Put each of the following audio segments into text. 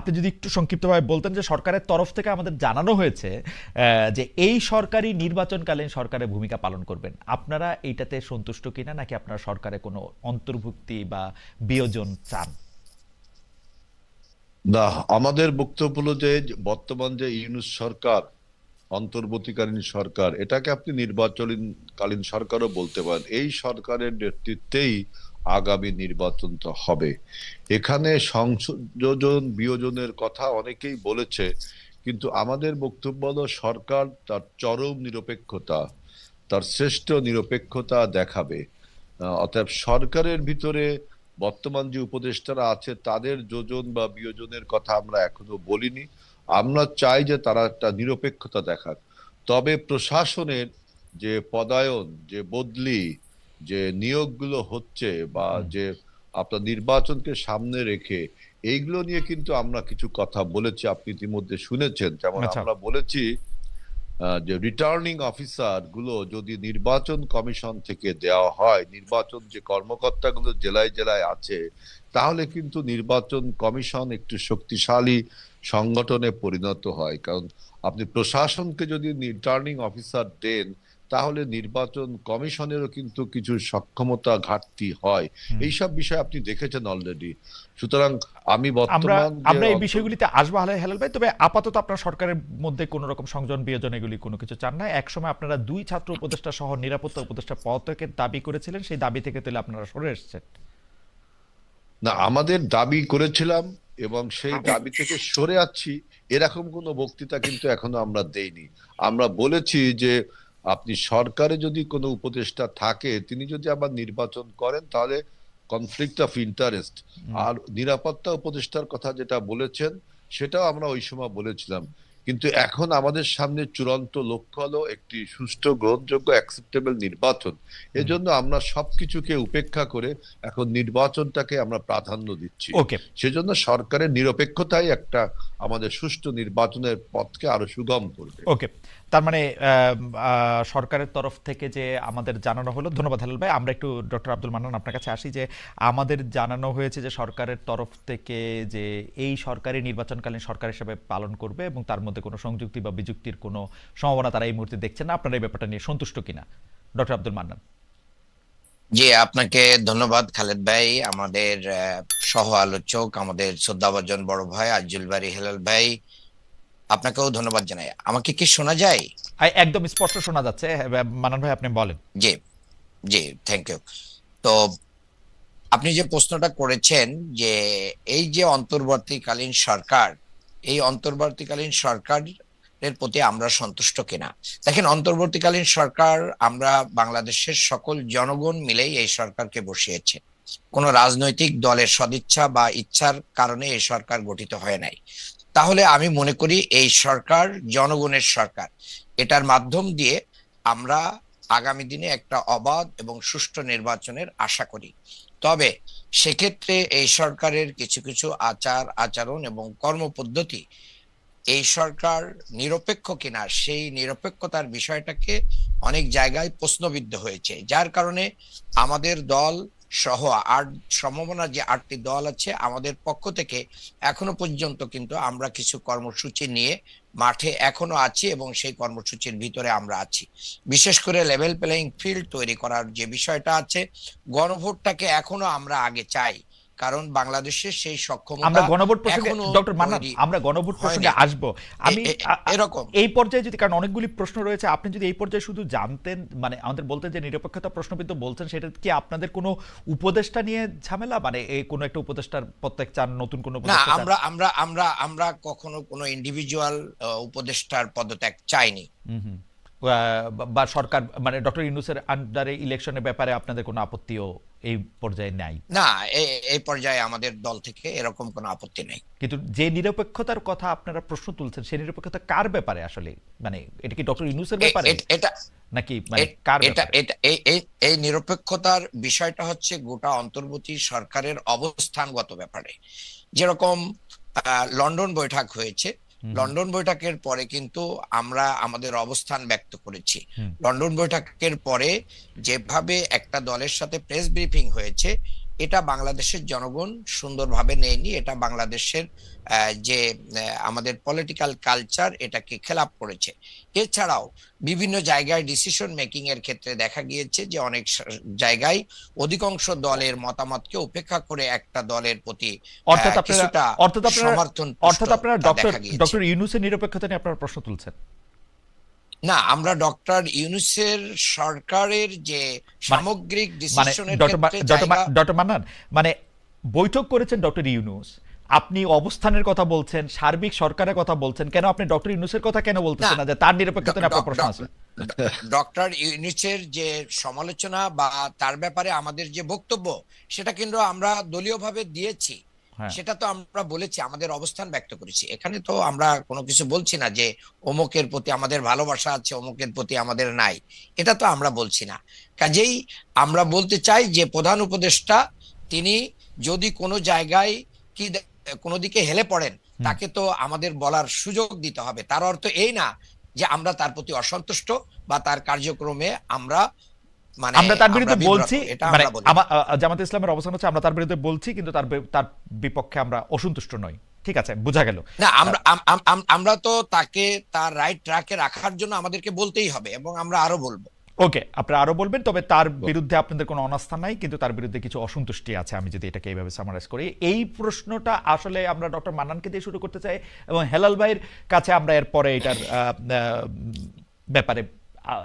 আপনি যদি একটু সংক্ষিপ্তভাবে বলতেন যে সরকারের তরফ থেকে আমাদের জানানো হয়েছে যে এই সরকারি নির্বাচনকালীন সরকারের ভূমিকা পালন করবেন, আপনারা এইটাতে সন্তুষ্ট কিনা, নাকি আপনারা সরকারে কোনো অন্তর্ভুক্তি বা বিয়োজন চান? না, আমাদের বক্তব্য হলো যে বর্তমান যে ইউনূস সরকার, অন্তর্বর্তীকালীন সরকার, এটাকে আপনি নির্বাচনকালীন সরকারও বলতে পারেন। এই সরকারের নেতৃত্বেই আগামী নির্বাচনটা হবে। এখানে সংযোজন বিয়োজনের কথা অনেকেই বলেছে, কিন্তু আমাদের বক্তব্য হলো সরকার তার চরম নিরপেক্ষতা, তার শ্রেষ্ঠ নিরপেক্ষতা দেখাবে। অতএব সরকারের ভিতরে বর্তমান যে উপদেষ্টারা আছে তাদের যোজন বা বিয়োজনের কথা আমরা এখনো বলিনি। আমরা চাই যে তারা একটা নিরপেক্ষতা দেখাক। তবে প্রশাসনের যে পদায়ন, যে বদলি, যে নিয়োগগুলো হচ্ছে, বা যে আপনার নির্বাচনকে সামনে রেখে এইগুলো নিয়ে কিন্তু আমরা কিছু কথা বলেছি, আপনি ইতিমধ্যে শুনেছেন। যেমন আচ্ছা। আমরা বলেছি যে রিটার্নিং অফিসার গুলো যদি নির্বাচন কমিশন থেকে দেওয়া হয়, নির্বাচন যে কর্মকর্তাগুলো জেলায় জেলায় আছে, তাহলে কিন্তু নির্বাচন কমিশন একটু শক্তিশালী সংগঠনে পরিণত হয়। কারণ আপনি প্রশাসনকে যদি রিটার্নিং অফিসার দেন, তাহলে নির্বাচন কমিশনেরও কিন্তু কিছু সক্ষমতা ঘাটতি হয়। এইসব বিষয় আপনি দেখেছেন অলরেডি। সুতরাং আমি আমরা বর্তমান যে আমরা এই বিষয়গুলিতে আসবো হেলাল ভাই, তবে আপাতত আপনার সরকারের মধ্যে কোনো রকম সংযোজন বিয়োজন এগুলি কোনো কিছু চান না। একসময় আপনারা দুই ছাত্র উপদেষ্টা সহ নিরাপত্তা উপদেষ্টা পদত্যাগের দাবি করেছিলেন, সেই দাবি থেকে তাহলে আপনারা সরে এসেছেন? না, আমাদের দাবি করেছিলাম এবং সেই দাবি থেকে সরে যাচ্ছি, এরকম কোনো বক্তৃতা কিন্তু এখনো আমরা দেইনি। আমরা বলেছি যে আপনি সরকারে যদি কোনো উপদেষ্টা থাকে, তিনি যদি আবার নির্বাচন করেন, তাহলে কনফ্লিক্ট অফ ইন্টারেস্ট। আর নিরাপত্তা উপদেষ্টার কথা যেটা বলেছেন, সেটাও আমরা ওই সময় বলেছিলাম। কিন্তু এখন আমাদের সামনে চূড়ান্ত লক্ষ্য হলো একটি সুষ্ঠু, গ্রহণযোগ্য, অ্যাকসেপ্টেবল নির্বাচন। এজন্য আমরা সবকিছুকে উপেক্ষা করে এখন নির্বাচনটাকে আমরা প্রাধান্য দিচ্ছি। ওকে। সেজন্য সরকারের নিরপেক্ষতাই একটা আমাদের সুষ্ঠু নির্বাচনের পথকে আরো সুগম করবে। ওকে। তার মানে সরকারের তরফ থেকে যে আমাদের জানানো হলো, ধন্যবাদ হেলাল ভাই। আমরা একটু ডক্টর আব্দুল মান্নান আপনার কাছে আসি, যে আমাদের জানানো হয়েছে যে সরকারের তরফ থেকে যে এই সরকারি নির্বাচনকালীন সরকার হিসেবে পালন করবে এবং তার মধ্যে কোনো সংযুক্তি বা বিযুক্তির কোনো সম্ভাবনা তারা এই মুহূর্তে দেখছেন না। আপনারা এই ব্যাপারটা নিয়ে সন্তুষ্ট কিনা, ডক্টর আব্দুল মান্নান? জি, আপনাকে ধন্যবাদ খালেদ ভাই, আমাদের সহ আলোচক, আমাদের শ্রদ্ধাভাজন বড় ভাই আজ্জুল বারী হেলাল ভাই, আপনাকেও ধন্যবাদ জানাই। আমাকে কি শোনা যায়? একদম স্পষ্ট শোনা যাচ্ছে। মান্নান ভাই, আপনি বলেন। জি, জি, থ্যাংক ইউ। তো আপনি যে প্রশ্নটা করেছেন যে এই যে অন্তর্বর্তীকালীন সরকার, এই অন্তর্বর্তীকালীন সরকারের প্রতি আমরা সন্তুষ্ট কিনা। দেখেন, অন্তর্বর্তীকালীন সরকার, আমরা বাংলাদেশের সকল জনগণ মিলেই এই সরকারকে বসিয়েছে। কোনো রাজনৈতিক দলের সদিচ্ছা বা ইচ্ছার কারণে এই সরকার গঠিত হয় নাই। তাহলে আমি মনে করি এই সরকার জনগণের সরকার। এটার মাধ্যম দিয়ে আমরা আগামী দিনে একটা অবাধ এবং সুষ্ঠু নির্বাচনের আশা করি। তবে সেক্ষেত্রে এই সরকারের কিছু কিছু আচার আচরণ এবং কর্মপদ্ধতি, এই সরকার নিরপেক্ষ কিনা সেই নিরপেক্ষতার বিষয়টাকে অনেক জায়গায় প্রশ্নবিদ্ধ হয়েছে, যার কারণে আমাদের দল সহ সম্ভাবনা যে 8টি দল আছে, আমাদের পক্ষ থেকে এখনো পর্যন্ত কিন্তু আমরা কিছু কর্মসূচি নিয়ে মাঠে এখনো আছি এবং সেই কর্মসূচির ভিতরে আমরা আছি। বিশেষ করে লেভেল প্লেইং ফিল্ড তৈরি করার যে বিষয়টা আছে, গণভোটটাকে এখনো আমরা আগে চাই, কারণ বাংলাদেশের সেই আমরা সক্ষমতা গণভোট প্রসঙ্গে, এখনো ডক্টর মান্নান, তৈরি আমরা গণভোট প্রসঙ্গে হয়নি। আসবো। আমি এরকম এই পর্যায়ে যদি, কারণ অনেকগুলি প্রশ্ন রয়েছে, আপনি যদি এই পর্যায়ে শুধু জানতেন, মানে আমাদের বলতেন যে নিরপেক্ষতা প্রশ্নবিদ্ধ বলছেন, সেটা কি আপনাদের কোনো উপদেষ্টা নিয়ে ঝামেলা, মানে এই কোনো একটা উপদেষ্টার প্রত্যেক চান, নতুন কোনো না, উপদেষ্টা চান? আমরা আমরা আমরা আমরা কখনো কোনো ইন্ডিভিজুয়াল উপদেষ্টার পদত্যাগ চাইনি। হুম হুম। বা সরকার, মানে ডক্টর ইউনূসের আন্ডারে ইলেকশনের ব্যাপারে আপনাদের কোনো আপত্তিও এই পর্যায়ে নাই? না, এই পর্যায়ে আমাদের দল থেকে এরকম কোনো আপত্তি নেই। কিন্তু যে নিরপেক্ষতার কথা আপনারা প্রশ্ন তুলছেন, সেই নিরপেক্ষতা কার ব্যাপারে আসলে? মানে এটা কি ডক্টর ইউনূসের ব্যাপারে, এটা নাকি মানে কার এটা ব্যাপারে? এটা এই এই এই নিরপেক্ষতার বিষয়টা হচ্ছে গোটা অন্তর্বর্তী সরকারের অবস্থানগত ব্যাপারে। যেরকম লন্ডন বৈঠক হয়েছে, লন্ডন বৈঠকের পরে কিন্তু আমরা আমাদের অবস্থান ব্যক্ত করেছি। লন্ডন বৈঠকের পরে যেভাবে একটা দলের সাথে প্রেস ব্রিফিং হয়েছে, এটা বাংলাদেশের জনগণ সুন্দরভাবে নেয়নি। এটা বাংলাদেশের যে আমাদের পলিটিক্যাল কালচার এটাকে খেলাপ করেছে। এছাড়াও বিভিন্ন জায়গায় ডিসিশন মেকিং এর ক্ষেত্রে দেখা গিয়েছে যে অনেক জায়গায় অধিকাংশ দলের মতামতকে উপেক্ষা করে একটা দলের প্রতি অর্থাৎ আপনারা কিছুটা অর্থাৎ আপনারা সমর্থন অর্থাৎ আপনারা ডক্টর দেখা গিয়েছে। ডক্টর ইউনূসের নিরপেক্ষতা নিয়ে আপনারা প্রশ্ন তুলছেন? না, আমরা ডক্টর ইউনূসের সরকারের যে সামগ্রিক মানে ডিসিশনের ডক্টর ক্ষেত্রে জায়গা ডক্টর মান্নান, মানে বৈঠক করেছেন ডক্টর ইউনূস, আপনি অবস্থানের কথা বলছেন, সার্বিক সরকারের কথা বলছেন, কেন আপনি ডক্টর ইউনূসের কথা কেন বলতেছেন না যে তার নিরপেক্ষতা নিয়ে আপনার প্রশ্ন আছে? ডক্টর ইউনূসের যে সমালোচনা বা তার ব্যাপারে আমাদের যে বক্তব্য সেটা কিন্তু আমরা দলীয়ভাবে দিয়েছি। হ্যাঁ। সেটা তো আমরা বলেছি, আমাদের অবস্থান ব্যক্ত করেছি। এখানে তো আমরা কোনো কিছু বলছি না যে অমুকের প্রতি আমাদের ভালোবাসা আছে, অমুকের প্রতি আমাদের নাই, এটা তো আমরা বলছি না। কাজেই আমরা বলতে চাই যে প্রধান উপদেষ্টা তিনি যদি কোনো জায়গায় কি কোনো দিকে হেলে পড়েন তাকে তো আমাদের বলার সুযোগ দিতে হবে। তার অর্থ এই না যে আমরা তার প্রতি অসন্তুষ্ট বা তার কার্যক্রমে আমরা মানে আমরা তার বিরুদ্ধে বিব্রত, বলছি, এটা মানে আমরা বলি। জামাত ইসলামের অবস্থান হচ্ছে আমরা তার বিরুদ্ধে বলছি, কিন্তু তার বিপক্ষে আমরা অসন্তুষ্ট নই। ঠিক আছে, বোঝা গেল। না, আমরা তো তাকে তার রাইট ট্র্যাকে রাখার জন্য আমাদেরকে বলতেই হবে এবং আমরা আরো বলবো। ওকে, আপনারা আরো বলবেন, তবে তার বিরুদ্ধে আপনাদের কোনো অনাস্থা নাই, কিন্তু তার বিরুদ্ধে কিছু অসন্তুষ্টি আছে, আমি যদি এটাকে এইভাবে সামারাইজ করি। এই প্রশ্নটা আসলে আমরা ডক্টর মান্নানকে দিয়ে শুরু করতে চাই এবং হেলাল ভাইয়ের কাছে আমরা এরপরে এটার ব্যাপারে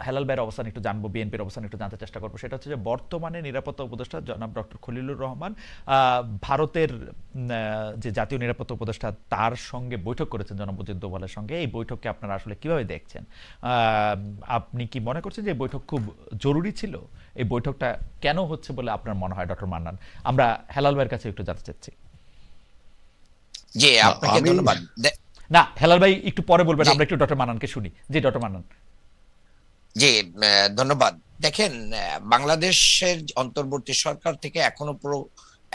হেলাল ভাইয়ের অবস্থান একটু জানবো, বিএনপির অবস্থান একটু জানতে চেষ্টা করবো। সেটা হচ্ছে যে বর্তমানে নিরাপত্তা উপদেষ্টা জনাব ডক্টর খলিলুর রহমান ভারতের যে জাতীয় নিরাপত্তা উপদেষ্টা তার সঙ্গে বৈঠক করেছেন জনাব অজিত দোভালের সঙ্গে। এই বৈঠককে আপনারা আসলে কিভাবে দেখছেন? আপনি কি মনে করছেন যে এই বৈঠক খুব জরুরি ছিল? এই বৈঠকটা কেন হচ্ছে বলে আপনার মনে হয় ডক্টর মান্নান? আমরা হেলাল ভাইয়ের কাছে একটু জানতে চাচ্ছি। জি, আপনাকে ধন্যবাদ। না, হেলাল ভাই একটু পরে বলবেন, আমরা একটু ডক্টর মান্নানকে শুনি। জি ডক্টর মান্নান। জি, ধন্যবাদ। দেখেন, বাংলাদেশের অন্তর্বর্তী সরকার থেকে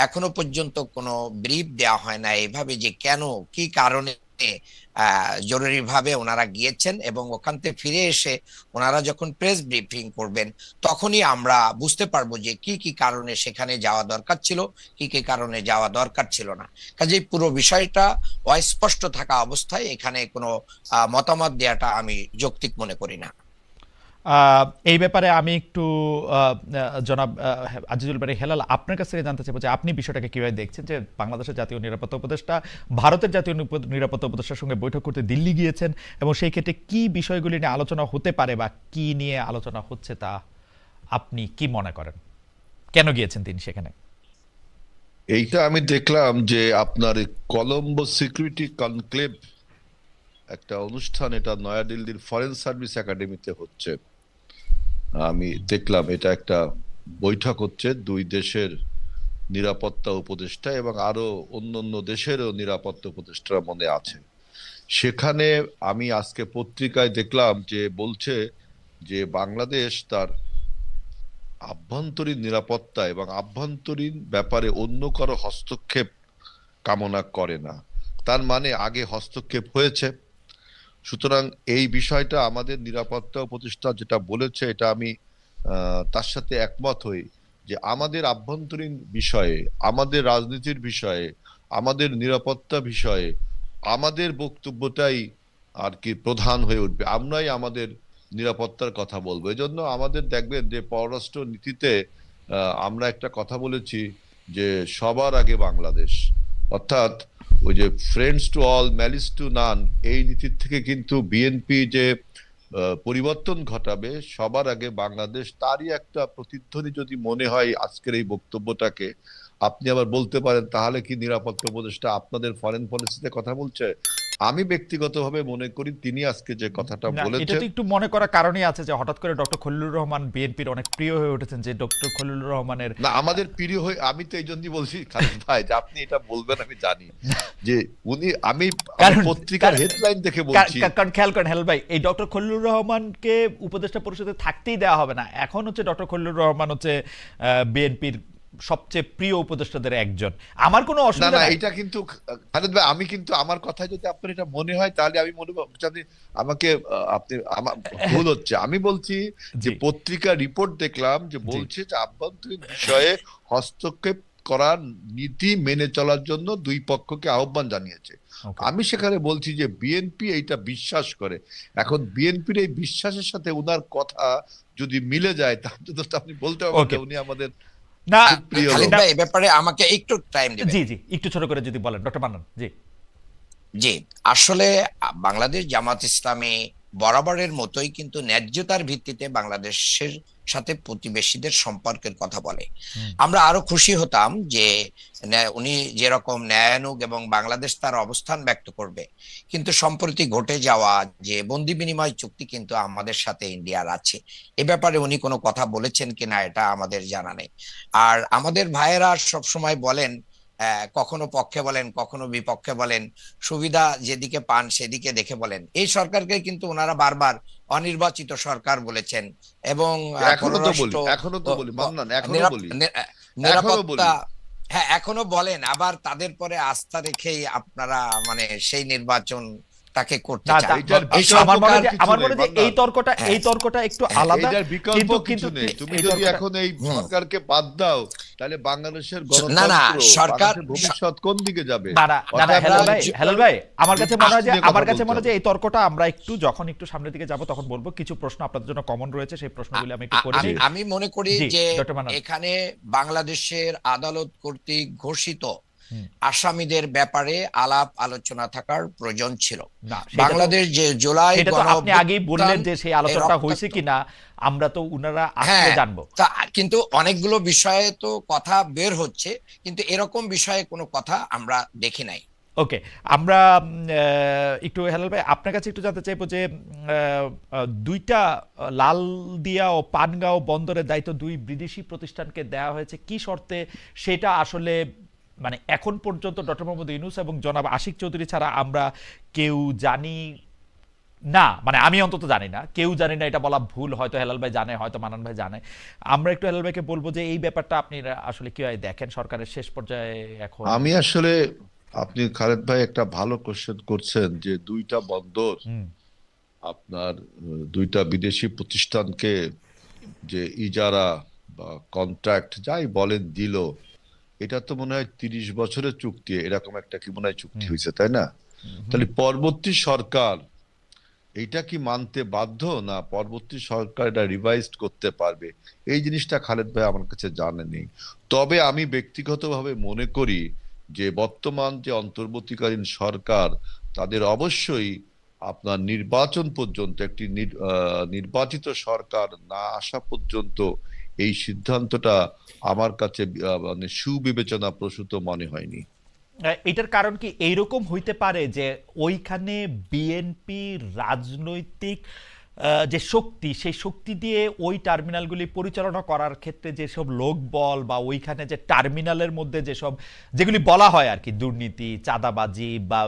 এখনো পর্যন্ত কোনো ব্রিফ দেওয়া হয় না এইভাবে যে কেন কি কারণে জরুরিভাবে ওনারা গিয়েছেন, এবং ওখান থেকে ফিরে এসে ওনারা যখন প্রেস ব্রিফিং করবেন তখনই আমরা বুঝতে পারবো যে কি কি কারণে সেখানে যাওয়া দরকার ছিল, কি কি কারণে যাওয়া দরকার ছিল না। কাজেই পুরো বিষয়টা অস্পষ্ট থাকা অবস্থায় এখানে কোনো মতামত দেওয়াটা আমি যৌক্তিক মনে করি না। এই ব্যাপারে আমি একটু জনাব আজিজুল বারী হেলাল আপনার কাছ থেকে জানতে চাইবো যে আপনি বিষয়টাকে কিভাবে দেখছেন, যে বাংলাদেশের জাতীয় নিরাপত্তা উপদেষ্টা ভারতের জাতীয় নিরাপত্তা উপদেষ্টার সঙ্গে বৈঠক করতে দিল্লি গিয়েছেন, এবং সেই ক্ষেত্রে কি বিষয়গুলি নিয়ে আলোচনা হতে পারে বা কি নিয়ে আলোচনা হচ্ছে তা আপনি কি মনে করেন? কেন গিয়েছেন তিনি সেখানে? এইটা আমি দেখলাম যে আপনার কলম্বো সিকিউরিটি কনক্লেভ একটা অনুষ্ঠান, এটা নয়াদিল্লির ফরেন সার্ভিস একাডেমিতে হচ্ছে। আমি দেখলাম এটা একটা বৈঠক হচ্ছে দুই দেশের নিরাপত্তা উপদেষ্টা এবং আরো অন্য দেশেরও নিরাপত্তা উপদেষ্টারা মনে আছে সেখানে। আমি আজকে পত্রিকায় দেখলাম যে বলছে যে বাংলাদেশ তার আভ্যন্তরীণ নিরাপত্তা এবং আভ্যন্তরীণ ব্যাপারে অন্য কারো হস্তক্ষেপ কামনা করে না। তার মানে আগে হস্তক্ষেপ হয়েছে। সুতরাং এই বিষয়টা আমাদের নিরাপত্তা উপদেষ্টা যেটা বলেছে এটা আমি তার সাথে একমত হই, যে আমাদের আভ্যন্তরীণ বিষয়ে, আমাদের রাজনীতির বিষয়ে, আমাদের নিরাপত্তা বিষয়ে আমাদের বক্তব্যটাই আর কি প্রধান হয়ে উঠবে। আমরাই আমাদের নিরাপত্তার কথা বলবো। এজন্য আমাদের দেখবেন যে পররাষ্ট্র নীতিতে আমরা একটা কথা বলেছি যে সবার আগে বাংলাদেশ, অর্থাৎ ওই যে friends to all malice two নান, এই নীতির থেকে কিন্তু বিএনপি যে পরিবর্তন ঘটাবে, সবার আগে বাংলাদেশ, তারই একটা প্রতিধ্বনি যদি মনে হয় আজকের এই বক্তব্যটাকে। আপনি আবার বলতে পারেন তাহলে কি নিরাপত্তা উপদেষ্টা আপনাদের ফরেন পলিসিতে কথা বলছে? আমি ব্যক্তিগতভাবে মনে করি তিনি আজকে যে কথাটা এটা বলেছেন, তো একটু মনে করার কারণই আছে যে হঠাৎ করে ডক্টর খলিলুর রহমান বিএনপির অনেক প্রিয় হয়ে উঠেছেন, যে ডক্টর খলিলুর রহমানের না আমাদের প্রিয় হয়ে, আমি তো এই জন্যই বলছি খালিদ ভাই যে আপনি এটা বলবেন আমি জানি যে উনি, আমি পত্রিকার হেডলাইন দেখে বলছি। কারণ খেয়াল করেন হেলাল ভাই, এই ডক্টর খলিলুর রহমানকে উপদেষ্টা পরিষদে থাকতেই দেওয়া হবে না। এখন হচ্ছে ডক্টর খলিলুর রহমান হচ্ছে বিএনপির সবচেয়ে প্রিয় উপদেষ্টাদের একজন। আমার কোনো অসুবিধা নাই। এটা কিন্তু খালেদ ভাই, আমি কিন্তু আমার কথায় যদি আপনার এটা মনে হয় তাহলে আমি মনে করছি আপনি আমাকে আপনি আমার ভুল হচ্ছে। আমি বলছি যে পত্রিকা রিপোর্ট দেখলাম যে বলছে যে আভ্যন্তরীণ বিষয়ে হস্তক্ষেপ করার নীতি মেনে চলার জন্য দুই পক্ষকে আহ্বান জানিয়েছে। ওকে আমি সেখানে বলছি যে বিএনপি এইটা বিশ্বাস করে। এখন বিএনপির এই বিশ্বাসের সাথে উনার কথা যদি মিলে যায়, তাহলে তো আপনি বলতে পারবেন ওকে যে উনি আমাদের না খুব প্রিয় খালিদ লোক। ভাই, এ ব্যাপারে আমাকে একটু টাইম দিবেন। জি জি একটু ছোট করে যদি বলেন ডক্টর মান্নান। জি জি, আসলে বাংলাদেশ জামাত ইসলামী বরাবরের মতোই কিন্তু ন্যায্যতার ভিত্তিতে বাংলাদেশের সাথে প্রতিবেশীদের সম্পর্কের কথা বলে। হুম, আমরা আরো খুশি হতাম যে উনি যেরকম ন্যায়ানুগ এবং বাংলাদেশ তার অবস্থান ব্যক্ত করবে, কিন্তু সম্প্রতি ঘটে যাওয়া যে বন্দি বিনিময় চুক্তি কিন্তু আমাদের সাথে ইন্ডিয়ার আছে, এ ব্যাপারে উনি কোনো কথা বলেছেন কিনা এটা আমাদের জানা নেই। আর আমাদের ভাইয়েরা সব সময় বলেন, কখনো পক্ষে বলেন কখনো বিপক্ষে বলেন, সুবিধা যেদিকে পান সেদিকে দেখে বলেন। এই সরকারকে কিন্তু ওনারা বারবার অনির্বাচিত সরকার বলেছেন এবং পররাষ্ট্র এখনো তো বলি মান্নান, এখনো নিরাপ- বলি, নি- এখনো বলি। নিরাপত্তা, হ্যাঁ এখনো বলেন, আবার তাদের পরে আস্থা রেখেই আপনারা মানে সেই নির্বাচনটাকে করতে না চান। এইটার এই বিকল্প আমার মনে হয় আর যে কিছু আমার নেই, মনে হয় যে এই মান্নান। তর্কটা হ্যাঁ, এই তর্কটা একটু হ্যাঁ, আলাদা। এইটার বিকল্প কিন্তু কিছু কিন্তু নেই। তুমি এই যদি তর্কটা এখন এই হুম। সরকারকে বাদ দাও, তাহলে বাংলাদেশের না না, গণতন্ত্র, সরকার বাংলাদেশের ভবিষ্যৎ কোন দিকে যাবে? না না না না অতএব হেলাল আমরা ভাই, যে- হেলাল ভাই, আমার কাছে মনে হয় যে নিয়ে কথা আমার কাছে বলতে মনে হয় যে হবে। এই তর্কটা আমরা একটু যখন একটু সামনের দিকে যাব তখন বলবো। কিছু প্রশ্ন আপনাদের জন্য কমন রয়েছে, সেই প্রশ্নগুলি আমি একটু করে আমি নিই। আমি মনে করি জি যে ডক্টর মান্নান। এখানে বাংলাদেশের আদালত কর্তৃক ঘোষিত হুম, আসামিদের ব্যাপারে আলাপ আলোচনা থাকার প্রয়োজন ছিল। না সেটা তো বাংলাদেশ যে জুলাই সেটা তো গণ আপনি আগেই বললেন যে সেই এই আলোচনাটা হয়েছে রক্তাক্ত, কিনা আমরা তো উনারা আসলে হ্যাঁ, জানবো। তা কিন্তু অনেকগুলো বিষয়ে তো কথা বের হচ্ছে, কিন্তু এরকম বিষয়ে কোনো কথা আমরা দেখি নাই। ওকে আমরা একটু হেলাল ভাই আপনার কাছে একটু জানতে চাইবো যে দুইটা লালদিয়া ও পানগাঁও বন্দরের দায়িত্ব দুই বিদেশি প্রতিষ্ঠানকে দেওয়া হয়েছে কি শর্তে, সেটা আসলে মানে এখন পর্যন্ত ডক্টর মোহাম্মদ ইউনূস এবং জনাব আশিক চৌধুরী ছাড়া আমরা কেউ জানি না, মানে আমি অন্তত জানি না, কেউ জানি না, এটা বলা ভুল, হয়তো হেলাল ভাই জানে, হয়তো মানান ভাই জানে। আমরা একটু হেলাল ভাইকে বলবো যে এই ব্যাপারটা আপনি আসলে কিভাবে দেখেন সরকারের শেষ পর্যায়ে এখন। আমি আসলে, আপনি খালেদ ভাই একটা ভালো কোশ্চেন করছেন যে দুইটা বন্দর হুম আপনার দুইটা বিদেশি প্রতিষ্ঠানকে যে ইজারা বা কন্ট্রাক্ট যাই বলেন দিল, এটা তো মনে হয় 30 বছরের চুক্তি, এরকম একটা কি মনে হয় চুক্তি হুম হয়েছে, তাই না? হুম তাহলে পরবর্তী সরকার এইটা কি মানতে বাধ্য, না পরবর্তী সরকার এটা রিভাইজ করতে পারবে? এই জিনিসটা খালেদ ভাই আমার কাছে জানা নেই। তবে আমি ব্যক্তিগতভাবে মনে করি যে বর্তমান যে অন্তর্বর্তীকালীন সরকার, তাদের অবশ্যই আপনার নির্বাচন পর্যন্ত একটি নির্বাচিত সরকার না আসা পর্যন্ত এই সিদ্ধান্তটা আমার কাছে মানে সুবিবেচনা প্রসূত মনে হয়নি। এটার কারণ কি এইরকম হইতে পারে যে ওইখানে বিএনপি রাজনৈতিক যে শক্তি, সেই শক্তি দিয়ে ওই টার্মিনালগুলি পরিচালনা করার ক্ষেত্রে যেসব লোকবল বা ওইখানে যে টার্মিনালের মধ্যে যেসব যেগুলি বলা হয় আর কি, দুর্নীতি, চাঁদাবাজি বা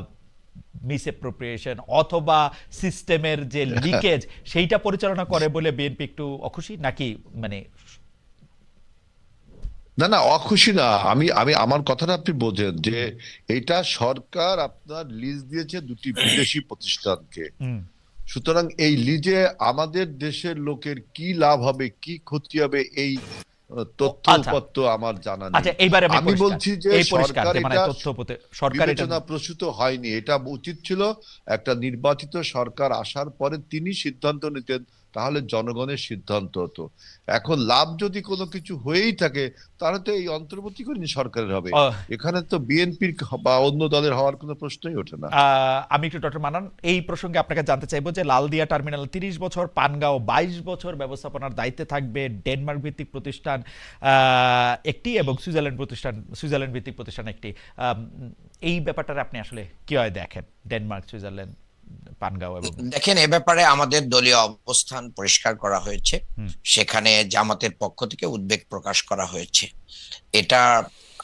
মিসঅ্যাপ্রোপ্রিয়েশন অথবা সিস্টেমের যে লিকেজ, সেইটা পরিচালনা করে বলে বিএনপি একটু অখুশি নাকি? মানে না না, অখুশি না। আমি আমি আমার কথাটা আপনি বোঝেন যে এটা সরকার আপনার লিজ দিয়েছে দুটি বিদেশি প্রতিষ্ঠানকে। হুম, সুতরাং এই লিজে আমাদের দেশের লোকের কি লাভ হবে, কি ক্ষতি হবে, এই তথ্য আচ্ছা উপাত্ত আমার জানা আচ্ছা, নেই। এইবারে আমি আমি পরিষ্কার, বলছি যে এই পরিষ্কার সরকার যে মানে এটা তথ্য সরকার এটা বিবেচনা প্রসূত হয়নি। এটা উচিত ছিল একটা নির্বাচিত সরকার আসার পরে তিনি সিদ্ধান্ত নিতেন, তাহলে জনগণের সিদ্ধান্ত হতো। এখন লাভ যদি কোনো কিছু হয়েই থাকে, তাহলে তো এই অন্তর্বর্তীকালীন সরকারের হবে। আহ, এখানে তো বিএনপির বা অন্য দলের হওয়ার কোনো প্রশ্নই ওঠে না। আমি একটু ডক্টর মানান এই প্রসঙ্গে আপনাকে জানতে চাইবো যে লালদিয়া টার্মিনাল 30 বছর, পানগাঁও 22 বছর ব্যবস্থাপনার দায়িত্বে থাকবে ডেনমার্ক ভিত্তিক প্রতিষ্ঠান একটি এবং সুইজারল্যান্ড ভিত্তিক প্রতিষ্ঠান একটি। এই ব্যাপারটা আপনি আসলে কিভাবে দেখেন, ডেনমার্ক, সুইজারল্যান্ড, পানগাঁও এবং দেখেন, এ ব্যাপারে আমাদের দলীয় অবস্থান পরিষ্কার করা হয়েছে। হুম, সেখানে জামাতের পক্ষ থেকে উদ্বেগ প্রকাশ করা হয়েছে। এটা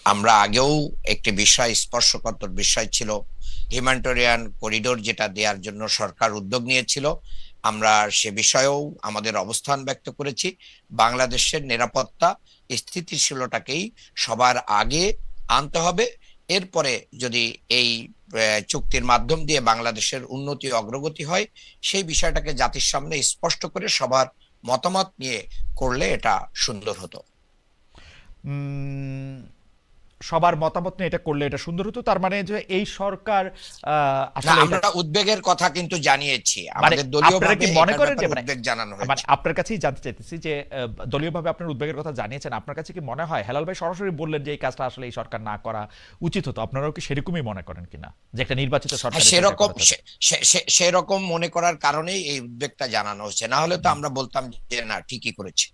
আমরা আগেও একটি বিষয়, স্পর্শকাতর বিষয় ছিল, হিউম্যানিটেরিয়ান করিডোর যেটা দেওয়ার জন্য সরকার উদ্যোগ নিয়েছিল। আমরা সে বিষয়েও আমাদের অবস্থান ব্যক্ত করেছি। বাংলাদেশের নিরাপত্তা স্থিতিশীলতাকেই সবার আগে আনতে হবে। এরপরে যদি এই চুক্তির মাধ্যম দিয়ে বাংলাদেশের উন্নতি অগ্রগতি হয়, সেই বিষয়টাকে জাতির সামনে স্পষ্ট করে সবার মতামত নিয়ে করলে এটা সুন্দর হতো। উম, সবার মতামত নিয়ে এটা করলে এটা সুন্দর হতো। তার মানে যে এই সরকার না, আসলে এটা আমরা উদ্বেগের কথা কিন্তু জানিয়েছি, মানে আমাদের দলীয় আপনারা কি ভাবে মনে এটার করেন যে ব্যাপারে মানে উদ্বেগ জানানো মানে হয়েছে। আপনার কাছেই জানতে চাইতেছি যে দলীয়ভাবে আপনার উদ্বেগের কথা জানিয়েছেন, আপনার কাছে কি মনে হয় হেলাল ভাই সরাসরি বললেন যে এই কাজটা আসলে এই সরকার না করা উচিত হতো, আপনারাও কি সেরকমই মনে করেন কিনা যে একটা নির্বাচিত সরকার হ্যাঁ, এটা সেরকম করা যাবে? সেরকম মনে করার কারণেই এই উদ্বেগটা জানানো হচ্ছে, না হলে তো আমরা বলতাম যে না, ঠিকই করেছে।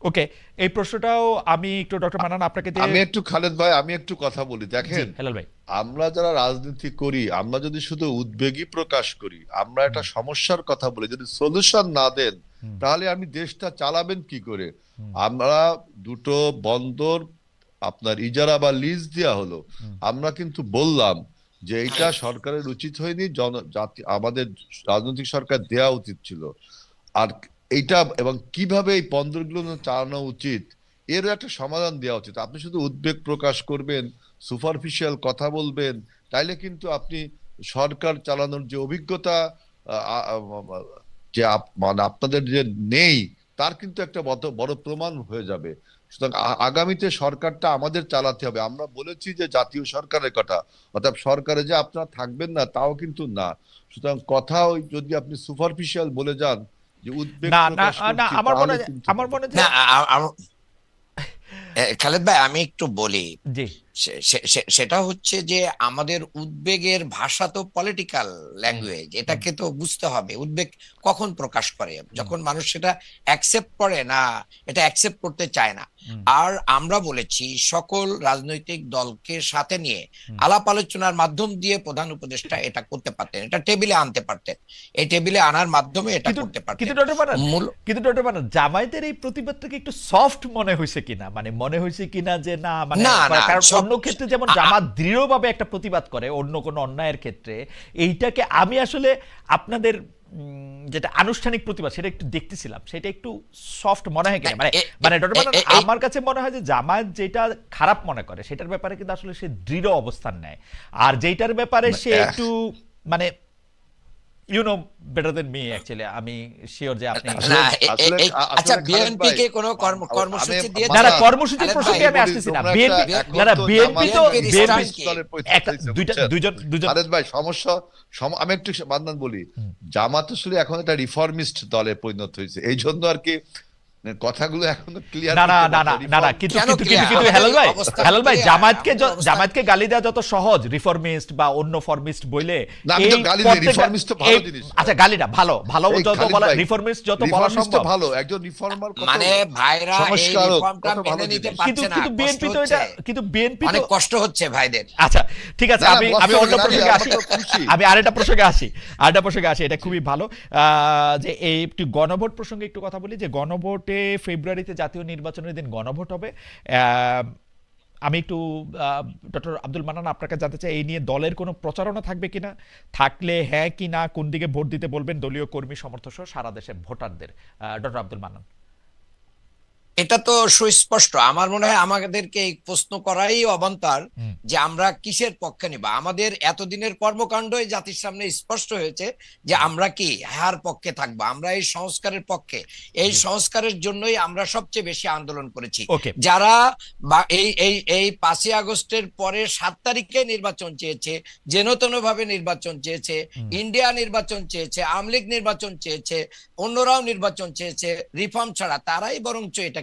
ওকে, এই প্রশ্নটাও আমি একটু ডক্টর মান্নান আপনাকে দিয়ে। আমি একটু খালেদ ভাই, আমি একটু কথা বলি। জি দেখেন, হেলাল ভাই। আমরা যারা রাজনীতি করি, আমরা যদি শুধু উদ্বেগই প্রকাশ করি, আমরা একটা সমস্যার কথা বলি, যদি সলিউশন না দেন, হুম, তাহলে আপনি দেশটা চালাবেন কি করে? হুম, আমরা দুটো বন্দর আপনার ইজারা বা লিজ দেওয়া হলো, হুম। আমরা কিন্তু বললাম যে এটা সরকারের উচিত হয়নি, জাতি আমাদের রাজনৈতিক সরকার দেয়া উচিত ছিল। আর এইটা এবং কিভাবে এই বন্দরগুলো চালানো উচিত, এর একটা সমাধান দেওয়া উচিত। আপনি শুধু উদ্বেগ প্রকাশ করবেন, সুপারফিশিয়াল কথা বলবেন, তাইলে কিন্তু আপনি সরকার চালানোর যে অভিজ্ঞতা আ- আ- আ- যে মানে আপনাদের যে নেই, তার কিন্তু একটা বড় বড় প্রমাণ হয়ে যাবে। সুতরাং আগামীতে সরকারটা আমাদের চালাতে হবে। আমরা বলেছি যে জাতীয় সরকারের কথা, অর্থাৎ সরকারে যে আপনারা থাকবেন না তাও কিন্তু না। সুতরাং কথা ওই যদি আপনি সুপারফিশিয়াল বলে যান যে উদ্বেগ না না প্রকাশ না, করছি, আমার মনে তাহলে হয় কিন্তু আমার হবে মনে না। হয় না, খালেদ ভাই, আমি একটু বলি। জি। সেটা হচ্ছে যে আমাদের উদ্বেগের ভাষা তো পলিটিক্যাল হুম, ল্যাঙ্গুয়েজ, হুম, এটাকে তো বুঝতে হবে। উদ্বেগ কখন প্রকাশ করে? হুম, যখন মানুষ সেটা অ্যাকসেপ্ট করে না, এটা অ্যাকসেপ্ট করতে চায় না। হুম, আর আমরা বলেছি সকল রাজনৈতিক দলকে সাথে নিয়ে হুম। আলাপ আলোচনার মাধ্যম দিয়ে প্রধান উপদেষ্টা এটা করতে পারতেন, এটা টেবিলে আনতে পারতেন, এই টেবিলে আনার মাধ্যমে এটা কিন্তু করতে কিন্তু পারতেন। ডক্টর মান্নান, মূল কিন্তু ডক্টর মান্নান জামায়াতের এই প্রতিবাদটাকে একটু সফট মনে হয়েছে কিনা, মানে মনে হয়েছে কিনা যে না মানে না, না, কারণ সব অন্য ক্ষেত্রে যেমন জামাত দৃঢ়ভাবে একটা প্রতিবাদ করে অন্য কোনো অন্যায়ের ক্ষেত্রে, এইটাকে আমি আসলে আপনাদের যেটা আনুষ্ঠানিক প্রতিবাদ সেটা একটু দেখতেছিলাম, সেটা একটু সফট মনে হয় কিনা, মানে মানে ডক্টর মান্নান এই আমার কাছে মনে হয় যে জামায়াত যেটা খারাপ মনে করে সেটার ব্যাপারে কিন্তু আসলে সে দৃঢ় অবস্থান নেয়, আর যেটার ব্যাপারে সে একটু মানে you know better than me actually, আমি শিওর যে আপনি আসলে না, আসলে আচ্ছা, আসলে খালেদ বিএনপি ভাই, কে কোনো আমি কর্মসূচি না না দিয়েছে? কর্মসূচির খালেদ প্রসঙ্গে ভাই, আমি আসতেছি না, তোমরা বিএনপি এখন না না তো বিএনপি তো জামায়াতের বিএনপি স্ট্যান্ড কমিউনিস্ট কি? দলে পরিণত একটা হয়েছে, দুইজন বুঝছেন? দুইজন দুইজন খালেদ ভাই, সমস্যা আমি একটু বান্দান বলি, জামাত আসলে এখন একটা রিফর্মিস্ট দলে পরিণত হয়েছে, এই জন্য আর কি কথাগুলো এখনো ক্লিয়ার না না করতে না পারছে না না না রিফর্ম। কিন্তু কেন কিন্তু কিন্তু clear? কিন্তু আমাদের হেলাল ভাই, অবস্থান হেলাল ভাই clear, জামায়াতকে আমাদের অবস্থান। জামায়াতকে গালি দেওয়া যত সহজ রিফর্মিস্ট বা অন্য ফর্মিস্ট বইলে না, আমি তো গালি দিই, রিফর্মিস্ট তো ভালো জিনিস। আচ্ছা গালিটা ভালো ভালো এই যত খালিদ বলা ভাই, রিফর্মিস্ট যত বলা রিফর্মিস্ট তো সম্ভব, ভালো, একজন রিফর্মার কত মানে ভাইরা এই সংস্কারক, রিফর্মটা কত ভালো মেনে নিতে জিনিস। কিন্তু পারছে না, কিন্তু কষ্ট বিএনপি তো হচ্ছে, এটা কিন্তু বিএনপি তো অনেক কষ্ট হচ্ছে ভাইদের। আচ্ছা ঠিক আছে, না, না, আমি বস আমি তো অন্য জানি, প্রসঙ্গে আমরা আসি, তো খুশি। আমি আরেকটা প্রসঙ্গে আসি, এটা খুবই ভালো যে এই একটু গণভোট প্রসঙ্গে একটু কথা বলি, যে গণভোটে ফেব্রুয়ারিতে জাতীয় নির্বাচনের দিন গণভোট হবে। আমি একটু ডক্টর আব্দুল মান্নান আপনার কাছে জানতে চাই এই নিয়ে দলের কোনো প্রচারণা থাকবে কিনা, থাকলে হ্যাঁ কি না, কোন দিকে ভোট দিতে বলবেন দলীয় কর্মী সমর্থক সহ সারা দেশের ভোটারদের, ডক্টর আব্দুল মান্নান। এটা তো সুস্পষ্ট, আমার মনে হয় আমাদেরকে এই প্রশ্ন করাই অবান্তর হুম, যে আমরা কিসের পক্ষে নিব। আমাদের এতদিনের কর্মকাণ্ডই জাতির সামনে স্পষ্ট হয়েছে যে আমরা কি হার পক্ষে থাকবো, আমরা এই সংস্কারের পক্ষে। এই জি, সংস্কারের জন্যই আমরা সবচেয়ে বেশি আন্দোলন করেছি। ওকে, যারা বা এই 5ই আগস্টের পরে 7 তারিখে নির্বাচন চেয়েছে, যেনতেন ভাবে নির্বাচন চেয়েছে, হুম, ইন্ডিয়া নির্বাচন চেয়েছে, আওয়ামী লীগ নির্বাচন চেয়েছে, অন্যরাও নির্বাচন চেয়েছে, রিফর্ম ছাড়া, তারাই বরঞ্চ এটাকে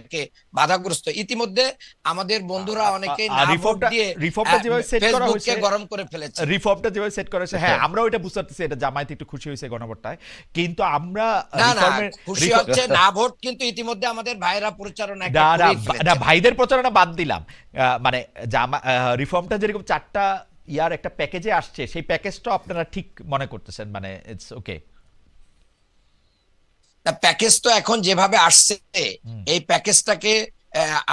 বাধাগ্রস্ত। ইতিমধ্যে আমাদের বন্ধুরা অনেকেই না ভোট দিয়ে রিফর্মটা যেভাবে সেট করা হয়েছে, ফেসবুককে গরম করে ফেলেছে। রিফর্মটা যেভাবে সেট করা হয়েছে, হ্যাঁ আমরাও এটা বুঝতে পারতেছি, এটা জামায়াত একটু খুশি হয়েছে গণভোটটায়, কিন্তু আমরা না না, রিফর্মের খুশি হচ্ছে না ভোট, কিন্তু ইতিমধ্যে আমাদের ভাইরা পরিচালনা একটা না না করেই না ফেলেছে। ভাইদের প্রচারণা বাদ দিলাম, মানে রিফর্মটা যেরকম 4টা ইয়ার একটা প্যাকেজে আসছে, সেই প্যাকেজটা আপনারা ঠিক মনে করতেছেন, মানে ইটস ওকে? প্যাকেজ তো এখন যেভাবে আসছে, হুম, এই প্যাকেজটাকে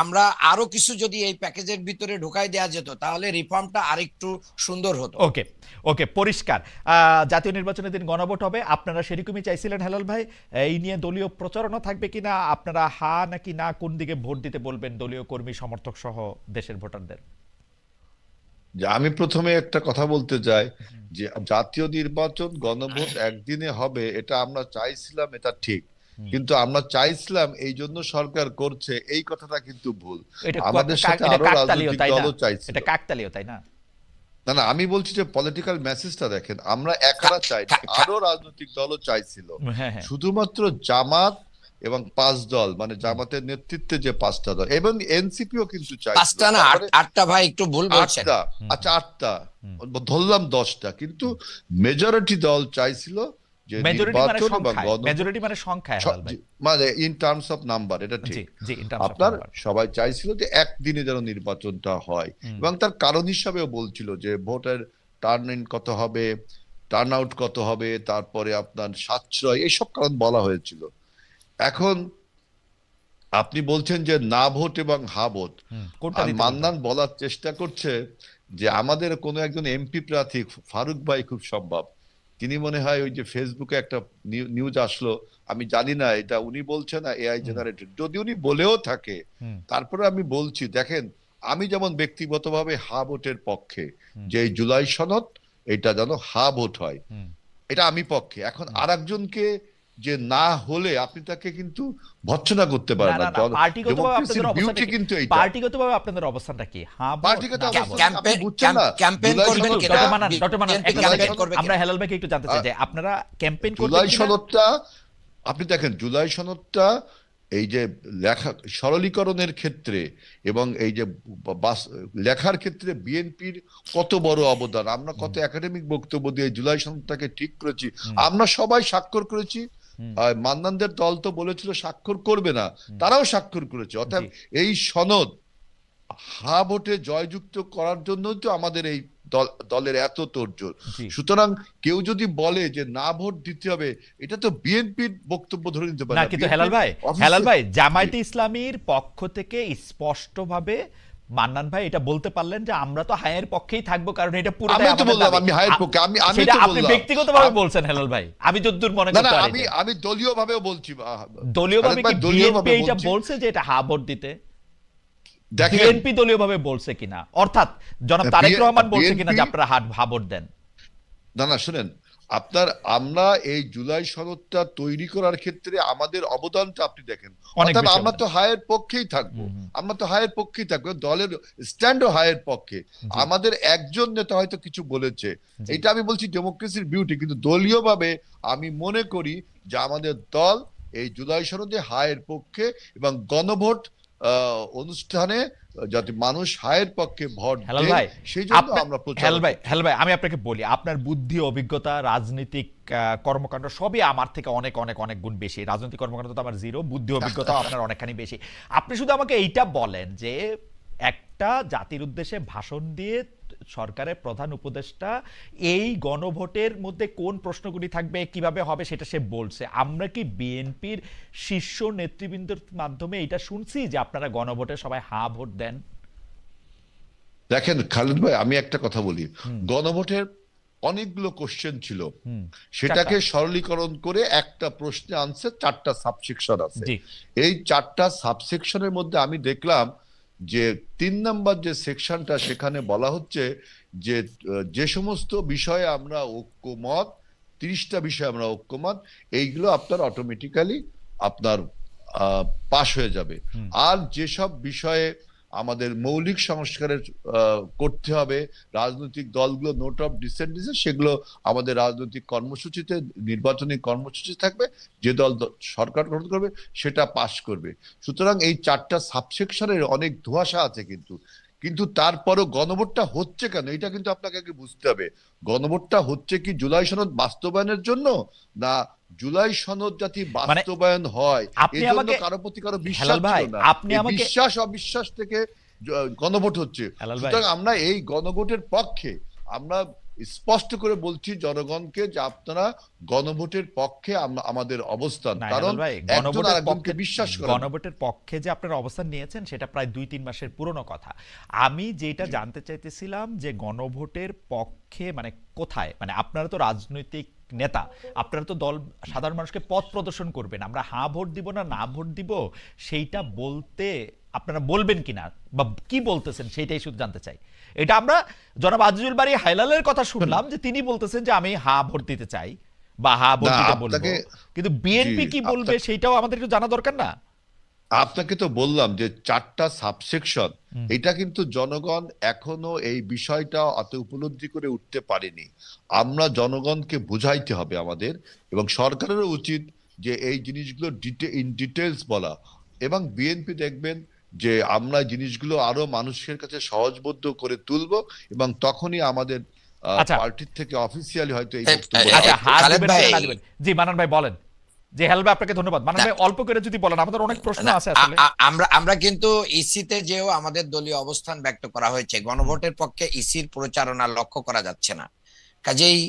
আমরা আরো কিছু যদি এই প্যাকেজের ভিতরে ঢুকাই দেওয়া যেত, তাহলে রিফর্মটা আরেকটু সুন্দর হতো। ওকে ওকে পরিষ্কার। জাতীয় নির্বাচনের দিন গণভোট হবে, আপনারা সেরকমই চাইছিলেন হেলাল ভাই, এই নিয়ে দলীয় প্রচারণা থাকবে কিনা, আপনারা হা নাকি না কোন দিকে ভোট দিতে বলবেন দলীয় কর্মী সমর্থক সহ দেশের ভোটারদের? যে আমি প্রথমে একটা কথা বলতে চাই যে জাতীয় নির্বাচন গণভোট একদিনে হবে, এটা আমরা চাইছিলাম, এটা ঠিক। কিন্তু আমরা চাইছিলাম এই জন্য সরকার করছে, এই কথাটা কিন্তু ভুল। এটা আমাদের সাথে এটা আরো কাকতালীয়, রাজনৈতিক তাই না? দলও চাইছিল। এটা কাকতালীয়, তাই না? না না, আমি বলছি যে পলিটিক্যাল মেসেজটা দেখেন, আমরা একারা চাই, আরো রাজনৈতিক দলও চাইছিল। হ্যাঁ, হ্যাঁ। শুধুমাত্র জামাত এবং 5 দল, মানে জামাতের নেতৃত্বে যে 5টা দল, এবং এনসিপিও কিন্তু চাইছিল। পাঁচটা না, তারপরে আটটা ভাই, একটু ভুল বলছেন। 8টা, আচ্ছা 8টা, ধরলাম 10টা, কিন্তু মেজরিটি দল চাইছিল যে মেজরিটি মানে নির্বাচন এবং সংখ্যায়, মেজরিটি মানে সংখ্যায় হেলাল ভাই। মানে ইন টার্মস অফ নাম্বার, এটা জি, ঠিক। জি, in terms of আপনার number। সবাই চাইছিল যে একদিনে যেন নির্বাচনটা হয়, এবং তার কারণ হিসাবেও বলছিল যে ভোটের টার্ন ইন কত হবে, টার্ন আউট কত হবে, তারপরে আপনার সাশ্রয়, এইসব কারণ বলা হয়েছিল। এখন আপনি বলছেন যে না ভোট এবং হা ভোট, কোনটা আর দিতে বলবেন? মান্নান বলার চেষ্টা করছে যে আমাদের কোনো একজন এমপি প্রার্থী, ফারুক ভাই খুব সম্ভব, তিনি মনে হয় ওই যে ফেসবুকে একটা নিউজ আসলো, আমি জানি না এটা উনি বলছেন না এআই জেনারেটেড, যদি উনি বলেও থাকে, তারপরে আমি বলছি দেখেন, আমি যেমন ব্যক্তিগতভাবে হা ভোটের পক্ষে, যে এই জুলাই সনদ এটা যেন হা ভোট হয়, এটা আমি পক্ষে। এখন আরেকজনকে যে না হলে আপনি তাকে কিন্তু ভর্ৎসনা করতে পারেন না, না। না, না, পার্টিগতভাবে ডেমোক্রেসির আপনাদের বিউটি অবস্থানটা কিন্তু কি? এইটা। পার্টিগতভাবে আপনাদের অবস্থানটা কি? হ্যাঁ, ভোট, পার্টিগত না অবস্থান ভোট? আপনি বুঝছেন না। ক্যাম্পেইন জুলাই করবেন সনদ- কিনা? Doctor Mannan, doctor Mannan, BNP একটা জুলাই ক্যাম্পেইন second, করবে আমরা কিনা? হেলাল ভাইকে একটু জানতে চাই যে আপনারা ক্যাম্পেইন করবেন জুলাই কিনা? সনদটা আপনি দেখেন, জুলাই সনদটা এই যে লেখা সরলীকরণের ক্ষেত্রে এবং এই যে লেখার ক্ষেত্রে বিএনপির কত বড় অবদান, আমরা কত একাডেমিক বক্তব্য দিয়ে জুলাই সনদটাকে ঠিক করেছি, আমরা সবাই স্বাক্ষর করেছি। মান্নানদের দল তো বলেছিল স্বাক্ষর করবে না, তারাও স্বাক্ষর করেছে। অর্থাৎ এই সনদ হা ভোটে জয়যুক্ত করার জন্যই তো আমাদের এই দলের এত তোড়জোড়। জি। সুতরাং কেউ যদি বলে যে না ভোট দিতে হবে, এটা তো বিএনপির বক্তব্য ধরে নিতে পারে না, না। কিন্তু BNP হেলাল ভাই, অফিসে- হেলাল ভাই, জামায়াতে ইসলামীর পক্ষ থেকে স্পষ্টভাবে মান্নান ভাই এটা বলতে পারলেন যে আমরা তো হায়ের পক্ষেই থাকবো, কারণ এটা পুরোটাই আমি তো আমাদের বললাম দাবি। আমি হায়ের পক্ষে, আমি সেটা তো আপনি বললাম। ব্যক্তিগতভাবে বলছেন হেলাল ভাই, আমি যতদূর মনে না করতে না, পারি। আমি দলীয়ভাবেও বলছি। দলীয়ভাবে কি দলীয়ভাবে বিএনপি এটা বলছি। বলছে যে এটা হা ভোট দিতে? দেখেন, বিএনপি দলীয়ভাবে বলছে কিনা, অর্থাৎ জনাব তারেক রহমান বলছে কিনা যে BNP আপনারা হা ভোট দেন? না না, শুনেন, আমরা এই জুলাই সনদটা তৈরি করার ক্ষেত্রে আমাদের অবদানটা আপনি দেখেন। অনেক অর্থাৎ বেশি আমরা অবদান। তো হায়ের পক্ষেই থাকবো, আমরা তো হায়ের পক্ষেই থাকবো, দলের স্ট্যান্ডও হায়ের পক্ষে। আমাদের একজন নেতা হয়তো কিছু বলেছে, এটা আমি বলছি ডেমোক্রেসির বিউটি, কিন্তু দলীয়ভাবে আমি মনে করি যে আমাদের দল এই জুলাই সনদে হায়ের পক্ষে, এবং গণভোট অনুষ্ঠানে যাতে মানুষ হায়ের পক্ষে ভোট হেলাল দেয়, ভাই, সেই জন্য আপনার- আমরা প্রচার হেলাল ভাই, হেলাল ভাই, আমি আপনাকে বলি, আপনার বুদ্ধি, অভিজ্ঞতা, রাজনৈতিক কর্মকাণ্ড সবই আমার থেকে অনেক অনেক অনেক গুণ বেশি। রাজনৈতিক কর্মকাণ্ড তো আমার জিরো, বুদ্ধি অভিজ্ঞতা আপনার অনেকখানি বেশি। আপনি শুধু আমাকে এইটা বলেন যে একটা জাতির উদ্দেশ্যে ভাষণ দিয়ে সরকারের প্রধান উপদেষ্টা এই গণভোটের মধ্যে কোন প্রশ্নগুলি থাকবে, কিভাবে হবে, সেটা সে বলছে। আমরা কি বিএনপির শীর্ষ নেতৃবৃন্দের মাধ্যমে এটা শুনছি যে আপনারা গণভোটে সবাই হা ভোট দেন? দেখেন খালিদ ভাই, আমি একটা কথা বলি, গণভোটের অনেকগুলো কোশ্চেন ছিল, সেটাকে সরলীকরণ করে একটা প্রশ্নে আনসার 4টা সাবসেকশন আছে। জি। এই 4টা সাবসেকশনের মধ্যে আমি দেখলাম যে 3 নাম্বার যে সেকশনটা, সেখানে বলা হচ্ছে যে যে সমস্ত বিষয়ে আমরা ঐক্যমত, 30টা বিষয়ে আমরা ঐক্যমত, এইগুলো আপনার অটোমেটিক্যালি আপনার পাশ হয়ে যাবে। আর যেসব বিষয়ে আমাদের মৌলিক সংস্কারের করতে হবে, রাজনৈতিক দলগুলো নোট অফ ডিসেন্ট, সেগুলো আমাদের রাজনৈতিক কর্মসূচিতে, নির্বাচনী কর্মসূচি থাকবে, যে দল সরকার গঠন করবে সেটা পাশ করবে। সুতরাং এই 4টা সাবসেকশনের অনেক ধোঁয়াশা আছে, কিন্তু তারপরও গণভোটটা হচ্ছে কেন, এটা কিন্তু আপনাকে আগে বুঝতে হবে। গণভোটটা হচ্ছে কি জুলাই সনদ বাস্তবায়নের জন্য, না জুলাই সনদ যাতে বাস্তবায়ন হয় আপনি এজন্য আমাকে, কারো প্রতি কারো বিশ্বাস হেলাল ভাই, ছিল না। আপনি এই আমাকে, বিশ্বাস অবিশ্বাস থেকে গণভোট হচ্ছে। হেলাল ভাই, সুতরাং আমরা এই গণভোটের পক্ষে, আমরা স্পষ্ট করে বলছি জনগণকে যে আপনারা গণভোটের পক্ষে আমাদের অবস্থান, না, কারণ হেলাল ভাই, একজন আরেকজনকে বিশ্বাস করে। গণভোটের পক্ষে যে আপনারা অবস্থান নিয়েছেন সেটা প্রায় 2-3 মাসের পুরনো কথা। আমি যেটা জানতে চাইতেছিলাম যে গণভোটের পক্ষে মানে কোথায়, মানে আপনারা তো রাজনৈতিক নেতা, আপনারা তো দল সাধারণ মানুষকে পথ প্রদর্শন করবেন, আমরা হ্যাঁ ভোট দিব না না ভোট দিব সেইটা বলতে আপনারা বলবেন কিনা বা কি বলতেছেন সেটাই শুধু জানতে চাই। এটা আমরা জনাব আজিজুল বারী হায়লালের কথা শুনলাম যে তিনি বলতেছেন যে আমি হ্যাঁ ভোট দিতে চাই, বা হা ভোট না, দিতে বলবো, আপনাকে কিন্তু জি বিএনপি কি বলবে আপনাকে সেটাও আমাদের একটু জানা দরকার না? আপনাকে তো বললাম যে 4টা সাবসেকশন, হুম। এটা কিন্তু জনগণ এখনো এই বিষয়টা অত উপলব্ধি করে উঠতে পারেনি। আমরা জনগণকে বুঝাইতে হবে আমাদের, এবং সরকারেরও উচিত যে এই জিনিসগুলো ইন ডিটেলস বলা। এবং বিএনপি দেখবেন যে আমরা জিনিসগুলো আরো মানুষের কাছে সহজবোধ্য করে তুলবো, এবং তখনই আমাদের আচ্ছা পার্টির থেকে অফিসিয়ালি হয়তো এই এ- বক্তব্য এ- আচ্ছা, আসবে। হাত খালেদ দিবেন ভাই, কি না দিবেন? জি মানান ভাই বলেন। যে হেল্প আপনাকে ধন্যবাদ। মানান না, ভাই অল্প করে যদি বলেন, আমাদের অনেক প্রশ্ন না, আছে আসলে। আমরা আমরা কিন্তু ইসিতে যেও আমাদের দলীয় অবস্থান ব্যক্ত করা হয়েছে, গণভোটের পক্ষে ইসির প্রচারণা লক্ষ্য করা যাচ্ছে না। কাজেই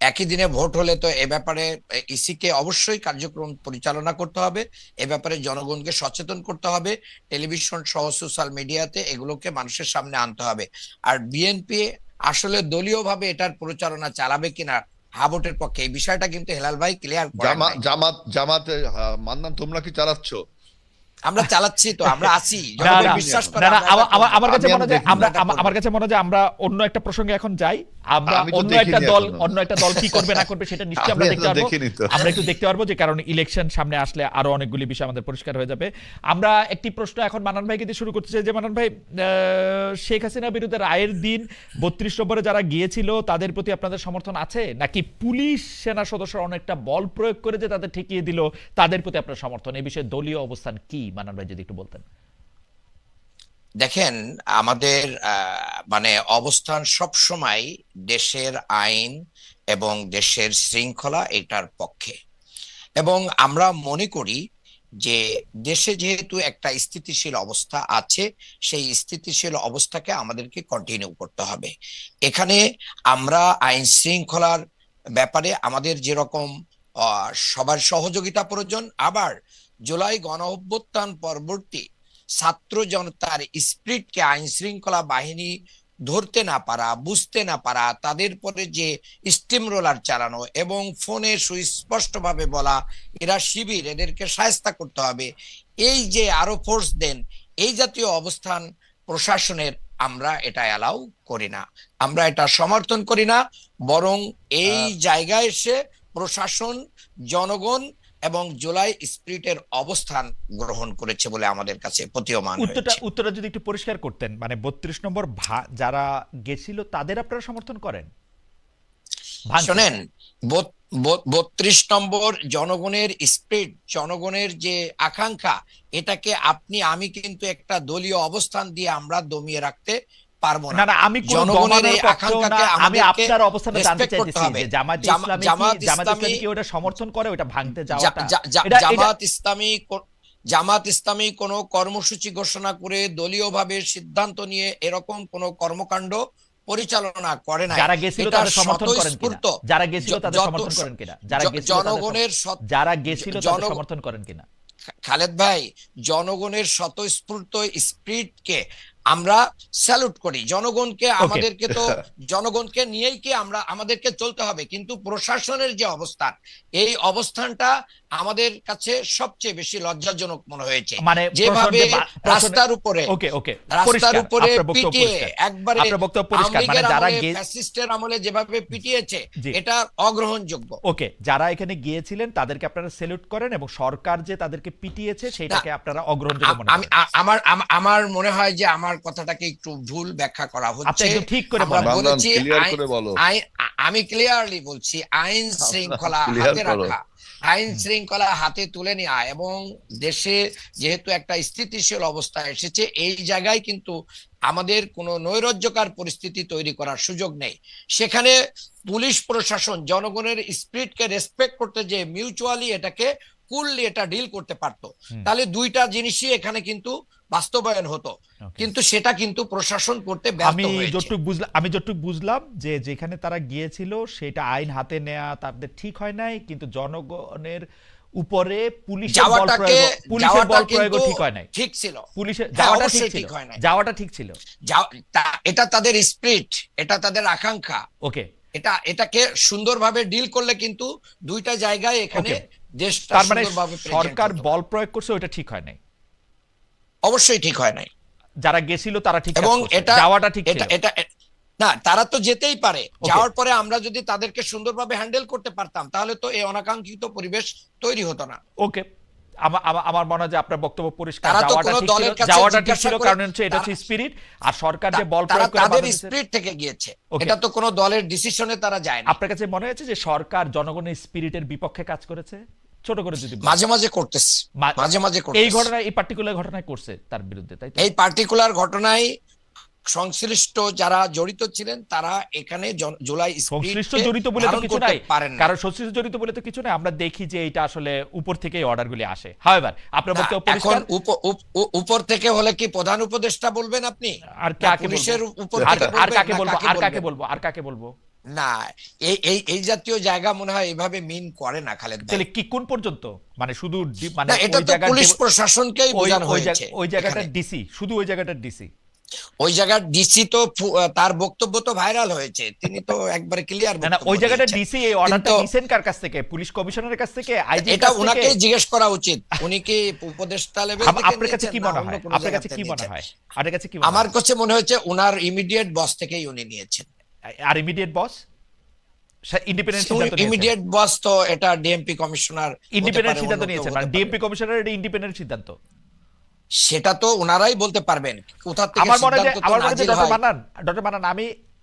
একই দিনে ভোট হলে তো এ ব্যাপারে ইসিকে অবশ্যই কার্যক্রম পরিচালনা করতে হবে, এ ব্যাপারে জনগণকে সচেতন করতে হবে, টেলিভিশন সহ সোশ্যাল মিডিয়াতে এগুলোকে মানুষের সামনে আনতে হবে। আর বিএনপি আসলে দলীয়ভাবে এটার প্রচারণা চালাবে কিনা হা ভোটের পক্ষে, এই বিষয়টা কিন্তু হেলাল ভাই ক্লিয়ার করেন নাই। জামাতে মান্নান, তোমরা কি চালাচ্ছ? আমরা চালাচ্ছি তো, আমরা আছি, না জনগণ না বিশ্বাস করে না না, আমরা এটা করবো। আমার কাছে আমি মনে হয় যে দেখিনি। আমরা আমরা এটা করবো। আমার কাছে মনে হয় যে আমরা অন্য একটা প্রসঙ্গে এখন যাই। আমরা আমি তো অন্য একটা দেখিনি দল এখনো। অন্য একটা দল কি করবে না করবে সেটা নিশ্চয়ই আমি আমরা দেখতে এখনো পারবো। দেখিনি তো। আমরা একটু দেখতে পারবো, যে কারণ ইলেকশন সামনে আসলে আরো অনেকগুলি বিষয় আমাদের পরিষ্কার হয়ে যাবে। আমরা একটি প্রশ্ন এখন মানান ভাইকে দিয়ে শুরু করতে চাই, যে মানান ভাই, শেখ হাসিনা বিরুদ্ধে রায়ের দিন 32 নম্বরে যারা গিয়েছিল তাদের প্রতি আপনাদের সমর্থন আছে, নাকি পুলিশ সেনা সদস্যরা অনেকটা বল প্রয়োগ করে যে তাদের ঠেকিয়ে দিল তাদের প্রতি আপনার সমর্থন? এই বিষয়ে দলীয় অবস্থান কি মানান ভাই, যদি একটু বলতেন। দেখেন, আমাদের মানে অবস্থান সব সময় দেশের আইন এবং দেশের শৃঙ্খলা এটার পক্ষে। এবং আমরা মনে করি যে দেশে যেহেতু একটা স্থিতিশীল অবস্থা আছে, সেই স্থিতিশীল অবস্থাকে আমাদেরকে কন্টিনিউ করতে হবে। এখানে আমরা আইন শৃঙ্খলার ব্যাপারে আমাদের যেরকম সবার সহযোগিতা প্রয়োজন, আবার জুলাই গণ অভ্যুত্থান পরবর্তী ছাত্র জনতার স্পিরিটকে আইন শৃঙ্খলা বাহিনী ধরতে না পারা, বুঝতে না পারা, তাদের পরে যে স্টিম রোলার চালানো এবং ফোনে সুস্পষ্টভাবে বলা এরা শিবির, এদেরকে শায়েস্তা করতে হবে, এই যে আরো ফোর্স দেন, এই জাতীয় অবস্থান প্রশাসনের আমরা এটা অ্যালাউ করি না, আমরা এটা সমর্থন করি না। বরং এই জায়গায় এসে প্রশাসন, জনগণ এবং জুলাই স্পিরিটের অবস্থান গ্রহণ করেছে বলে আমাদের কাছে প্রতীয়মান হয়েছে। উত্তরটা যদি একটু পরিষ্কার করতেন, মানে 32 নম্বর যারা গেছিল তাদের আপনারা সমর্থন করেন? শোনেন, 32 নম্বর জনগণের স্পিরিট, জনগণের যে আকাঙ্ক্ষা, এটাকে আমি কিন্তু একটা দলীয় অবস্থান দিয়ে আমরা দমিয়ে রাখতে পারবো না না। না, আমি কোন জনগণের দমানোর এই পক্ষেও না, আকাঙ্ক্ষাকে আমি আমাদেরকে আপনার অবস্থানটা জানতে রেসপেক্ট করতে চাইতেছি হবে। যে জামাত ইসলামী কি ওটা সমর্থন করে, ওটা ভাঙতে যাওয়াটা? জামাত ইসলামী কোন কর্মসূচি ঘোষণা করে দলীয়ভাবে সিদ্ধান্ত নিয়ে এরকম কোন কর্মকাণ্ড পরিচালনা করে না। যারা গেছিল তাদের সমর্থন করেন কিনা? যারা গেছিল তাদের সমর্থন করেন কিনা? জনগণের যারা গেছিল তাদের সমর্থন করেন কিনা? খালেদ ভাই, জনগণের স্বতঃস্ফূর্ত স্পিরিটকে আমরা স্যালুট করি। জনগণকে, আমাদেরকে তো জনগণকে নিয়েই কি আমাদেরকে চলতে হবে, কিন্তু প্রশাসনের যে অবস্থান, এই অবস্থানটা আমাদের কাছে সবচেয়ে বেশি লজ্জাজনক মনে হয়েছে। মানে যেভাবে রাস্তার উপরে পিটিয়ে একবারে মানে যারা ফ্যাসিস্টের আমলে যেভাবে পিটিয়েছে, এটা অগ্রহণযোগ্য। ওকে, যারা এখানে গিয়েছিলেন তাদেরকে আপনারা স্যালুট করেন, এবং সরকার যে তাদেরকে পিটিয়েছে সেটাকে আপনারা অগ্রহণযোগ্য মনে করেন? আমার মনে হয় যে আমার কথাটাকে একটু ভুল ব্যাখ্যা করা হচ্ছে। ঠিক করে বলেছি, বলো। আমি ক্লিয়ারলি বলছি, আইন শৃঙ্খলা হাতে রাখা, আইন শৃঙ্খলা হাতে তুলে নেওয়া, এবং দেশে যেহেতু একটা স্থিতিশীল অবস্থা এসেছে, এই জায়গায় কিন্তু আমাদের কোনো নৈরাজ্যকর পরিস্থিতি তৈরি করার সুযোগ নেই। সেখানে পুলিশ প্রশাসন জনগণের স্পিরিটকে রেসপেক্ট করতে, যে মিউচুয়ালি এটাকে কুললি এটা ডিল করতে পারতো, তাহলে দুইটা জিনিসই এখানে কিন্তু বাস্তবায়ন হতো, কিন্তু সেটা কিন্তু প্রশাসন করতে ব্যর্থ হয়েছে। আমি যতটুকু বুঝলাম যে যেখানে তারা গিয়েছিল সেটা আইন হাতে নেওয়া তাদের ঠিক হয় নাই, কিন্তু জনগণের উপরে পুলিশের বল প্রয়োগ ঠিক হয় নাই। ঠিক ছিল, পুলিশের যাওয়াটা ঠিক ছিল। এটা তাদের স্পিরিট, এটা তাদের আকাঙ্ক্ষা। ওকে, এটাকে সুন্দরভাবে ডিল করলে কিন্তু দুইটা জায়গায় এখানে দেশটা সুন্দরভাবে সরকার বল প্রয়োগ করছে, ওটা ঠিক হয় নাই। অবশ্যই ঠিক হয় নাই। যারা গেছিল তারা ঠিক, এবং যাওয়াটা ঠিক ছিল। না, তারা তো যেতেই পারে। Okay. যাওয়ার পরে আমরা যদি তাদেরকে সুন্দরভাবে হ্যান্ডেল করতে পারতাম, তাহলে তো এই অনাকাঙ্ক্ষিত পরিবেশ তৈরি হতো না। ওকে, আমার মনে হয় যে আপনার বক্তব্য পরিষ্কার। তারা তো যাওয়াটা কোনো ঠিক ছিল, দলের কাছে যাওয়াটা ঠিক জিজ্ঞাসা ছিল, করে কারণ হচ্ছে এটা হচ্ছে স্পিরিট, আর সরকার যে বল তারা প্রয়োগ করে তাদের বাধা দিচ্ছে। স্পিরিট থেকে গিয়েছে, Okay. এটা তো কোনো দলের ডিসিশনে তারা যায় না। আপনার কাছে মনে হয়েছে যে সরকার জনগণের স্পিরিটের বিপক্ষে কাজ করেছে? ছোট করে যদি বলেন। মাঝে মাঝে করতেছে, মাঝে মাঝে এই করতেছে। ঘটনায়, এই পার্টিকুলার ঘটনায় করছে তার বিরুদ্ধে, তাই তো? এই পার্টিকুলার ঘটনায় সংশ্লিষ্ট যারা জড়িত ছিলেন তারা এখানে জুলাই সংশ্লিষ্ট স্পিরিটকে জড়িত বলে তো ধারণ কিছু করতে নাই, পারেন না। কারণ সংশ্লিষ্ট জড়িত বলে তো কিছু নাই। আমরা দেখি যে এটা আসলে উপর থেকেই অর্ডারগুলি আসে। হাওয়েভার আপনার না, বক্তব্য এখন পরিষ্কার। উপর থেকে হলে কি প্রধান উপদেষ্টা বলবেন আপনি? আর না কাকে পুলিশের বলবো? উপর আর থেকে আর বলবেন, কাকে না বলবো? কাকে আর কাকে বলবেন? বলবো? আর কাকে বলবো? না, এই জাতীয় জায়গা মনে হয় এভাবে মিন করে না খালেদ ভাই। তাহলে কি কোন পর্যন্ত? মানে শুধু মানে না, এটা ওই তো জায়গার পুলিশ প্রশাসনকেই বোঝানো ওই হয়েছে। ওই জায়গাটার এখানে ডিসি, শুধু ওই জায়গাটার ডিসি। ওই জায়গার ডিসি তো তার বক্তব্য তো ভাইরাল হয়েছে, তিনি তো একবারে ক্লিয়ার না না, বক্তব্য ওই জায়গাটার দিয়েছেন। ডিসি এই অর্ডারটা কিন্তু নিছেন কার কাছ থেকে? পুলিশ কমিশনারের কাছ থেকে, আইজি এটা কাছ থেকে? উনাকে জিজ্ঞেস করা উচিত, উনি কি উপদেষ্টা লেভেল থেকে আপনার কাছে নিয়েছেন কি না মনে অন্য হয়? কোনো আপনার জায়গা কাছে থেকে কি মনে নিয়েছেন? হয়? আপনার কাছে কি মনে আমার হয়? কাছে মনে হচ্ছে উনার ইমিডিয়েট বস থেকেই উনি নিয়েছেন। আর ইমিডিয়েট বস ইন্ডিপেন্ডেন্ট সিদ্ধান্ত নিয়েছেন? ইমিডিয়েট বস তো এটা ডিএমপি কমিশনার ইন্ডিপেন্ডেন্ট সিদ্ধান্ত নিয়েছেন, মানে ডিএমপি কমিশনার এটা ইন্ডিপেন্ডেন্ট সিদ্ধান্ত। সেটা তো ওনারাই বলতে পারবেন কোথা থেকে আমার মনে হয় যে, সিদ্ধান্ত তো আমার মনে হয় যে নাজিল ডক্টর হয়। মান্নান, ডক্টর মান্নান,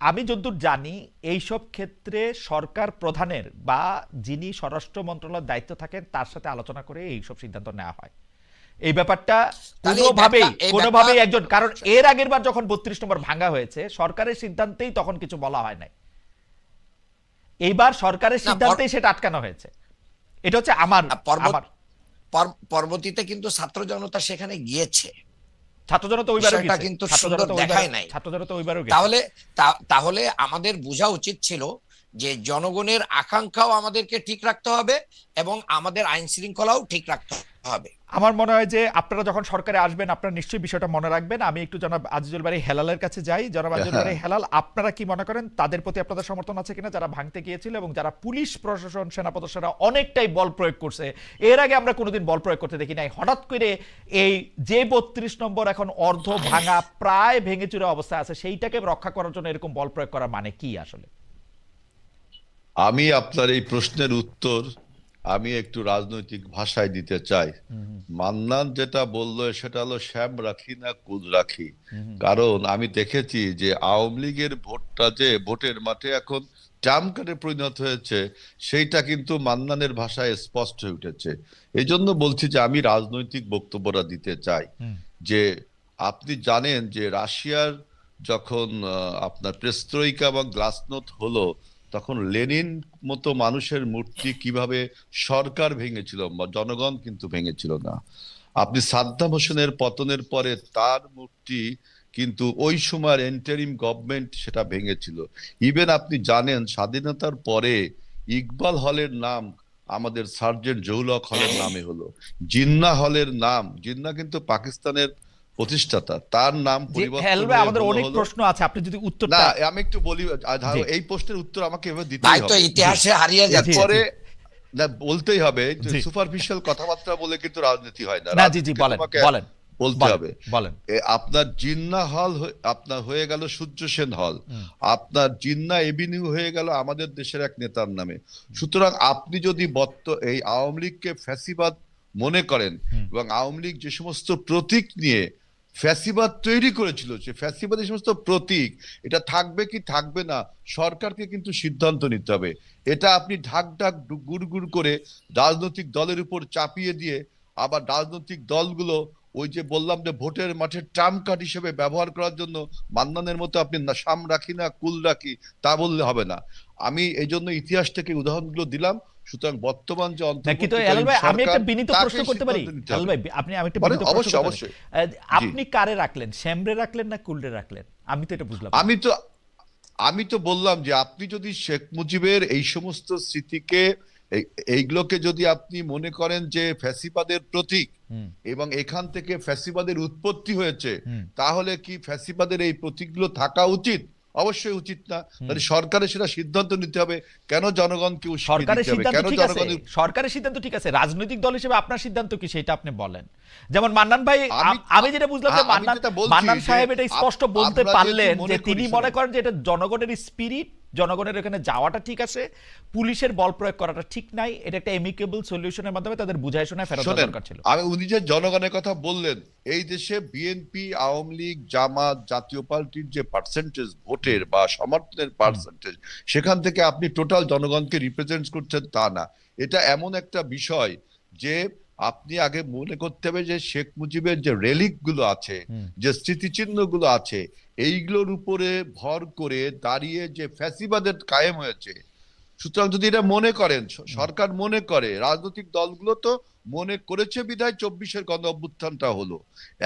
আমি যতদূর জানি এই সব ক্ষেত্রে সরকার প্রধানের বা যিনি স্বরাষ্ট্র মন্ত্রণালয়ের দায়িত্ব থাকেন তার সাথে আলোচনা করে এই সব সিদ্ধান্ত নেওয়া হয়। এই ব্যাপারটা তাহলে এই কোনোভাবেই ব্যাপারটা- একজন, কারণ এর আগের বার যখন 32 নম্বর ভাঙা হয়েছে সরকারের সিদ্ধান্তেই তখন কিছু বলা হয় নাই। এইবার সরকারের সিদ্ধান্তেই সেটা আটকানো হয়েছে। এটা হচ্ছে আমার আমার পরবর্তীতে কিন্তু ছাত্র জনতা সেখানে গিয়েছে, ছাত্র জনতা ওইবারও বিষয়টা গেছে, কিন্তু ছাত্র সুন্দর জনতা দেখায় নাই। ছাত্র জনতা ওইবারও গেছে। তাহলে তাহলে আমাদের বোঝা উচিত ছিল যে জনগণের আকাঙ্ক্ষাও আমাদেরকে ঠিক রাখতে হবে এবং আমাদের আইন শৃঙ্খলাও ঠিক রাখতে হবে। আমার মনে হয় যে আপনারা যখন সরকারে আসবেন আপনারা নিশ্চয়ই বিষয়টা মনে রাখবেন। আমি একটু জনাব আজিজুল বারী হেলালের কাছে যাই। জনাব আজিজুল বারী হেলাল, আপনারা কি মনে করেন তাদের প্রতি আপনাদের সমর্থন আছে কিনা যারা ভাঙতে গিয়েছিল এবং যারা পুলিশ প্রশাসন সেনাপদরা অনেকটাই বল প্রয়োগ করছে? এর আগে আমরা কোনোদিন বল প্রয়োগ করতে দেখি নাই। হঠাৎ করে এই যে 32 নম্বর এখন অর্ধ ভাঙা প্রায় ভেঙে চুরে অবস্থায় আছে, সেইটাকে রক্ষা করার জন্য এরকম বল প্রয়োগ করার মানে কি আসলে? আমি আপনার এই প্রশ্নের উত্তর আমি একটু রাজনৈতিক ভাষায় দিতে চাই। মান্নান যেটা বললো সেটা হলো শ্যাম রাখি না কুল রাখি। কারণ আমি দেখেছি যে আওয়ামী লীগের ভোটটা যে ভোটের মাঠে এখন ট্রাম্প কার্ডে পরিণত হয়েছে, সেইটা কিন্তু মান্নানের ভাষায় স্পষ্ট হয়ে উঠেছে। এই জন্য বলছি যে আমি রাজনৈতিক বক্তব্যটা দিতে চাই যে আপনি জানেন যে রাশিয়ার যখন আপনার পেরেস্ত্রোইকা এবং গ্লাসনোস্ট হলো, তখন লেনিন মতো মানুষের মূর্তি কিভাবে সরকার ভেঙেছিল, জনগণ কিন্তু ভেঙেছিল না। আপনি সাদ্দাম হোসেনের পতনের পরে তার মূর্তি কিন্তু ওই সময়ের এন্টারিম গভর্নমেন্ট সেটা ভেঙেছিল। ইভেন আপনি জানেন স্বাধীনতার পরে ইকবাল হলের নাম আমাদের সার্জেন্ট জহুল হক হলের নামে হলো। জিন্নাহ হলের নাম, জিন্নাহ কিন্তু পাকিস্তানের প্রতিষ্ঠাতা, তার নাম পরিবর্তন হয়ে আমাদের অনেক হলো। প্রশ্ন আছে, আপনি যদি না, উত্তরটা আমি একটু বলি, এই প্রশ্নের উত্তর আমাকে এভাবে দিতেই তাই তো হবে। ইতিহাসে হারিয়ে যাচ্ছে। এরপরে না বলতেই হবে, জি। সুপারফিশিয়াল কথাবার্তা বলে কিন্তু রাজনীতি হয় না। না, জি জি, রাজনীতি বলেন তোমাকে বলেন বলতে বলেন, হবে। বলেন। আপনার জিন্নাহ হল আপনার হয়ে গেল সূর্য সেন হল, আপনার জিন্নাহ এভিনিউ হয়ে গেল আমাদের দেশের এক নেতার নামে। সুতরাং আপনি যদি এই আওয়ামী লীগকে ফ্যাসিবাদ মনে করেন এবং আওয়ামী লীগ যে সমস্ত প্রতীক নিয়ে ফ্যাসিবাদ তৈরি করেছিল, সে ফ্যাসিবাদের সমস্ত প্রতীক এটা থাকবে কি থাকবে না সরকারকে কিন্তু সিদ্ধান্ত নিতে হবে। এটা আপনি ঢাক ঢাক গুড় করে রাজনৈতিক দলের উপর চাপিয়ে দিয়ে আবার রাজনৈতিক দলগুলো ওই যে বললাম যে ভোটের মাঠে ট্রাম্প কার্ড হিসেবে ব্যবহার করার জন্য মান্নানের মতো আপনি না শাম রাখি না কুল রাখি তা বললে হবে না। আমি এই জন্য ইতিহাস থেকে উদাহরণগুলো দিলাম। সুতরাং বর্তমান যে আমি একটা বিনীত প্রশ্ন করতে পারি? আমি একটা বিনীত প্রশ্ন অবশ্যই করতে পারি? অবশ্যই। আপনি কারে রাখলেন, শ্যামরে রাখলেন না কুলরে রাখলেন? আমি তো এটা বুঝলাম। আমি তো বললাম যে আপনি যদি শেখ মুজিবের এই সমস্ত স্মৃতিকে এইগুলোকে যদি আপনি মনে করেন যে ফ্যাসিবাদের প্রতীক এবং এখান থেকে ফ্যাসিবাদের উৎপত্তি হয়েছে, তাহলে কি ফ্যাসিবাদের এই প্রতীকগুলো থাকা উচিত? অবশ্যই উচিত না। তাহলে সরকারের সেটা সিদ্ধান্ত নিতে হবে, কেন জনগণকে উস্কে সরকারের দিতে হবে, সিদ্ধান্ত কেন ঠিক আছে, জনগণের। সরকারের সিদ্ধান্ত ঠিক আছে, রাজনৈতিক দল হিসেবে আপনার সিদ্ধান্ত কি সেটা আপনি বলেন। যেমন মান্নান ভাই, আমি যেটা বুঝলাম যে আমি যেটা বলছি মান্নান যে সাহেব এটা স্পষ্ট বলতে আমরা যেহেতু পারলেন মনে যে করি, তিনি মনে করেন যে এটা জনগণের স্পিরিট, জনগণের এখানে যাওয়াটা ঠিক আছে, পুলিশের বল প্রয়োগ করাটা ঠিক নাই, এটা একটা এমিকেবল সলিউশনের মাধ্যমে তাদের বুঝায় শোনায় ফেরত দেওয়া শোনেন, দরকার ছিল। উনি যে জনগণের কথা বললেন, এই দেশে বিএনপি, আওয়ামী লীগ, জামাত, জাতীয় পার্টির যে পার্সেন্টেজ ভোটের বা সমর্থনের পার্সেন্টেজ, সেখান থেকে আপনি টোটাল জনগণকে রিপ্রেজেন্ট করছেন তা না। এটা এমন একটা বিষয় যে আপনি আগে মনে করতে হবে যে শেখ মুজিবের যে রেলিক গুলো আছে, যে স্মৃতিচিহ্ন গুলো আছে, এইগুলোর উপরে ভর করে দাঁড়িয়ে যে ফ্যাসিবাদের কায়েম হয়েছে। সুতরাং যদি এটা মনে করেন, সরকার মনে করে, রাজনৈতিক দলগুলো তো মনে করেছে বিধায় 24-এর গণ অভ্যুত্থানটা হলো।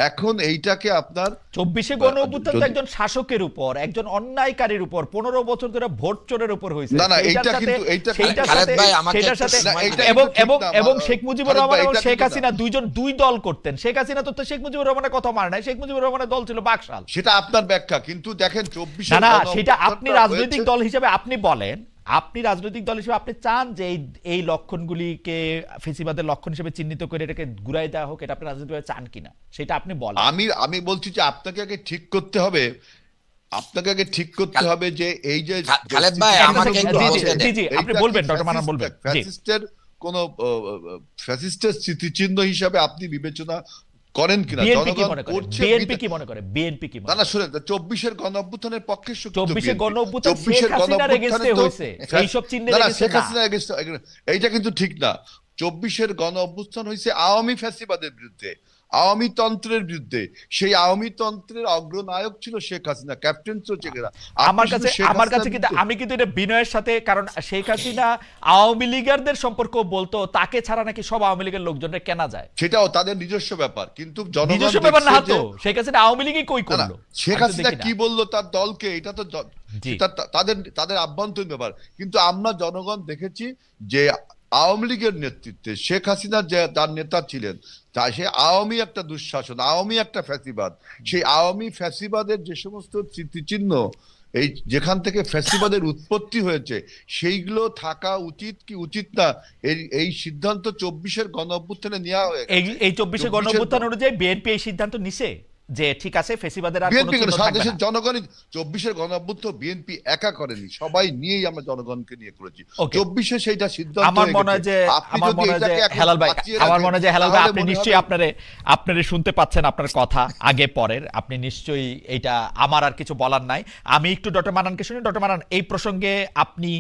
এখন এইটাকে আপনার 24-এ গণ অভ্যুত্থান তো একজন শাসকের উপর, একজন অন্যায়কারীর উপর, 15 বছর ধরে ভোট চোরের উপর হয়েছে। না, সেইটার এইটা সাথে- কিন্তু সেইটার খালেদ সাথে- ভাই, আমাকে সেইটার একটু সাথে- সময় দিন। এবং এটা ঠিক এবং না, এবং শেখ মুজিবুর খালেদ রহমান ভাই, এবং এটা শেখ ঠিক না। হাসিনা দুই দল করতেন। শেখ হাসিনা তো শেখ মুজিবুর রহমানের কথা মানে নাই, শেখ মুজিবুর রহমানের দল ছিল বাকশাল। সেটা আপনার ব্যাখ্যা, কিন্তু দেখেন 24-এর না না, গণ সেটা আপনি অভ্যুত্থানটা রাজনৈতিক হয়েছে। দল হিসেবে আপনি বলেন, আপনি রাজনৈতিক দল হিসেবে আপনি চান যে এই লক্ষণগুলিকে ফেসিবাদের লক্ষণ হিসেবে চিহ্নিত করে এটাকে ঘুরাই দেওয়া হোক, এটা আপনি রাজনৈতিকভাবে চান কিনা সেটা আপনি বলেন। আমি বলছি যে আপনাকে আগে ঠিক করতে হবে, যে এই যে খালেদ ভাই, আমাকে একটু জি, জি, বলতে দেন। জি, জি, আপনি এইটা বলবেন, কি ডক্টর মান্নান বলবেন। জি। ফ্যাসিস্টের কোন ফ্যাসিস্টের স্মৃতিচিহ্ন হিসাবে আপনি বিবেচনা করেন কিনা? বিএনপি কি জনগণ মনে করে? করছে বিএনপি কি মনে করে? বিএনপি কি মনে না করে? না, শুনেন, 24-এর গণ অভ্যুত্থানের পক্ষে শক্তি তো 24-এ BNP গণ অভ্যুত্থান 24-এর শেখ গণ হাসিনার অভ্যুত্থানে against-এ তো হয়েছে, এইসব চিহ্নের না না, against-এ শেখ না। হাসিনার against, এইটা কিন্তু ঠিক না। 24-এর গণ অভ্যুত্থান হয়েছে আওয়ামী ফ্যাসিবাদের বিরুদ্ধে, আওয়ামী তন্ত্রের বিরুদ্ধে। সেই আওয়ামী তন্ত্রের অগ্রনায়ক ছিল শেখ হাসিনা, ক্যাপ্টেন ছিল শেখ হাসিনা। আমার কাছে কিন্তু আমি কিন্তু এটা বিনয়ের সাথে, কারণ শেখ হাসিনা আওয়ামী লীগারদের সম্পর্ক বলতো, তাকে ছাড়া নাকি সব আওয়ামী লীগের লোকজনরা কেনা যায়। সেটাও তাদের নিজস্ব ব্যাপার, কিন্তু জনগণ নিজস্ব ব্যাপার না দেখছে তো, যে- শেখ হাসিনা আওয়ামী লীগই কই না, না, করলো। শেখ আমি তো হাসিনা দেখি না। কি বললো তার দলকে, এটা তো জি। সেটা তাদের আভ্যন্তরীণ ব্যাপার। কিন্তু আমরা জনগণ দেখেছি যে আওয়ামী লীগের নেতৃত্বে শেখ হাসিনা যে তার নেতা ছিলেন, তা সে আওয়ামী একটা দুঃশাসন, আওয়ামী একটা ফ্যাসিবাদ। সেই আওয়ামী ফ্যাসিবাদের যে সমস্ত স্মৃতিচিহ্ন, এই যেখান থেকে ফ্যাসিবাদের উৎপত্তি হয়েছে, সেইগুলো থাকা উচিত কি উচিত না, এই সিদ্ধান্ত 24-এর গণ অভ্যুত্থানে নেওয়া হয়ে গেছে। এই 24-এ গণ অভ্যুত্থান অনুযায়ী বিএনপি এই সিদ্ধান্ত নিছে যে ঠিক আছে, ফেসিবাদের আর কোনো বিএনপি চিহ্ন সারা থাকবে দেশের না। জনগণই 24-এর গণ অভ্যুত্থান বিএনপি একা করেনি, সবাই নিয়েই আমরা জনগণকে নিয়ে করেছি। Okay. 24-এ সেইটা সিদ্ধান্ত আমার হয়ে মনে হয় গেছে। যে আপনি যদি এটাকে এখন হেলাল ভাই, বাঁচিয়ে আমার রাখেন, মনে হয় যে হেলাল ভাই, তাহলে আপনি মনে নিশ্চয়ই হবে- আপনারা শুনতে পাচ্ছেন আপনার কথা আগে পরের, আপনি নিশ্চয়ই এইটা, আমার আর কিছু বলার নাই। আমি একটু ডক্টর মান্নানকে শুনি। ডক্টর মান্নান, এই প্রসঙ্গে আপনি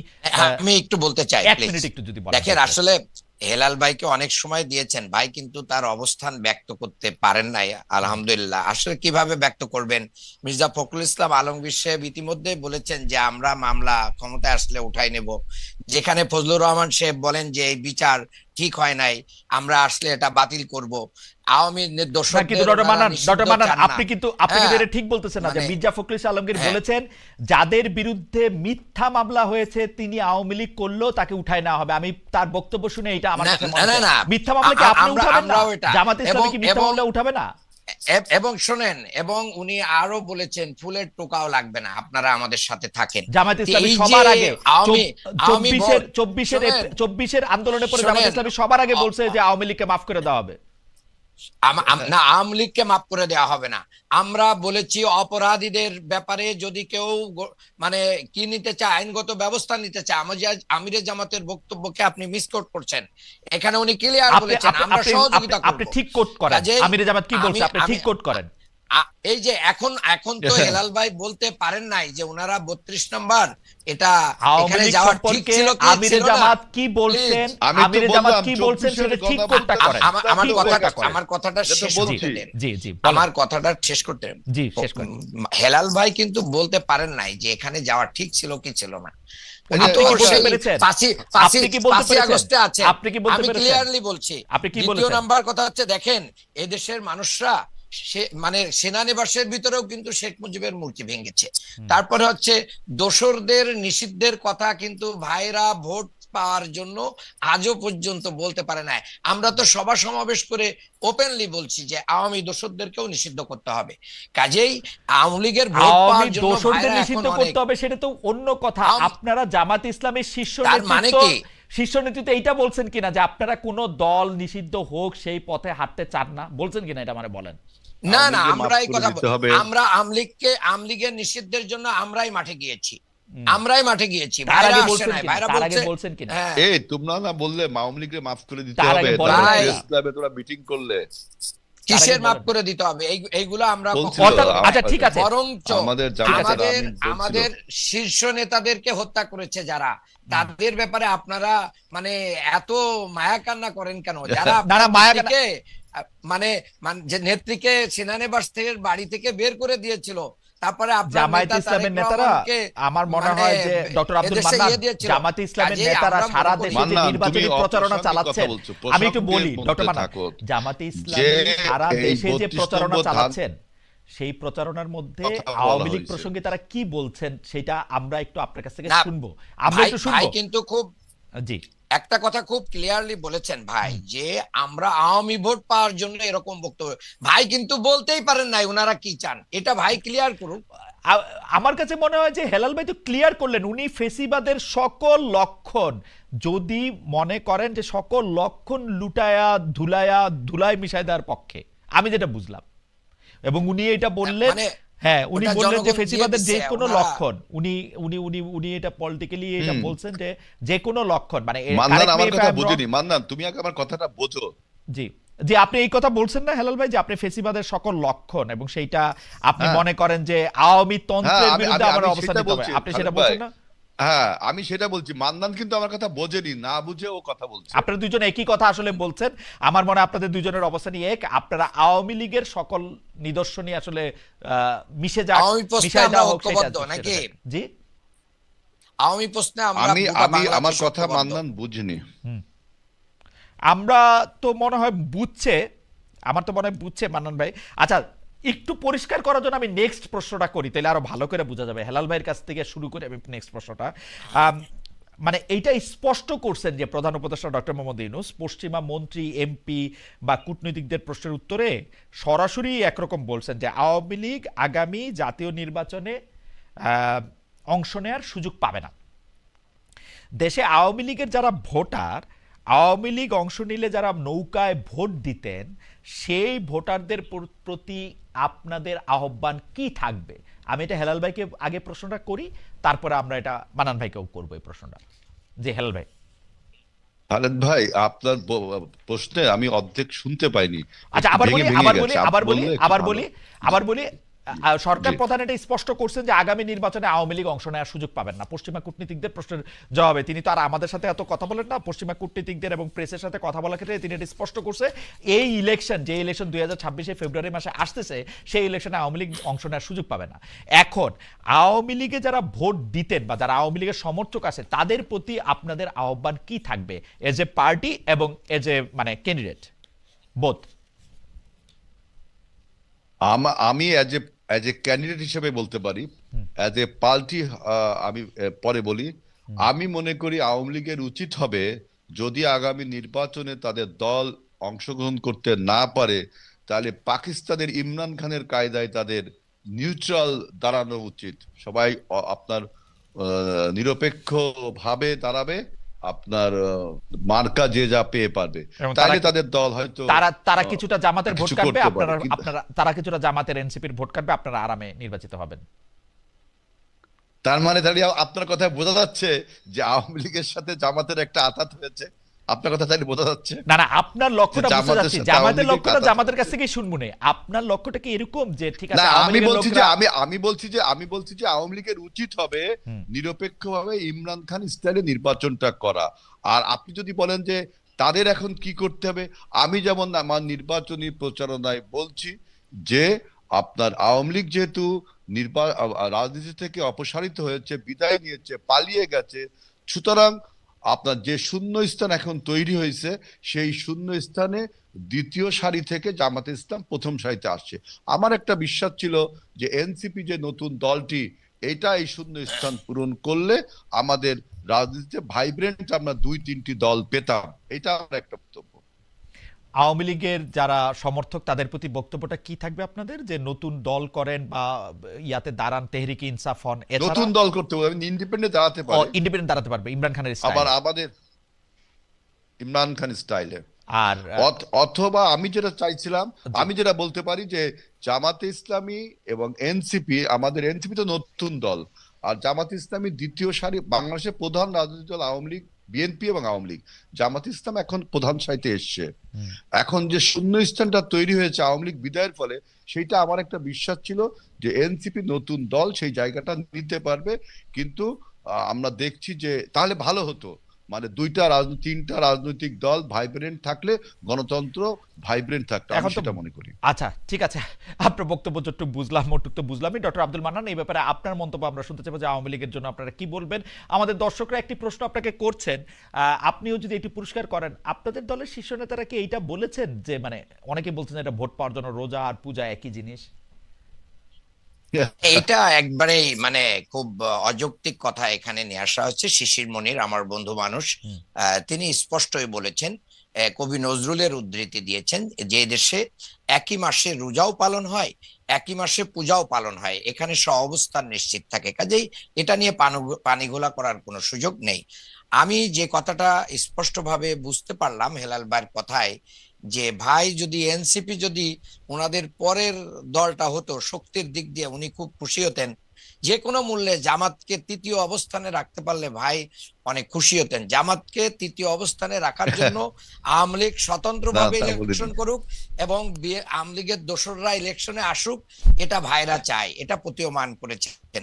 আমি একটু বলতে চাই, এক please। মিনিট একটু যদি বলেন। দেখেন, আসলে হেলাল ভাইকে অনেক সময় দিয়েছেন, ভাই কিন্তু তার অবস্থান ব্যক্ত করতে পারেন নাই। আলহামদুলিল্লাহ। আসলে কিভাবে ব্যক্ত করবেন? মির্জা ফখরুল ইসলাম আলমগীর সাহেব ইতিমধ্যে বলেছেন যে আমরা মামলা ক্ষমতায় আসলে উঠাই নেব। যেখানে ফজলুর রহমান সাহেব বলেন যে এই বিচার ঠিক হয় নাই, আমরা আসলে এটা বাতিল করব। আওয়ামী না, কিন্তু দর্শকদের ডক্টর ওনারা মান্নান, নিষিদ্ধ চান না। আপনি কিন্তু হ্যাঁ, এটা ঠিক বলতেছেন না যে মানে- মির্জা ফখরুল ইসলাম আলমগীর হ্যাঁ। বলেছেন যাদের বিরুদ্ধে মিথ্যা মামলা হয়েছে তিনি আওয়ামী লীগ করলেও তাকে উঠায় নেওয়া হবে। আমি তার বক্তব্য শুনে এটা আমার না, কাছে না, মনে হয় না, মিথ্যা মামলা কি আপনি উঠাবেন না? আমরাও এটা। জামাত ইসলামী কি মিথ্যা এবং- মামলা উঠাবে না? এবং শোনেন, এবং উনি আরো বলেছেন ফুলের টোকাও লাগবে না, আপনারা আমাদের সাথে থাকেন। জামাত ইসলামী এই যে সবার আগে আওয়ামী- আওয়ামী ভোট- 24-এর শোনেন, 24-এর আন্দোলনের পরে জামাত শোনেন, ইসলামী সবার আগে বলছে যে আওয়ামী লীগকে মাফ করে দেওয়া হবে। না, আওয়ামী লীগকে মাফ করে দেওয়া হবে না। আমরা বলেছি অপরাধীদের ব্যাপারে যদি কেউ মানে কি নিতে চায়, আইনগত ব্যবস্থা নিতে চায়। আমিরে জামাতের বক্তব্যকে আপনি মিসকোট করছেন। এখানে উনি ক্লিয়ার বলেছেন আমরা সহযোগিতা করব। আপনি ঠিক কোট করেন, কাজেই আমিরে জামাত কি বলছে আপনি ঠিক কোট করেন। এই যে এখন তো হেলাল ভাই বলতে পারেন নাই যে ওনারা 32 নম্বর এটা আওয়ামী এখানে লীগ যাওয়া ঠিক সম্পর্কে ছিল কি আমিরে ছিল না। জামাত কি বলছেন, আমি তো আমিরে জামাত বললাম কি বলছেন সেটা 24-এর ঠিক কোটটা করেন। আমার কথাটা এটা তো শেষ বলছি। করতে দেন। জি জি আমার কথাটা শেষ করতে দেন। জি, শেষ করেন। হেলাল ভাই কিন্তু বলতে পারেন নাই যে এখানে যাওয়া ঠিক ছিল কি ছিল না। আপনি তো কি বলতে সেই পেরেছেন? 5ই আপনি কি বলতে পেরেছেন? আগস্টে আছে। আপনি কি বলতে আমি পেরেছেন? ক্লিয়ারলি বলছি। আপনি কি দ্বিতীয় বলেছেন? নাম্বার কথা হচ্ছে, দেখেন এদেশের মানুষরা মানে সেনানিবাসের ভিতরেও কিন্তু শেখ মুজিবের মূর্তি ভেঙেছে। তারপরে হচ্ছে দোসরদের নিষিদ্ধের কথা কিন্তু ভাইরা ভোট পাওয়ার জন্য আজও পর্যন্ত বলতে পারে নাই। আমরা তো সভা সমাবেশ করে ওপেনলি বলছি যে আওয়ামী দোসরদেরকেও নিষিদ্ধ করতে হবে। কাজেই আওয়ামী লীগের ভোট আওয়ামী পাওয়ার জন্য দোসরদের ভাইরা নিষিদ্ধ এখন করতে অনেক। হবে সেটা তো অন্য কথা। আপনারা জামাত ইসলামের শীর্ষ তার মানে নেতৃত্ব কি? শীর্ষ নেতৃত্ব এইটা বলছেন কিনা যে আপনারা কোনো দল নিষিদ্ধ হোক সেই পথে হাঁটতে চান না, বলছেন কিনা এটা মানে বলেন। না আওয়ামী না, লীগকে আমরা মাফ এই করে কথা দিতে হবে। আমরা আওয়ামী লীগের নিষিদ্ধের জন্য আমরাই মাঠে গিয়েছি, আমরাই মাঠে গিয়েছি। তার ভাইরা আগে আসে বলছেন নাই, কিনা? ভাইরা তার আগে বলছে বলছেন কিনা? হ্যাঁ। এই তোমরা না বললে আওয়ামী লীগকে মাফ করে দিতে তার হবে, আগে বলেন তারপরে ভাই। প্রেস ক্লাবে তোরা মিটিং করলে কিসের আগে মাপ বলেন। করে দিতে হবে এইগুলো আমরা বলছিল, কখনো অর্থাৎ বলবো না। আচ্ছা ঠিক আছে, বরঞ্চ আমাদের জামাতের আমাদের আমির বলছিল। আমাদের শীর্ষ নেতাদেরকে হত্যা করেছে যারা, তাদের ব্যাপারে আপনারা মানে এত মায়া কান্না করেন কেন? যারা না, না, মায়া কান্না- নেত্রীকে, মানে যে নেত্রীকে সেনানিবাস থেকে বাড়ি থেকে বের করে দিয়েছিল, তারপরে আপনার জামায়াত নেতা ইসলামের তারেক নেতারা, রহমানকে আমার মনে মানে হয় যে ডক্টর আব্দুল এদেশে মান্নান, ইয়ে দিয়েছিল। জামাত ইসলামের কাজেই নেতারা আমরা সারা মনে করি- দেশে যে মান্নান, নির্বাচনী তুমি প্রচারণা অপ্রাসঙ্গিক চালাচ্ছেন, কথা বলছো, আমি একটু বলি প্রসঙ্গের ডক্টর মধ্যে মান্নান, থাকো। জামাত যে ইসলামী সারা এই দেশে যে 32 প্রচারণা নম্বর ধান- চালাচ্ছেন সেই প্রচারণার মধ্যে কথা বলা আওয়ামী লীগ হয়েছে। প্রসঙ্গে তারা কি বলছেন সেটা আমরা একটু আপনার কাছ থেকে না, শুনবো, আমরা ভাই একটু ভাই শুনবো। কিন্তু খুব জি, একটা কথা খুব ক্লিয়ারলি বলেছেন ভাই, যে আমরা আওয়ামী ভোট পাওয়ার জন্য এরকম বক্তব্য। ভাই কিন্তু বলতেই পারেন নাই ওনারা কি চান, এটা ভাই ক্লিয়ার করুন। আমার কাছে মনে হয় যে হেলাল ভাই তো ক্লিয়ার করলেন, উনি ফেসিবাদের সকল লক্ষণ, যদি মনে করেন যে সকল লক্ষণ লুটায়া ধুলায় মিশায় দেওয়ার পক্ষে, আমি যেটা বুঝলাম, এবং উনি এটা বললেন, মানে হ্যাঁ উনি ওটা বললেন যে জনগণ ফেসিবাদের দিয়ে যে দিছে, কোনো ওনারা- লক্ষণ, উনি উনি উনি উনি এটা পলিটিক্যালি এটা বলছেন যে কোনো লক্ষণ, মানে মান্নান correct me আমার if কথা I'm wrong. বুঝিনি। মান্নান, তুমি আগে আমার কথাটা বোঝো। জি জি, আপনি এই কথা বলছেন না হেলাল ভাই, যে আপনি ফেসিবাদের সকল লক্ষণ এবং সেইটা আপনি হ্যাঁ। মনে করেন যে আওয়ামী হ্যাঁ, তন্ত্রের আমি বিরুদ্ধে আমার আমি অবস্থান সেটা নিতে হবে, বলছি, আপনি সেটা খালেদ ভাই। বলছেন না? হ্যাঁ, আমি সেটা বলছি। মান্নান কিন্তু আমার কথা বোঝেনি, না বুঝে ও কথা বলছে। আপনারা দুজন একই কথা আসলে বলছেন, আমার মনে হয় আপনাদের দুজনের অবস্থানই এক। আপনারা আওয়ামী লীগের সকল নিদর্শনই আসলে মিশে যাক, আওয়ামী প্রশ্নে মিশায় আমরা দেওয়া হোক, সেটা ঐক্যবদ্ধ সেটা নাকি? দেখ। জি, আওয়ামী প্রশ্নে আমরা আমি গোটা আমি বাংলাদেশ আমার কথা ঐক্যবদ্ধ। মান্নান বুঝিনি। আমরা তো মনে হয় বুঝছে, আমার তো মনে হয় বুঝছে মান্নান ভাই। আচ্ছা, একটু পরিষ্কার করার জন্য আমি নেক্সট প্রশ্নটা করি, তাহলে আরো ভালো করে বোঝা যাবে। হেলাল ভাইয়ের কাছ থেকে শুরু করে আমি নেক্সট প্রশ্নটা, মানে এইটা স্পষ্ট করছেন যে প্রধান উপদেষ্টা ডক্টর মোহাম্মদ ইউনূস পশ্চিমা মন্ত্রী, এমপি বা কূটনীতিকদের প্রশ্নের উত্তরে সরাসরি একরকম বলছেন যে আওয়ামী লীগ আগামী জাতীয় নির্বাচনে অংশ নেওয়ার সুযোগ পাবে না। দেশে আওয়ামী লীগের যারা ভোটার, আওয়ামী লীগ অংশ নিলে যারা নৌকায় ভোট দিতেন, সেই ভোটারদের প্রতি আপনাদের আহ্বান কি থাকবে? আমি এটা হেলাল ভাইকে আগে প্রশ্নটা করি, তারপরে আমরা এটা মান্নান ভাইকেও করবো এই প্রশ্নটা। জি হেলাল ভাই। খালেদ ভাই, আপনার প্রশ্নে আমি অর্ধেক শুনতে পাইনি। আচ্ছা, আবার বলি ভেঙে ভেঙে আবার গেছে। বলি আপনি আবার বলি বললে একটু আবার ভালো। বলি আবার বলি সরকার জি। প্রধান এটা স্পষ্ট করছেন যে আগামী নির্বাচনে আওয়ামী লীগ অংশ নেওয়ার সুযোগ পাবেন না। পশ্চিমা কূটনীতিকদের প্রশ্নের জবাবে তিনি তো আর আমাদের সাথে এত কথা বলেন না, পশ্চিমা কূটনীতিকদের এবং প্রেসের সাথে কথা বলার ক্ষেত্রে তিনি এটা স্পষ্ট করছে, এই ইলেকশন, যে ইলেকশন 2026 ফেব্রুয়ারি মাসে আসতেছে, সেই ইলেকশনে আওয়ামী লীগ অংশ নেওয়ার সুযোগ পাবে না। এখন আওয়ামী লীগে যারা ভোট দিতেন বা যারা আওয়ামী লীগের সমর্থক আছে, তাদের প্রতি আপনাদের আহ্বান কি থাকবে এজ এ পার্টি এবং এজ এ মানে ক্যান্ডিডেট বোথ? আমি অ্যাজ এ ক্যান্ডিডেট হিসেবে বলতে পারি, অ্যাজ এ পার্টি আমি পরে বলি। আমি মনে করি আওয়ামী লীগের উচিত হবে, যদি আগামী নির্বাচনে তাদের দল অংশগ্রহণ করতে না পারে, তাহলে পাকিস্তানের ইমরান খানের কায়দায় তাদের নিউট্রাল দাঁড়ানো উচিত। সবাই আপনার নিরপেক্ষ ভাবে দাঁড়াবে, আপনার মার্কা যে যা পেয়ে পারবে, এবং তাহলে তাদের দল হয়তো তারা কিছুটা জামাতের ভোট কিছু কাটবে, করতে পারে। আপনারা তারা কিছুটা জামাতের এনসিপির ভোট কাটবে, আপনারা আরামে নির্বাচিত হবেন। তার মানে তাহলে আপনার কথায় বোঝা যাচ্ছে যে আওয়ামী লীগের সাথে জামাতের একটা আঘাত হয়েছে। আপনার কথা তাহলে বোঝা যাচ্ছে না না, আপনার লক্ষ্যটা যে বুঝতে জামাতের যাচ্ছি, সাথে আওয়ামী জামাতের লীগের লক্ষ্যটা কাঁটা জামাতের কাছ থেকেই শুনবো না। আপনার লক্ষ্যটা কি এরকম যে ঠিক না, আছে আওয়ামী আমি লীগের বলছি যে লোকেরা, আমি বলছি যে আওয়ামী লীগের উচিত হবে নিরপেক্ষভাবে ইমরান খান স্টাইলে নির্বাচনটা করা। আর আপনি যদি বলেন যে তাদের এখন কি করতে হবে, আমি যেমন আমার নির্বাচনী প্রচারণায় বলছি যে আপনার আওয়ামী লীগ যেহেতু রাজনীতি থেকে অপসারিত হয়েছে, বিদায় নিয়েছে, পালিয়ে গেছে, সুতরাং আপনার যে শূন্য স্থান এখন তৈরি হয়েছে, সেই শূন্য স্থানে দ্বিতীয় সারি থেকে জামাতে ইসলাম প্রথম সারিতে আসছে। আমার একটা বিশ্বাস ছিল যে এনসিপি যে নতুন দলটি, এটা এই শূন্য স্থান পূরণ করলে আমাদের রাজনীতিতে ভাইব্রেন্ট আমরা 2-3টি দল পেতাম, এটা আমার একটা বক্তব্য। আওয়ামী লীগের যারা সমর্থক তাদের প্রতি বক্তব্যটা কি থাকবে আপনাদের, যে নতুন দল করেন বা ইয়াতে দাঁড়ান, তেহরিকে ইনসাফ হন, এছাড়া নতুন দল করতে হবে, ইন্ডিপেন্ডেন্ট দাঁড়াতে পারে, ইন্ডিপেন্ডেন্ট দাঁড়াতে পারবে ইমরান খানের আবার স্টাইলে? আমাদের ইমরান খান স্টাইলে। আর অথবা আমি যেটা চাইছিলাম, জি, আমি যেটা বলতে পারি যে জামাতে ইসলামী এবং এনসিপি, আমাদের এনসিপি তো নতুন দল, আর জামাতে ইসলামী দ্বিতীয় সারি, বাংলাদেশের প্রধান রাজনৈতিক দল আওয়ামী লীগ, বিএনপি এবং আওয়ামী লীগ, জামাতে ইসলাম এখন প্রধান সারিতে এসছে। হুম, এখন যে শূন্য স্থানটা তৈরি হয়েছে আওয়ামী লীগ বিদায়ের ফলে, সেইটা আমার একটা বিশ্বাস ছিল যে এনসিপি নতুন দল সেই জায়গাটা নিতে পারবে। কিন্তু আমরা দেখছি যে তাহলে ভালো হতো, মানে তিনটা রাজনৈতিক দল ভাইব্রেন্ট থাকলে গণতন্ত্র ভাইব্রেন্ট থাকতো, আমি এখন তো সেটা মনে করি। আচ্ছা ঠিক আছে, আপনার বক্তব্য যতটুকু বুঝলাম ওটুকু তো বুঝলামই। ডক্টর আব্দুল মান্নান, এই ব্যাপারে আপনার মন্তব্য আমরা শুনতে চাইবো যে আওয়ামী লীগের জন্য আপনারা কি বলবেন। আমাদের দর্শকরা একটি প্রশ্ন আপনাকে করছেন, আপনিও যদি একটু পুরস্কার করেন, আপনাদের দলের শীর্ষ নেতারা কি এইটা বলেছেন যে, মানে অনেকে বলছেন এটা ভোট পাওয়ার জন্য রোজা আর পূজা একই জিনিস? এইটা একবারেই মানে খুব অযৌক্তিক কথা এখানে নিয়ে আসা হচ্ছে। শিশির মনির আমার বন্ধু মানুষ, হুম, তিনি স্পষ্টই বলেছেন, কবি নজরুলের উদ্ধৃতি দিয়েছেন, যে দেশে একই মাসে রোজাও পালন হয়, একই মাসে পূজাও পালন হয়, এখানে অবস্থান নিশ্চিত থাকে, কাজেই এটা নিয়ে পানিঘোলা করার কোনো সুযোগ নেই। আমি যে কথাটা স্পষ্টভাবে বুঝতে পারলাম হেলাল ভাইয়ের কথায়, যে ভাই যদি এনসিপি যদি ওনাদের পরের দলটা হতো, শক্তির দিক দিয়ে উনি খুব খুশি হতেন। যে কোনো মূল্যে জামাতকে তৃতীয় অবস্থানে রাখতে পারলে ভাই অনেক খুশি হতেন। জামাতকে তৃতীয় অবস্থানে রাখার জন্য আওয়ামী লীগ না, স্বতন্ত্রভাবে তা ইলেকশন বলিনি। করুক এবং আওয়ামী লীগের দোসররা ইলেকশনে আসুক, এটা ভাইরা চায়, এটা প্রতীয়মান করেছেন।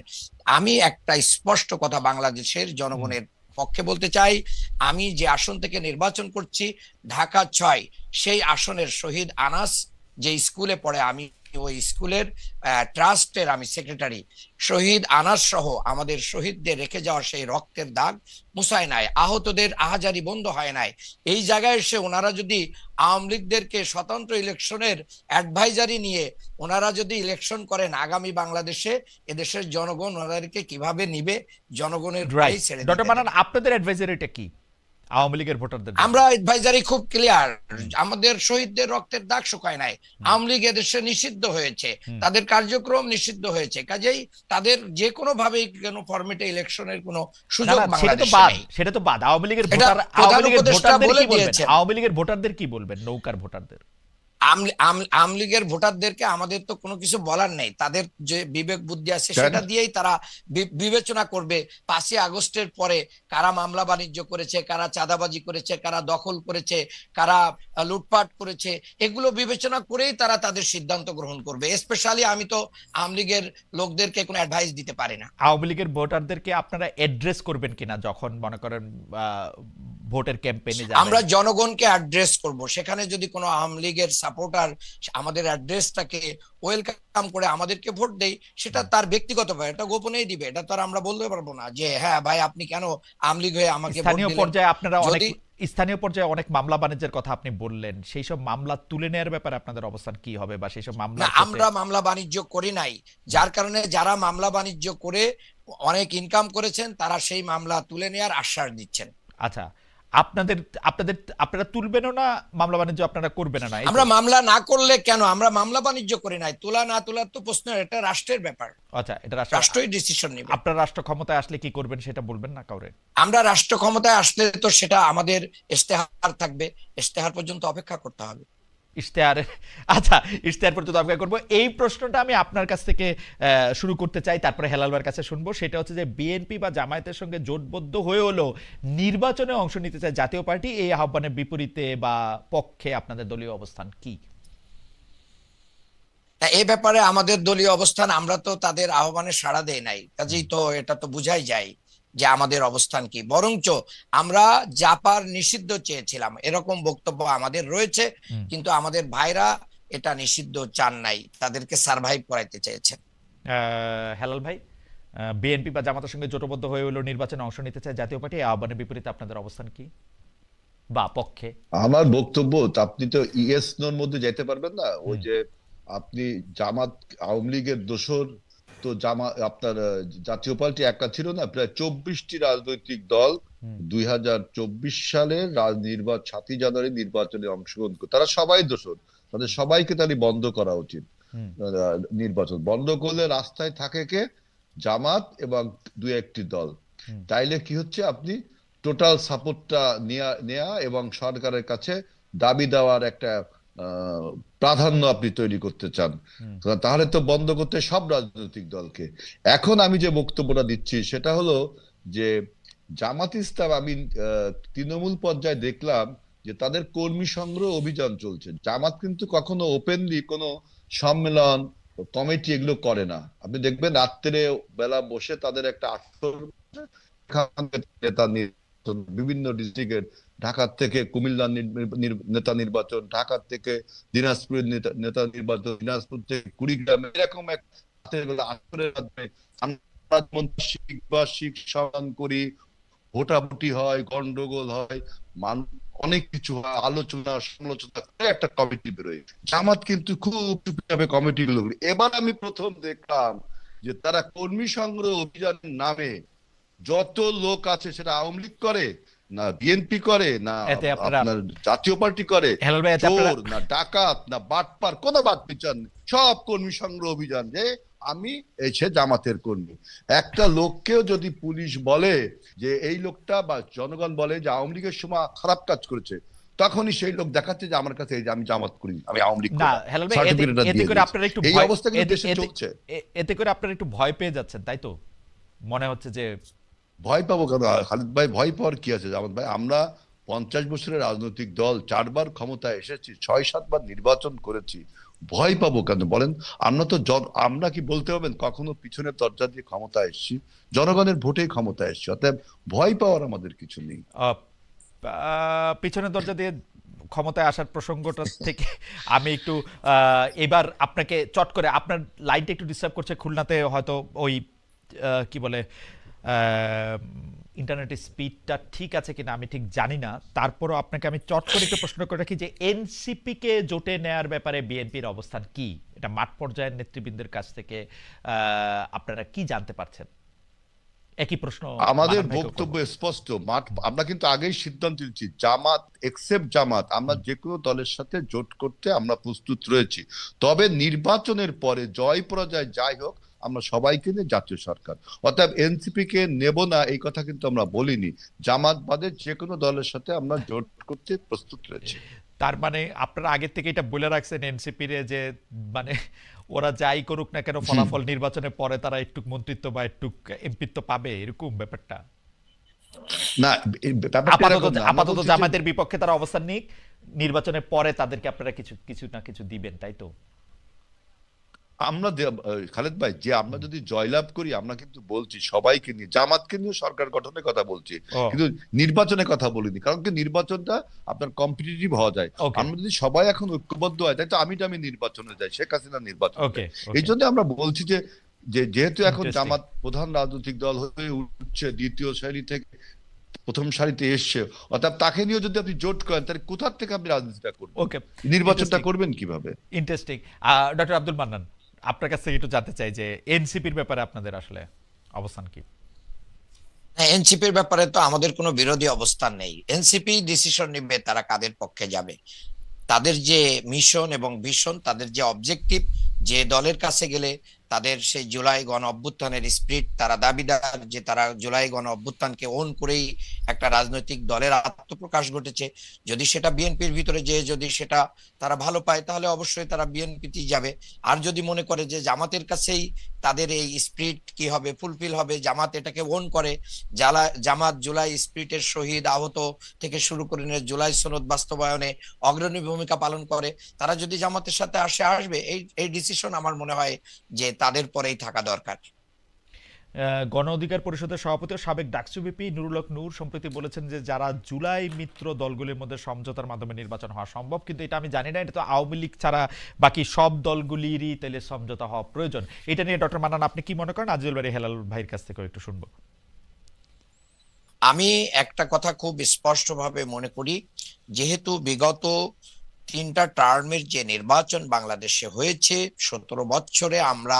আমি একটা স্পষ্ট কথা বাংলাদেশের হুম, জনগণের পক্ষে বলতে চাই, আমি যে আসন থেকে নির্বাচন করছি ঢাকা 6, সেই আসনের শহীদ আনাস যে স্কুলে পড়ে, আমি ওই স্কুলের ট্রাস্টের আমি সেক্রেটারি। শহীদ আনাস সহ আমাদের শহীদদের রেখে যাওয়া সেই রক্তের দাগ মুছায় নাই, আহতদের আহাজারি বন্ধ হয় নাই। এই জায়গায় এসে ওনারা যদি আওয়ামী লীগদেরকে স্বতন্ত্র ইলেকশনের অ্যাডভাইজারি নিয়ে ওনারা যদি ইলেকশন করেন, আগামী বাংলাদেশে এদেশের জনগণ ওনাদেরকে কিভাবে নিবে, জনগণের পায়ে রাইট। ছেড়ে ডক্টর দিতে মান্নান, দেবে। আপনাদের অ্যাডভাইজারিটা কি আওয়ামী লীগের ভোটারদের জন্য? আমরা অ্যাডভাইজারি খুব ক্লিয়ার, হুম, আমাদের শহীদদের রক্তের দাগ শুকায় নাই, হুম, আওয়ামী লীগ এদেশে নিষিদ্ধ হয়েছে, হুম। তাদের কার্যক্রম নিষিদ্ধ হয়েছে, কাজেই তাদের যে কোনো ভাবেই কোনো ফর্মেটে ইলেকশনের কোনো না সুযোগ না, সেটা তো বাংলাদেশে বাদ, নেই। সেটা তো বাদ। আওয়ামী লীগের এটা ভোটার, আওয়ামী প্রধান লীগের উপদেষ্টা ভোটারদের বলে কি বলবেন? দিয়েছেন। আওয়ামী লীগের ভোটারদের কি বলবেন, নৌকার ভোটারদের? আওয়ামী লীগের ভোটারদেরকে আমাদের তো কোনো কিছু বলার নেই, তাদের যে বিবেক বুদ্ধি আছে কেন? সেটা দিয়েই তারা বিবেচনা করবে 5ই আগস্টের পরে কারা মামলা বাণিজ্য করেছে, কারা চাঁদাবাজি করেছে, কারা দখল করেছে, কারা লুটপাট করেছে, এগুলো বিবেচনা করেই তারা তাদের সিদ্ধান্ত গ্রহণ করবে। স্পেশালি আমি তো আওয়ামী লীগের লোকদেরকে কোনো অ্যাডভাইস দিতে পারি না। আওয়ামী লীগের ভোটারদেরকে আপনারা অ্যাড্রেস করবেন কিনা যখন মনে করেন ভোটের ক্যাম্পেইনে যাবেন? আমরা জনগণকে অ্যাড্রেস করব, সেখানে যদি কোনো আওয়ামী লীগের সাপোর্টার আমাদের অ্যাড্রেসটাকে ওয়েলকাম করে আমাদেরকে ভোট দেয়, সেটা তার ব্যক্তিগত ব্যাপার, এটা গোপনেই দিবে, এটা তো আর আমরা বলতে পারবো না যে হ্যাঁ ভাই আপনি কেন আওয়ামী লীগ হয়ে আমাকে ভোট স্থানীয় দিলেন। পর্যায়ে আপনারা অনেক, যদি স্থানীয় পর্যায়ে অনেক মামলা বাণিজ্যের কথা আপনি বললেন, সেই সব মামলা তুলে নেওয়ার ব্যাপারে আপনাদের অবস্থান কি হবে, বা সেই সব না, মামলার ক্ষেত্রে? আমরা মামলা বাণিজ্য করি নাই, যার কারণে যারা মামলা বাণিজ্য করে অনেক ইনকাম করেছেন তারা সেই মামলা তুলে নেওয়ার আশ্বাস দিচ্ছেন। আচ্ছা, আপনাদের আপনাদের আপনারা তুলবেনও না, মামলা বাণিজ্য আপনারা করবেন না, এই তো? আমরা মামলা না করলে কেন, আমরা মামলা বাণিজ্য করি নাই, তোলা না তোলার তো প্রশ্ন, এটা রাষ্ট্রের ব্যাপার, আচ্ছা, এটা রাষ্ট্র, রাষ্ট্রই ডিসিশন নেবে। আপনার রাষ্ট্র ক্ষমতায় আসলে কি করবেন সেটা বলবেন না কাউরে? আমরা রাষ্ট্র ক্ষমতায় আসলে তো সেটা আমাদের ইশতেহার থাকবে, ইশতেহার পর্যন্ত অপেক্ষা করতে হবে। ইশতেহারে, আচ্ছা, ইশতেহার পর্যন্ত অপেক্ষা করবো। এই প্রশ্নটা আমি আপনার কাছ থেকে শুরু করতে চাই, তারপরে হেলাল ভাইয়ের কাছে শুনবো। সেটা হচ্ছে যে বিএনপি বা জামায়াতের সঙ্গে জোটবদ্ধ হয়ে হলো নির্বাচনে অংশ নিতে চায় জাতীয় পার্টি, এই আহ্বানের বিপরীতে বা পক্ষে আপনাদের দলীয় অবস্থান কি? এই ব্যাপারে আমাদের দলীয় অবস্থান, আমরা তো তাদের আহ্বানে সাড়া দেই নাই, কাজেই তো এটা তো বুঝাই যায় যে আমাদের অবস্থান কি। বরঞ্চ আমরা জাপার নিষিদ্ধ চেয়েছিলাম, এরকম বক্তব্য আমাদের রয়েছে, হুম। কিন্তু আমাদের ভাইরা এটা নিষিদ্ধ চান নাই, তাদেরকে সার্ভাইভ করাইতে চেয়েছেন। হেলাল ভাই, বিএনপি বা জামাতের সঙ্গে জোটবদ্ধ হয়ে হলো নির্বাচনে অংশ নিতে চায় জাতীয় পার্টি, এই আহ্বানের বিপরীতে আপনাদের অবস্থান কি বা পক্ষে? আমার বক্তব্য, আপনি তো ইয়েস নোর মধ্যে যেতে পারবেন না। ওই হুম, যে আপনি জামাত আওয়ামী লীগের দোসর, তো তো আপনার জাতীয় পার্টি একটা ছিল না, প্রায় 24টি রাজনৈতিক দল হুম 2024 সালের 7ই জানুয়ারি নির্বাচনে অংশগ্রহণ করে, তারা সবাই দোষর, তাদের সবাইকে তাহলে বন্ধ করা উচিত। হুম নির্বাচন বন্ধ করলে রাস্তায় থাকে কে? জামাত এবং দু একটি দল। হুম তাইলে কি হচ্ছে, আপনি টোটাল সাপোর্টটা নেয়া এবং সরকারের কাছে দাবি দেওয়ার একটা প্রাধান্য আপনি তৈরি করতে চান। হুম তাহলে তো বন্ধ করতে সব রাজনৈতিক দলকে। এখন আমি যে বক্তব্যটা দিচ্ছি সেটা হলো যে জামাত ইসলাম, আমি তৃণমূল পর্যায়ে দেখলাম যে তাদের কর্মী সংগ্রহ অভিযান চলছে। জামাত কিন্তু কখনো ওপেনলি কোনো সম্মেলন, কমিটি এগুলো করে না। আপনি দেখবেন রাত্রে বেলা বসে তাদের একটা আসর, নেতা নির্বাচন, বিভিন্ন ডিস্ট্রিক্টের, ঢাকার থেকে কুমিল্লার নেতা নির্বাচন, ঢাকার থেকে দিনাজপুরের নেতা নির্বাচন, দিনাজপুর থেকে কুড়িগ্রাম, এরকম এক রাতের বেলা আসরের মাধ্যমে আমরা বার্ষিক সম্মান করি, ভোটাভুটি হয়, গন্ডগোল হয়, অনেক কিছু হয়, আলোচনা সমালোচনা করে একটা কমিটি বেরোয়। জামাত কিন্তু খুব চুপচাপে কমিটি গুলো। এবার আমি প্রথম দেখলাম যে তারা কর্মী সংগ্রহ অভিযানের নামে যত লোক আছে, সেটা আওয়ামী লীগ করে না বিএনপি করে না এতে আপনারা আপনার জাতীয় পার্টি করে, হেলাল ভাই, এতে আপনারা চোর না ডাকাত না বাটপার, কোনো বাদ বিচার নেই, সব কর্মী সংগ্রহ অভিযান। যে আমি এসে জামাতের কর্মী, একটা লোককেও যদি পুলিশ বলে যে এই লোকটা, বা জনগণ বলে যে আওয়ামী লীগের সময় খারাপ কাজ করেছে, তখনই সেই লোক দেখাচ্ছে যে আমার কাছে এই যে আমি জামাত করি, আমি আওয়ামী লীগ না করি, হেলাল ভাই, সার্টিফিকেটটা এতে দিয়ে করে দিয়েছে। আপনারা একটু এই ভয়, অবস্থা কিন্তু দেশে চলছে। এতে করে আপনারা একটু ভয় পেয়ে যাচ্ছেন, তাই তো মনে হচ্ছে যে? ভয় পাবো কেন খালিদ ভাই? ভয় পাওয়ার কি আছে জামাত ভাই? আমরা 50 বছরের রাজনৈতিক দল, 4বার ক্ষমতায় এসেছি, 6-7বার নির্বাচন করেছি, ভয় পাবো কেন বলেন? আমরা তো আমরা কি বলতে পারবেন কখনো পিছনের দরজা দিয়ে ক্ষমতায় এসেছি? জনগণের ভোটেই ক্ষমতায় এসেছি, অতএব ভয় পাওয়ার আমাদের কিছু নেই। আহ, পিছনের দরজা দিয়ে ক্ষমতায় আসার প্রসঙ্গটা থেকে আমি একটু এবার আপনাকে চট করে, আপনার লাইনটা একটু ডিস্টার্ব করছে খুলনাতে, হয়তো ওই কি বলে ইন্টারনেটের স্পিডটা ঠিক আছে কিনা আমি ঠিক জানি না। তারপরও আপনাকে আমি চট করে একটু প্রশ্ন করে রাখি যে এনসিপি কে জোটে নেয়ার ব্যাপারে বিএনপির অবস্থান কি? এটা মাঠ পর্যায়ের নেতৃবৃন্দের কাছ থেকে আপনারা কি জানতে পারছেন? একই প্রশ্ন আমাদের মানব ভাইকেও করব। বক্তব্য স্পষ্ট। আমরা কিন্তু আগেই সিদ্ধান্ত নিচ্ছি, জামাত এক্সেপ্ট জামাত, আমরা যে কোনো দলের সাথে জোট করতে আমরা প্রস্তুত রয়েছি। তবে নির্বাচনের পরে জয় পরাজয় যাই হোক, আমরা সবাইকে নিয়ে জাতীয় সরকার, অর্থাৎ এনসিপি কে নেব না এই কথা কিন্তু আমরা বলিনি। জামাত বাদে যে কোনো দলের সাথে আমরা জোট করতে প্রস্তুত রয়েছি। তার মানে আপনারা আগের থেকে এটা বলে রাখছেন এনসিপি রে যে মানে ওরা যাই করুক না কেন, ফলাফল নির্বাচনের পরে তারা একটু মন্ত্রিত্ব বা একটু এমপিত্ব পাবে, এরকম ব্যাপারটা? না, এই ব্যাপারটা আপাতত এরকম না। আমরা আপাতত বলছি যে জামাতের বিপক্ষে তারা অবস্থান নিক, নির্বাচনের পরে তাদেরকে আপনারা কিছু কিছু না কিছু দিবেন, তাই তো? আমরা খালেদ ভাই, যে আমরা যদি জয়লাভ করি, আমরা কিন্তু বলছি সবাইকে নিয়ে, জামাতকে নিয়ে সরকার গঠনের কথা বলছি, ও কিন্তু নির্বাচনের কথা বলিনি। কারণ কি, নির্বাচনটা আপনার কম্পিটিটিভ হওয়া যায়। ওকে আমরা যদি সবাই এখন ঐক্যবদ্ধ হয়, তাই তো আমি নির্বাচনে যাই, শেখ হাসিনা নির্বাচনে ওকে যায়। এই ওকে জন্য আমরা বলছি যে যেহেতু এখন ইন্টারেস্টিং। জামাত প্রধান রাজনৈতিক দল হয়ে উঠছে, দ্বিতীয় সারি থেকে প্রথম সারিতে এসছে, অর্থাৎ তাকে নিয়ে যদি আপনি জোট করেন, তাহলে কোথা থেকে আপনি রাজনীতিটা করবেন? ওকে, নির্বাচনটা ইন্টারেস্টিং করবেন কিভাবে? ইন্টারেস্টিং। ডক্টর আব্দুল মান্নান, আপনার কাছ থেকে একটু জানতে চাই যে এনসিপির ব্যাপারে আপনাদের আসলে অবস্থান কি? এনসিপির ব্যাপারে তো আমাদের কোনো বিরোধী অবস্থান নেই। এনসিপি ডিসিশন নিবে তারা কাদের পক্ষে যাবে। তাদের যে মিশন এবং ভিশন, তাদের যে অবজেক্টিভ, যে দলের কাছে গেলে তাদের সেই জুলাই গণ অভ্যুত্থানের স্পিরিট, তারা দাবিদার যে তারা জুলাই গণ অভ্যুত্থানকে ওন করেই একটা রাজনৈতিক দলের আত্মপ্রকাশ ঘটেছে। যদি সেটা বিএনপির ভিতরে যে যদি সেটা তারা ভালো পায়, তাহলে অবশ্যই তারা বিএনপিতেই যাবে। আর যদি মনে করে যে জামাতের কাছেই তাদের এই স্পিরিট কি হবে, ফুলফিল হবে, জামাত এটাকে ওন করে, জামাত জুলাই স্পিরিটের শহীদ আহত থেকে শুরু করে জুলাই সনদ বাস্তবায়নে অগ্রণী ভূমিকা পালন করে, তারা যদি জামাতের সাথে আসবে। এই ডিসিশন আমার মনে হয় যে তাদের পরেই থাকা দরকার। গণ অধিকার পরিষদের সভাপতি ও সাবেক ডাকসু ভিপি নুরুল হক নূর সম্প্রতি বলেছেন যে যারা জুলাই মিত্র দলগুলির মধ্যে সমঝোতার মাধ্যমে নির্বাচন হওয়া সম্ভব, কিন্তু এটা আমি জানি না, এটা তো আওয়ামী লীগ ছাড়া বাকি সব দলগুলিরই তাহলে সমঝোতা হওয়া প্রয়োজন। এটা নিয়ে ডক্টর মান্নান আপনি কি মনে করেন? আজিজুল বাড়ি হেলাল ভাইয়ের কাছ থেকে একটু শুনবো। আমি একটা কথা খুব স্পষ্টভাবে মনে করি, যেহেতু বিগত 3টা টার্মের যে নির্বাচন বাংলাদেশে হয়েছে, 17 বছরে আমরা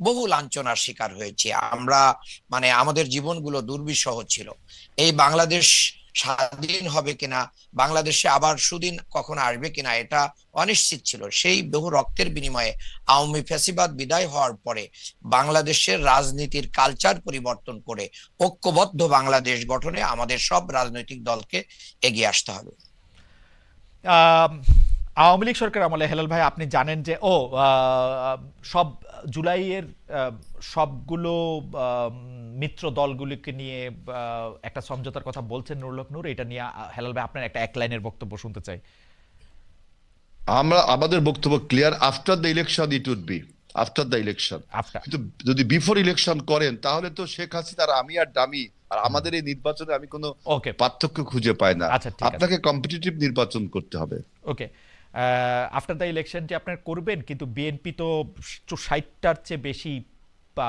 বহু লাঞ্ছনার শিকার হয়েছি আমরা, মানে আমাদের জীবনগুলো দুর্বিষহ ছিল। এই বাংলাদেশ স্বাধীন হবে কিনা, বাংলাদেশে আবার সুদিন কখনো আসবে কিনা, এটা অনিশ্চিত ছিল। সেই বহু রক্তের বিনিময়ে আওয়ামী ফ্যাসিবাদ বিদায় হওয়ার পরে বাংলাদেশের রাজনীতির কালচার পরিবর্তন করে ঐক্যবদ্ধ বাংলাদেশ গঠনে আমাদের সব রাজনৈতিক দলকে এগিয়ে আসতে হবে। আম, আওয়ামী লীগ সরকার আমলে হেলাল ভাই আপনি জানেন যে সব জুলাইয়ের সবগুলো মিত্র দলগুলিকে নিয়ে একটা সমঝোতার কথা বলছেন নুরুল হক নূর। এটা নিয়ে হেলাল ভাই আপনার একটা এক লাইনের বক্তব্য শুনতে চাই। আমাদের বক্তব্য clear, after the election it would be, after the election. After. কিন্তু যদি বিফোর ইলেকশন করেন তাহলে তো শেখ হাসিনার আমি আর ডামি, আর আমাদের এই নির্বাচনে আমি কোনো ওকে, পার্থক্য খুঁজে পাই না। আচ্ছা ঠিক আছে, আপনাকে কম্পিটিটিভ নির্বাচন করতে হবে। ওকে। আফটার দ্য ইলেকশনটি আপনার করবেন, কিন্তু বিএনপি তো 60টার চেয়ে বেশি বা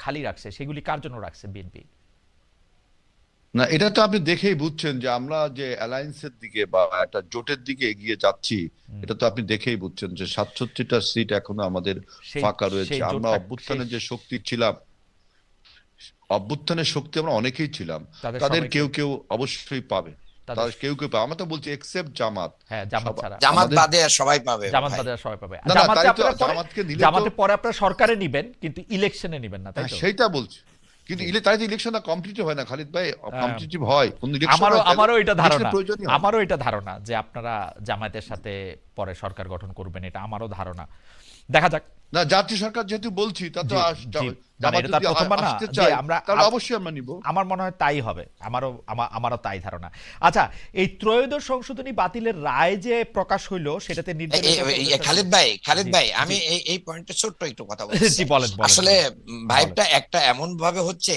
খালি রাখছে, সেগুলি কার জন্য রাখছে বিএনপি? না, এটা তো আপনি দেখেই বুঝছেন যে আমরা যে অ্যালায়েন্সের দিকে বা একটা জোটের দিকে এগিয়ে যাচ্ছি, এটা তো আপনি দেখেই বুঝছেন যে 67টা সিট এখনো আমাদের সেই ফাঁকা রয়েছে। সেই আমরা জোটটা অভ্যুত্থানের যে শক্তি ছিলাম, অভ্যুত্থানের শক্তি আমরা অনেকেই ছিলাম, তাদের তাদের সবাইকে, কেউ কেউ অবশ্যই পাবে, তাদের তাদের কেউ কেউ পাবে। আমরা তো বলছি এক্সেপ্ট জামাত। হ্যাঁ জামাত সব ছাড়া, জামাত আমাদের বাদে আর সবাই পাবে জামাত ভাই। বাদে আর সবাই পাবে। না না, জামাতে তাই তো, আপনারা পরে, জামাতকে নিলে তো জামাতে পরে আপনারা সরকারে নিবেন কিন্তু ইলেকশনে নিবেন না, তাই হ্যাঁ, তো? সেইটা বলছি। কিন্তু জি। তাই তো ইলেকশনটা কমপ্লিট হয় না খালিদ ভাই, আহ, কম্পিটিটিভ হয় কোন ইলেকশন আমারও হয় তাহলে আমারও এটা ধারণা, ইলেকশনের প্রয়োজনই হয় না। আমারও এটা ধারণা যে আপনারা জামায়াতের সাথে পরে সরকার গঠন করবেন, এটা আমারও ধারণা। দেখা যাক। না, জাতীয় সরকার যেহেতু বলছি তা তো জি, জি, মানে জামাত এটা তার যদি প্রথমবার না আসতে যে চায় আমরা, তাহলে অবশ্যই আমরা নিব। আমার মনে হয় তাই হবে, আমারও তাই ধারণা। আচ্ছা, এই ত্রয়োদশ সংশোধনী বাতিলের রায় যে প্রকাশ হইল সেটাতে খালিদ জি, ভাই জি, আমি এই পয়েন্টে ছোট্ট একটু কথা বলতে জি চাই। বলেন বলেন আসলে বলেন। ভাইবটা একটা এমন ভাবে হচ্ছে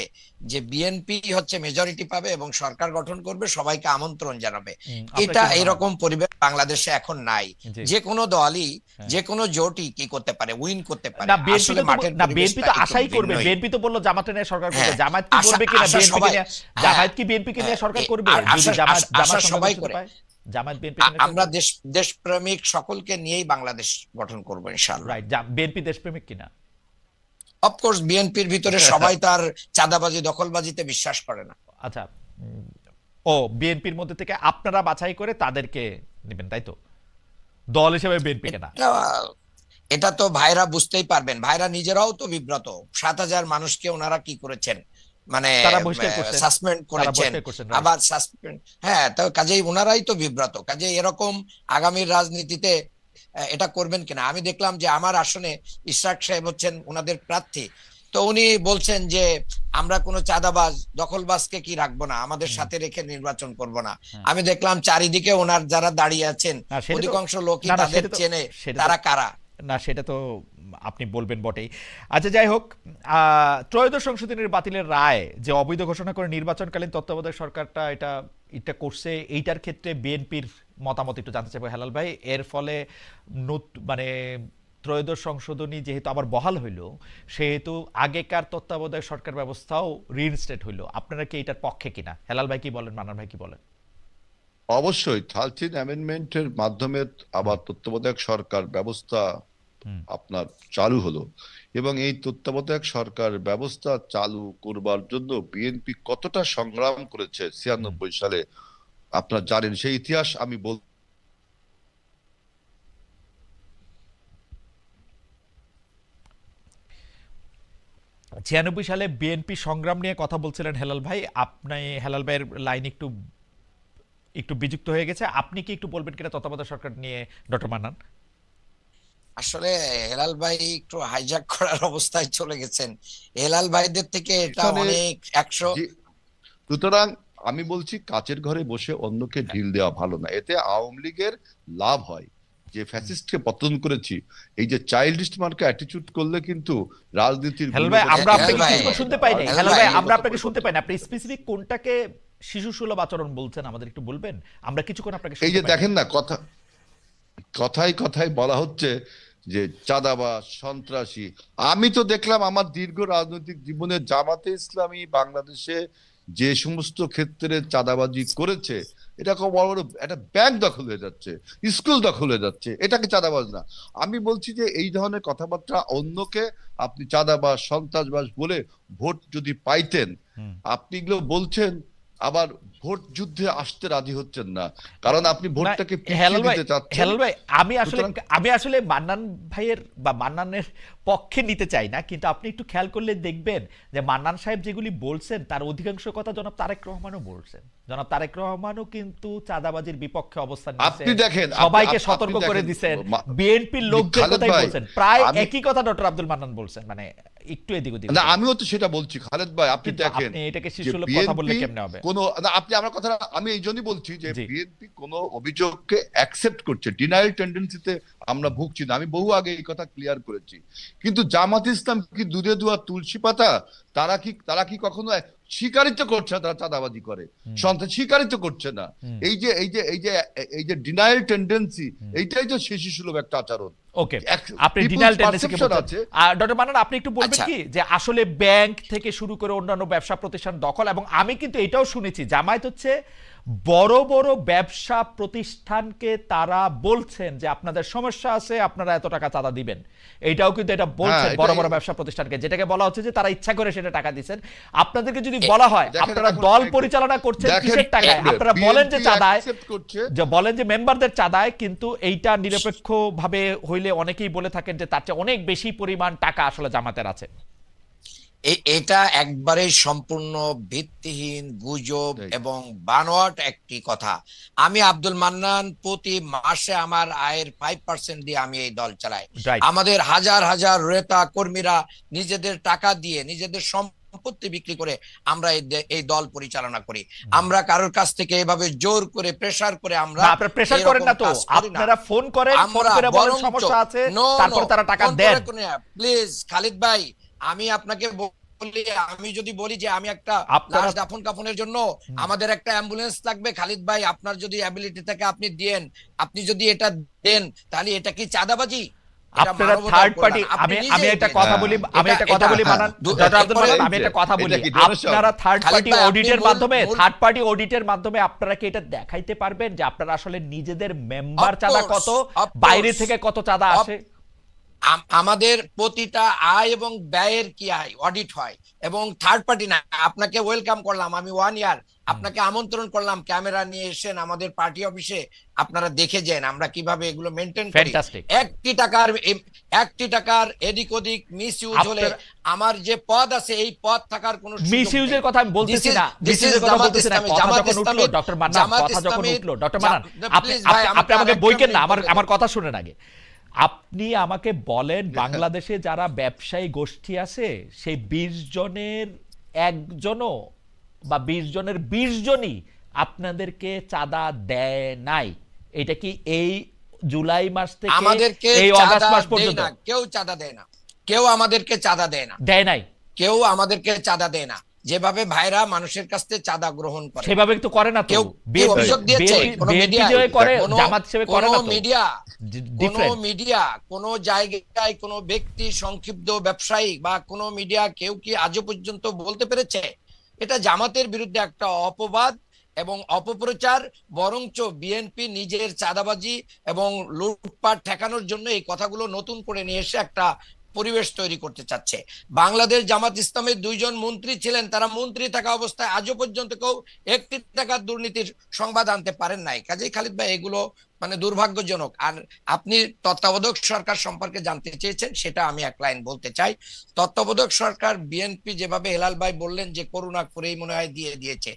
যে বিএনপি হচ্ছে মেজরিটি পাবে এবং সরকার গঠন করবে, সবাইকে আমন্ত্রণ জানাবে। আপনার এটা কি মনে হয়? এরকম পরিবেশ বাংলাদেশে এখন নাই। জি, যে কোনো দলই, হ্যাঁ। যে কোনো জোটই কি করতে পারে, উইন করতে পারে। না বিএনপি আসলে তো, মাঠের না বিএনপি পরিবেশটা তো একটু আশাই করবে, ভিন্নই। বিএনপি তো বললো জামাতে নিয়ে সরকার করবে। হ্যাঁ, জামাত কি আশা করবে কিনা, আশা বিএনপি কে সবাই, নিয়ে, হ্যাঁ, জামায়াত কি বিএনপি কে নিয়ে সরকার করবে? আর যদি আশা জামাত আশা সবাই সংখ্যাগরিষ্ঠতা করে। পায়, জামাত বিএনপি কে নিয়ে আমরা করবে। দেশপ্রেমিক সকলকে নিয়েই বাংলাদেশ গঠন করবো ইনশাআল্লাহ। রাইট, বিএনপি দেশপ্রেমিক কিনা? অফকোর্স বিএনপির ভিতরে সবাই তার চাঁদাবাজি দখলবাজিতে বিশ্বাস করে না। আচ্ছা, ও বিএনপির মধ্যে থেকে আপনারা বাছাই করে তাদেরকে নেবেন, তাই তো? দল হিসেবে বিএনপি কেনা। এটা তো ভাইরা বুঝতেই পারবেন, ভাইরা নিজেরাও তো বিব্রত। 7,000 মানুষকে ওনারা কি করেছেন, মানে তারা বহিষ্কার করছেন, সাসপেন্ড তারা করেছেন, বহিষ্কার করছেন, right? আবার সাসপেন্ড, হ্যাঁ, তো কাজেই ওনারাই তো বিব্রত। কাজেই এরকম আগামীর রাজনীতিতে এটা করবেন কিনা। আমি দেখলাম যে আমার আসনে ইশরাক সাহেব হচ্ছেন ওনাদের প্রার্থী, তো উনি বলছেন যে আমরা কোনো চাঁদাবাজ দখলবাজকে কি রাখবো না, আমাদের সাথে রেখে নির্বাচন করব না। আমি দেখলাম চারিদিকে ওনার যারা দাঁড়িয়ে আছেন না, সেটা তো, অধিকাংশ লোকই না না তাদের সেটা তো, চেনে, সেটা তো, তারা কারা। না সেটা তো আপনি বলবেন বটেই। আচ্ছা যাই হোক, ত্রয়োদশ সংশোধনীর বাতিলের রায় যে অবৈধ ঘোষণা করে নির্বাচনকালীন তত্ত্বাবধায়ক সরকারটা এটা করছে, এইটার ক্ষেত্রে বিএনপির মতামত একটু জানতে চাইবো হেলাল ভাই। এর ফলে মানে ত্রয়োদশ সংশোধনী যেহেতু আবার বহাল হইল, সেহেতু আগেকার তত্ত্বাবধায়ক সরকার ব্যবস্থাও রিইনস্টেট হইল। আপনারা কি এটার পক্ষে কিনা? হেলাল ভাই কি বলেন, মান্নান ভাই কি বলেন? অবশ্যই 13 অ্যামেন্ডমেন্টের মাধ্যমে আবার তত্ত্বাবধায়ক সরকার ব্যবস্থা আপনার চালু হলো, এবং এই তত্ত্বাবধায়ক সরকার ব্যবস্থা চালু করবার জন্য বিএনপি কতটা সংগ্রাম করেছে 96 সালে আপনারা জানেন, সেই ইতিহাস আমি 96 সালে বিএনপি সংগ্রাম নিয়ে কথা বলছিলেন হেলাল ভাই। আপনি হেলাল ভাইয়ের লাইন একটু একটু বিযুক্ত হয়ে গেছে, আপনি কি একটু বলবেন কিনা তত্ত্বাবধায়ক সরকার নিয়ে, ডক্টর মান্নান? আসলে হেলাল ভাই একটু হাইজ্যাক করার অবস্থায় চলে গেছেন। হেলাল ভাইদের থেকে এটা এখানে অনেক 100। সুতরাং আমি বলছি কাচের ঘরে বসে অন্যকে ঢিল দেওয়া ভালো না, এতে আওয়ামী লীগের লাভ হয়। যে ফ্যাসিস্টকে পতন করেছি, এই যে চাইল্ডিস্ট মার্কা অ্যাটিটিউড করলে কিন্তু রাজনীতির হেলাল ভাই আমরা হেলাল আপনাকে ভাই, কিছুক্ষণ শুনতে পাইনি। হেলাল হেলাল ভাই ভাই, আমরা আপনাকে শুনতে পাইনি। আপনি স্পেসিফিক কোনটাকে শিশু সুলভ আচরণ বলছেন আমাদের একটু বলবেন? আমরা কিছুক্ষণ আপনাকে এই শুনতে যে পাইনি। দেখেন না, কথায় কথায় বলা হচ্ছে যে চাঁদাবাজ সন্ত্রাসী। আমি তো দেখলাম আমার দীর্ঘ রাজনৈতিক জীবনে জামাতে ইসলামী বাংলাদেশে যে সমস্ত ক্ষেত্রে চাঁদাবাজি করেছে, এটা খুব বড় বড় একটা ব্যাংক দখল হয়ে যাচ্ছে, স্কুল দখল হয়ে যাচ্ছে, এটাকে চাঁদাবাজ না। আমি বলছি যে এই ধরনের কথাবার্তা অন্যকে আপনি চাঁদাবাজ সন্ত্রাসবাজ বলে ভোট যদি পাইতেন, আপনি এগুলো বলছেন, আবার ভোট যুদ্ধে আসতে রাজি হচ্ছেন না, কারণ আপনি ভোটটাকে হেলাল পিছিয়ে ভাই, দিতে চাচ্ছেন। হেলাল ভাই, সুতরাং আমি আসলে মান্নান ভাইয়ের বা মান্নানের পক্ষে নিতে চাই না, কিন্তু আপনি একটু খেয়াল করলে দেখবেন যে মান্নান সাহেব যেগুলি বলছেন তার অধিকাংশ কথা জনাব তারেক রহমানও বলছেন। জনাব তারেক রহমানও কিন্তু চাঁদাবাজির বিপক্ষে অবস্থান আপনি নিয়েছেন, দেখেন, সবাইকে আপনি সতর্ক করে দেখেন, দিয়েছেন, বিএনপির লোকদের খালেদ কথাই ভাই, বলছেন, প্রায় আমি একই কথা ডক্টর আব্দুল মান্নান বলছেন, মানে একটু এদিক ওদিক না, করে। আমিও তো সেটা বলছি খালেদ ভাই। আপনি কিন্তু দেখেন আপনি এটাকে যে শিশুসুলভ কথা বললে বিএনপি কেমনে হবে? কোনো না, আপনি আমার কথা, আমি এই জন্যই বলছি যে জি। বিএনপি কোনো অভিযোগকে অ্যাকসেপ্ট করছে, ডিনায়াল টেন্ডেন্সিতে আমরা ভুগছি না, আমি বহু আগে এই কথা ক্লিয়ার করেছি। কিন্তু জামাত ইসলাম কি দুধে দুয়া তুলসী পাতা? তারা কি কখনো স্বীকারিত করছে না তারা চাঁদাবাজি করে, সন্ত্রাস স্বীকারিত করছে না? এই যে ডিনায়াল টেন্ডেন্সি, এইটাই তো শিশু সুলভ একটা আচরণ। ওকে, আপনি ডিনাল টেন্ডেন্সিকে বলছেন। আছে। আর ডক্টর মান্নান, আপনি একটু বলবেন আচ্ছা। কি যে আসলে ব্যাংক থেকে শুরু করে অন্যান্য ব্যবসা প্রতিষ্ঠান দখল, এবং আমি কিন্তু এটাও শুনেছি জামায়াত হচ্ছে বড় বড় ব্যবসা প্রতিষ্ঠানকে তারা বলছেন যে আপনাদের সমস্যা আছে, আপনারা এত টাকা চাঁদা দিবেন। এইটাও কিন্তু এটা বলছেন হ্যাঁ, বড় এটাই- বড় ব্যবসা প্রতিষ্ঠানকে, যেটাকে বলা হচ্ছে যে তারা ইচ্ছা করে সেটা টাকা দিচ্ছেন। আপনাদেরকে যদি এ- বলা হয় দেখেন, আপনারা এখন দল একটু- পরিচালনা করছেন দেখেন, কিসের টাকায়, BNP আপনারা বলেন যে চাঁদায়, accept করছে। যে বলেন যে মেম্বারদের চাঁদায়, কিন্তু এইটা নিরপেক্ষ ভাবে হইলে অনেকেই বলে থাকেন যে তার চেয়ে অনেক বেশি পরিমাণ টাকা আসলে জামাতের আছে। এটা একবারে সম্পূর্ণ ভিত্তিহীন গুজব Right. এবং বানোয়াট একটি কথা। আমি আব্দুল মান্নান প্রতি মাসে আমার আয়ের 5% দিয়ে আমি এই দল চালাই। Right. আমাদের হাজার হাজার নেতা কর্মীরা নিজেদের টাকা দিয়ে নিজেদের সম্পত্তি বিক্রি করে আমরা এই দল পরিচালনা করি। আমরা কারোর কাছ থেকে এভাবে জোর করে প্রেসার করে আমরা না, আপনারা প্রেসার করেন না তো, আপনারা ফোন করেন, ফোন করে বলেন সমস্যা আছে, তারপরে তারা টাকা দেন। প্লিজ খালিদ ভাই, আমি আপনাকে বলি, আমি যদি বলি যে আমি একটা আপনারা- লাশ দাফন কাফনের জন্য আমাদের একটা অ্যাম্বুলেন্স লাগবে, খালিদ ভাই আপনার যদি অ্যাবিলিটি থাকে আপনি দেন, আপনি যদি এটা দেন, তাহলে এটা কি চাঁদাবাজি? এটা আপনারা মানবতার থার্ড কল্যাণ। পার্টি, আপনি আমি নিজেই একটা দেন। কথা বলি, আমি একটা কথা বলি মানান, ডক্টর আব্দুল মান্নান, আমি একটা কথা বলি, এটা কি donation? আপনারা থার্ড খালিদ পার্টি ভাই, আপনি অডিটের মূল- মাধ্যমে, মূল- থার্ড পার্টি অডিটের মাধ্যমে আপনারা কি এটা দেখাইতে পারবেন যে আপনারা আসলে নিজেদের মেম্বার Of চাঁদা course, কত, of বাইরে course. থেকে কত চাঁদা Of- আসে? আমাদের প্রতিটা আয় এবং ব্যয়ের কি আয় অডিট হয়, এবং থার্ড পার্টি না। আপনাকে ওয়েলকাম করলাম, আমি 1 ইয়ার আপনাকে আমন্ত্রণ করলাম, ক্যামেরা নিয়ে এসেন আমাদের পার্টি অফিসে, আপনারা দেখে যান আমরা কিভাবে এগুলো মেনটেন করি। Fantastic. একটি টাকার এদিক ওদিক মিস ইউজ হলে আপনারা- আমার যে পদ আছে এই পদ থাকার কোনো সুযোগ মিস ইউজের নেই। কথা আমি বলতেছি না, This মিস is ইউজের কথা জামাত বলতেছি না, ইসলামী, কথা জামাত যখন উঠলো ইসলামী, ডক্টর মান্নান, জামাত কথা যখন ইসলামী, উঠলো ডক্টর মান্নান, আপনি প্লিজ ভাই, আমাকে আমাকে আরেকটা বইকেন না, মিনিট আমার বলতে কথা শুনেন আগে। আপনি আমাকে বলেন বাংলাদেশে যারা ব্যবসায়ী গোষ্ঠী আছে সেই 20 জনের একজনও বা 20 জনের 20 জনই আপনাদেরকে চাঁদা দেয় নাই। এটা কি এই জুলাই মাস থেকে আমাদেরকে এই চাঁদা অগাস্ট মাস দেয় পর্যন্ত না, কেউ চাঁদা দেয় না, কেউ আমাদেরকে চাঁদা দেয় না, দেয় নাই? কেউ আমাদেরকে চাঁদা দেয় না। যেভাবে ভাইরা মানুষের কাছ থেকে চাঁদা গ্রহণ করে, সেভাবে তো করে না তো। কেউ অভিযোগ দিয়েছে কোনো বিএনপি মিডিয়া, যে করে, কোনো জামাত হিসেবে করে না তো। Media, Different. কোনো জায়গায় কোনো ব্যক্তি সংক্ষিপ্ত ব্যবসায়ী বা কোনো মিডিয়া কেউ কি আজও পর্যন্ত বলতে পেরেছে এটা জামাতের বিরুদ্ধে একটা অপবাদ এবং অপপ্রচার? বরঞ্চ বিএনপি নিজের চাঁদাবাজি এবং লুটপাট ঠেকানোর জন্য এই কথাগুলো নতুন করে নিয়ে এসে একটা পরিবেশ তৈরি করতে চাচ্ছে। বাংলাদেশ জামাত ইসলামের 2 জন মন্ত্রী ছিলেন, তারা মন্ত্রী থাকা অবস্থায় আজও পর্যন্ত কেউ 1 টাকার দুর্নীতির সংবাদ আনতে পারেন নাই। কাজেই খালিদ ভাই, এগুলো মানে দুর্ভাগ্যজনক। আর আপনি তত্ত্বাবধায়ক সরকার সম্পর্কে জানতে চেয়েছেন, সেটা আমি এক লাইন বলতে চাই। তত্ত্বাবধায়ক সরকার বিএনপি যেভাবে হেলাল ভাই বললেন যে করুণা করেই মনে হয় দিয়ে দিয়েছে,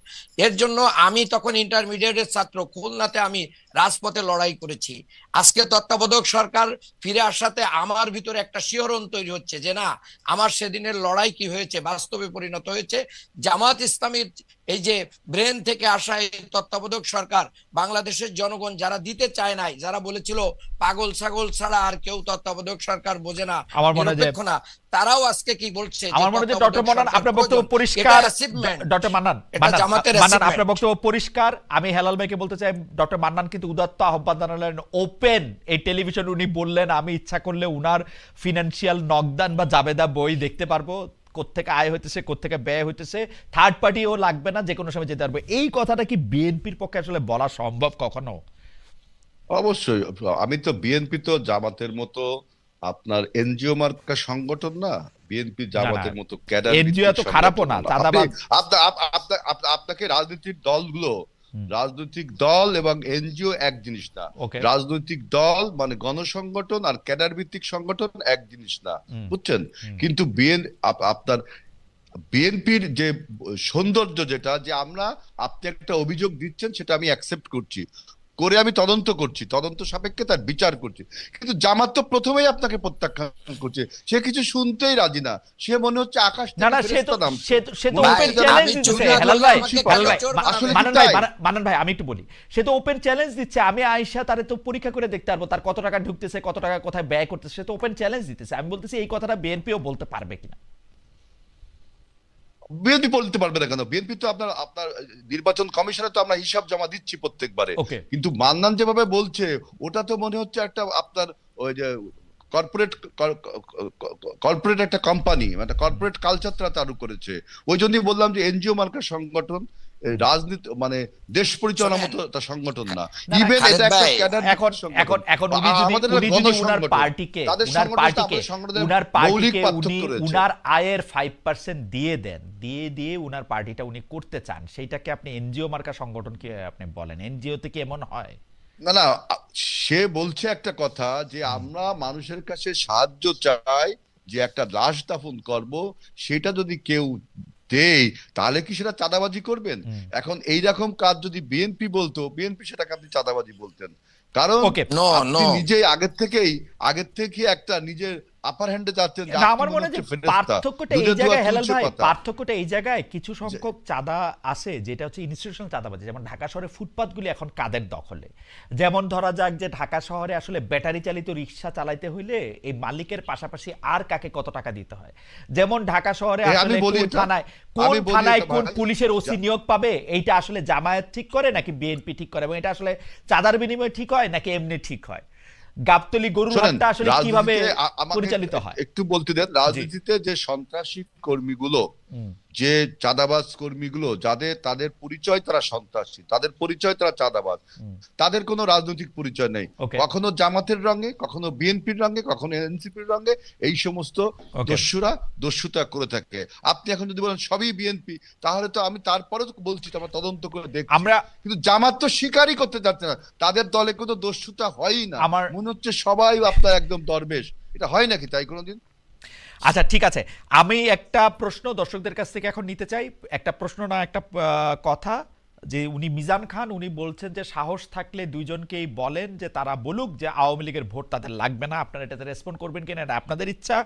এর জন্য আমি তখন ইন্টারমিডিয়েটের ছাত্র, খুলনাতে আমি রাজপথে লড়াই করেছি। আজকে তত্ত্বাবধায়ক সরকার ফিরে আসাতে আমার ভিতরে একটা শিহরণ তৈরি হচ্ছে যে না, আমার সেদিনের লড়াই কি হয়েছে, বাস্তবে পরিণত হয়েছে। জামাত ইসলামীর এই যে ব্রেন থেকে আসা এই তত্ত্বাবধায়ক সরকার, বাংলাদেশের জনগণ যারা দিতে চায় নাই, যারা বলেছিল পাগল ছাগল ছাড়া আর কেউ তত্ত্বাবধায়ক সরকার বোঝে না, আমার মনে হয় যে নিরপেক্ষ না, তারাও আজকে কি বলছে? আমার মনে হয় যে ডক্টর মান্নান আপনার বক্তব্য পরিষ্কার। ডক্টর মান্নান, মান্নান আপনার বক্তব্য পরিষ্কার। আমি হেলাল ভাইকে বলতে চাই, ডক্টর মান্নান কিন্তু উদাত্ত আহ্বান জানালেন, ওপেন এই টেলিভিশন উনি বললেন আমি ইচ্ছা করলে উনার ফিনান্সিয়াল নকদান বা জাবেদা বই দেখতে পারবো, কোত্থেকে আয় হইতেছে, কোত্থেকে ব্যয় হইতেছে, থার্ড পার্টিও লাগবে না, যে কোনো সময় যেতে পারবে। এই কথাটা কি বিএনপির পক্ষে আসলে বলা সম্ভব কখনো? অবশ্যই। আমি তো বিএনপি তো জামাতের মতো আপনার এনজিও মার্কা সংগঠন না, বিএনপি না, জামাতের মতো ক্যাডার এনজিও ভিত্তিক এত খারাপও সংগঠন না, না। আপনি চাঁদাবাজ। আপনাকে রাজনৈতিক দলগুলো, রাজনৈতিক দল এবং এনজিও এক জিনিস না। ওকে। রাজনৈতিক দল মানে গণসংগঠন আর ক্যাডার ভিত্তিক সংগঠন এক জিনিস না, বুঝছেন? কিন্তু আপনার বিএনপির যে সৌন্দর্য যেটা, যে আপনি একটা অভিযোগ দিচ্ছেন, সেটা আমি অ্যাকসেপ্ট করছি, করে আমি তদন্ত করছি, তদন্ত সাপেক্ষে তার বিচার করছি। কিন্তু জামাত তো প্রথমেই আপনাকে প্রত্যাখ্যান করছে, সে কিছু শুনতেই রাজি না, সে মনে হচ্ছে আকাশ না না, থেকে ফেরেশতা নামছে। সে তো মনে ওপেন হচ্ছে চ্যালেঞ্জ আমি দিচ্ছে। চুরি হেলাল করলে ভাই, আমাকে হেলাল ভাই, চোর আসলে বানাবে। কি তাই? মানান ভাই, আমি একটু বলি, সে তো ওপেন চ্যালেঞ্জ দিচ্ছে, আমি আয়েশা তারে তো পরীক্ষা করে দেখতে পারবো, তার কত টাকা ঢুকতেছে, কত টাকা কোথায় ব্যয় করতেছে, সে তো ওপেন চ্যালেঞ্জ দিতেছে। আমি বলতেছি এই কথাটা বিএনপিও বলতে পারবে কিনা। বিএনপি বলতে পারবে না কেন? বিএনপি তো আপনার আপনার নির্বাচন কমিশনে তো আমরা হিসাব জমা দিচ্ছি প্রত্যেকবারে। ওকে। কিন্তু মান্নান যেভাবে বলছে, ওটা তো মনে হচ্ছে একটা আপনার ওই যে কর্পোরেট কর্পোরেট একটা কোম্পানি, একটা কর্পোরেট কালচার তারা চালু করেছে। ওই জন্যই বললাম যে এনজিও মার্কা সংগঠন, রাজনীতি মানে দেশ পরিচালনার মতো একটা সংগঠন না। না, ইভেন খালেদ এটা একটা ভাই, ক্যাডার এখন এখন এখন উনি যদি আমাদের উনি যদি উনার গণসংগঠন, পার্টিকে তাদের উনার সংগঠনের সাথে পার্টিকে আমাদের সংগঠনের উনার মৌলিক পার্টিকে উনি পার্থক্য রয়েছে। উনার আয়ের 5% দিয়ে দেন, দিয়ে উনার পার্টিটা উনি করতে চান, সেইটাকে আপনি এনজিও মার্কা সংগঠনকে আপনি বলেন? এনজিও থেকে এমন হয়? না না, সে বলছে একটা কথা যে আমরা মানুষের কাছে সাহায্য চাই, যে একটা লাশ দাফন করব, সেটা যদি কেউ দেয়, তাহলে কি সেটা চাঁদাবাজি করবেন? এখন এই রকম কাজ যদি বিএনপি বলতো, বিএনপি সেটাকে আপনি চাঁদাবাজি বলতেন। কারণ ওকে। নো আপনি নো নিজে আগের থেকে একটা নিজের আপার হ্যান্ডে যাচ্ছেন, যে না, আপনি আমার মনে মনে হয় যে হচ্ছে ফেরেশতা, পার্থক্যটা এই দুধে ধোয়া জায়গায়, হেলাল তুলছে ভাই, পাতা। পার্থক্যটা এই জায়গায় কিছু সংখ্যক চাঁদা আছে যেটা হচ্ছে ইনস্টিটিউশনাল চাঁদাবাজি। যেমন ঢাকা শহরে ফুটপাতগুলি এখন কাদের দখলে? যেমন ধরা যাক যে ঢাকা শহরে আসলে ব্যাটারি চালিত রিক্সা চালাইতে হইলে এই মালিকের পাশাপাশি আর কাকে কত টাকা দিতে হয়। যেমন ঢাকা শহরে আমি আসলে বলি কোন এটা, থানায় আমি বলি এটা কোন ভাই, পুলিশের ওসি নিয়োগ পাবে, এইটা আসলে জামায়াত ঠিক করে নাকি বিএনপি ঠিক করে, এবং এটা আসলে চাঁদার বিনিময়ে ঠিক হয় নাকি এমনি ঠিক হয়? গাবতলী গরুর শোনেন, হাটটা আসলে কিভাবে রাজনীতিতে আমাকে পরিচালিত হয়? একটু বলতে দেন। রাজনীতিতে যে সন্ত্রাসী কর্মীগুলো, হুম। যে চাঁদাবাজ কর্মীগুলো, তাদের পরিচয় তারা সন্ত্রাসী, তাদের পরিচয় তারা চাঁদাবাজ, তাদের কোনো রাজনৈতিক পরিচয় নেই। ওকে। কখনো জামাতের রঙে, কখনো বিএনপির রঙে, কখনো এনসিপির রঙে এই সমস্ত ওকে। দস্যুরা দস্যুতা করে থাকে। আপনি এখন যদি বলেন সবই বিএনপি, তাহলে তো আমি তারপরে তো বলছি তো আমরা তদন্ত করে দেখছি। আমরা- কিন্তু জামাত তো স্বীকারই করতে যাচ্ছে না, তাদের দলে কোনো দস্যুতা হয়ই না। আমার- মনে হচ্ছে সবাই আপনার একদম দরবেশ। এটা হয় নাকি তাই কোনোদিন? আচ্ছা, ঠিক আছে, আমি একটা প্রশ্ন দর্শকদের কাছ থেকে এখন নিতে চাই। একটা প্রশ্ন না, একটা কথা, যে উনি মিজান খান উনি বলছেন যে সাহস থাকলে দুইজনকেই বলেন যে তারা বলুক যে আওয়ামী লীগের ভোট তাদের লাগবে না। আপনারা এটাতে রেসপন্ড করবেন কিনা এটা আপনাদের ইচ্ছা।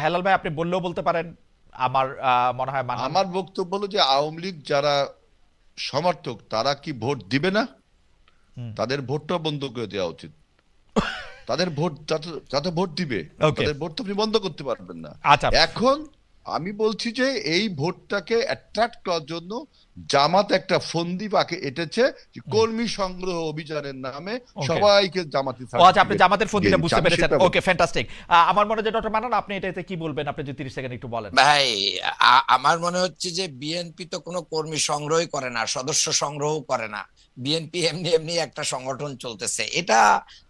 হেলাল ভাই, আপনি বললেও বলতে পারেন। আমার মনে হয় আমার বক্তব্য হলো যে আওয়ামী লীগ যারা সমর্থক, তারা কি ভোট দিবে না? তাদের ভোটটা বন্ধ করে দেওয়া উচিত। তাদের ভোট যাতে ভোট দিবে, Okay. তাদের ভোট তো আপনি বন্ধ করতে পারবেন না। আচ্ছা। এখন আমি বলছি যে এই ভোটটাকে অ্যাট্রাক্ট করার জন্য জামাত একটা ফন্দি পাকে এঁটেছে, যে কর্মী সংগ্রহ অভিযানের নামে Okay. সবাইকে জামাতি আচ্ছা, আপনি জামাতের ফন্দিটা বুঝতে আমি পেরেছেন। সেটা বলছি। ওকে, ফ্যান্টাস্টিক। আমার মনে হয় যে ডক্টর মান্নান, আপনি এটাতে কি বলবেন? আপনি যদি 30 সেকেন্ড একটু বলেন। ভাই, আমার মনে হচ্ছে যে বিএনপি তো কোনো কর্মী সংগ্রহই করে না, সদস্য সংগ্রহ করে না। বিএনপি এমনি এমনি একটা সংগঠন চলতেছে, এটা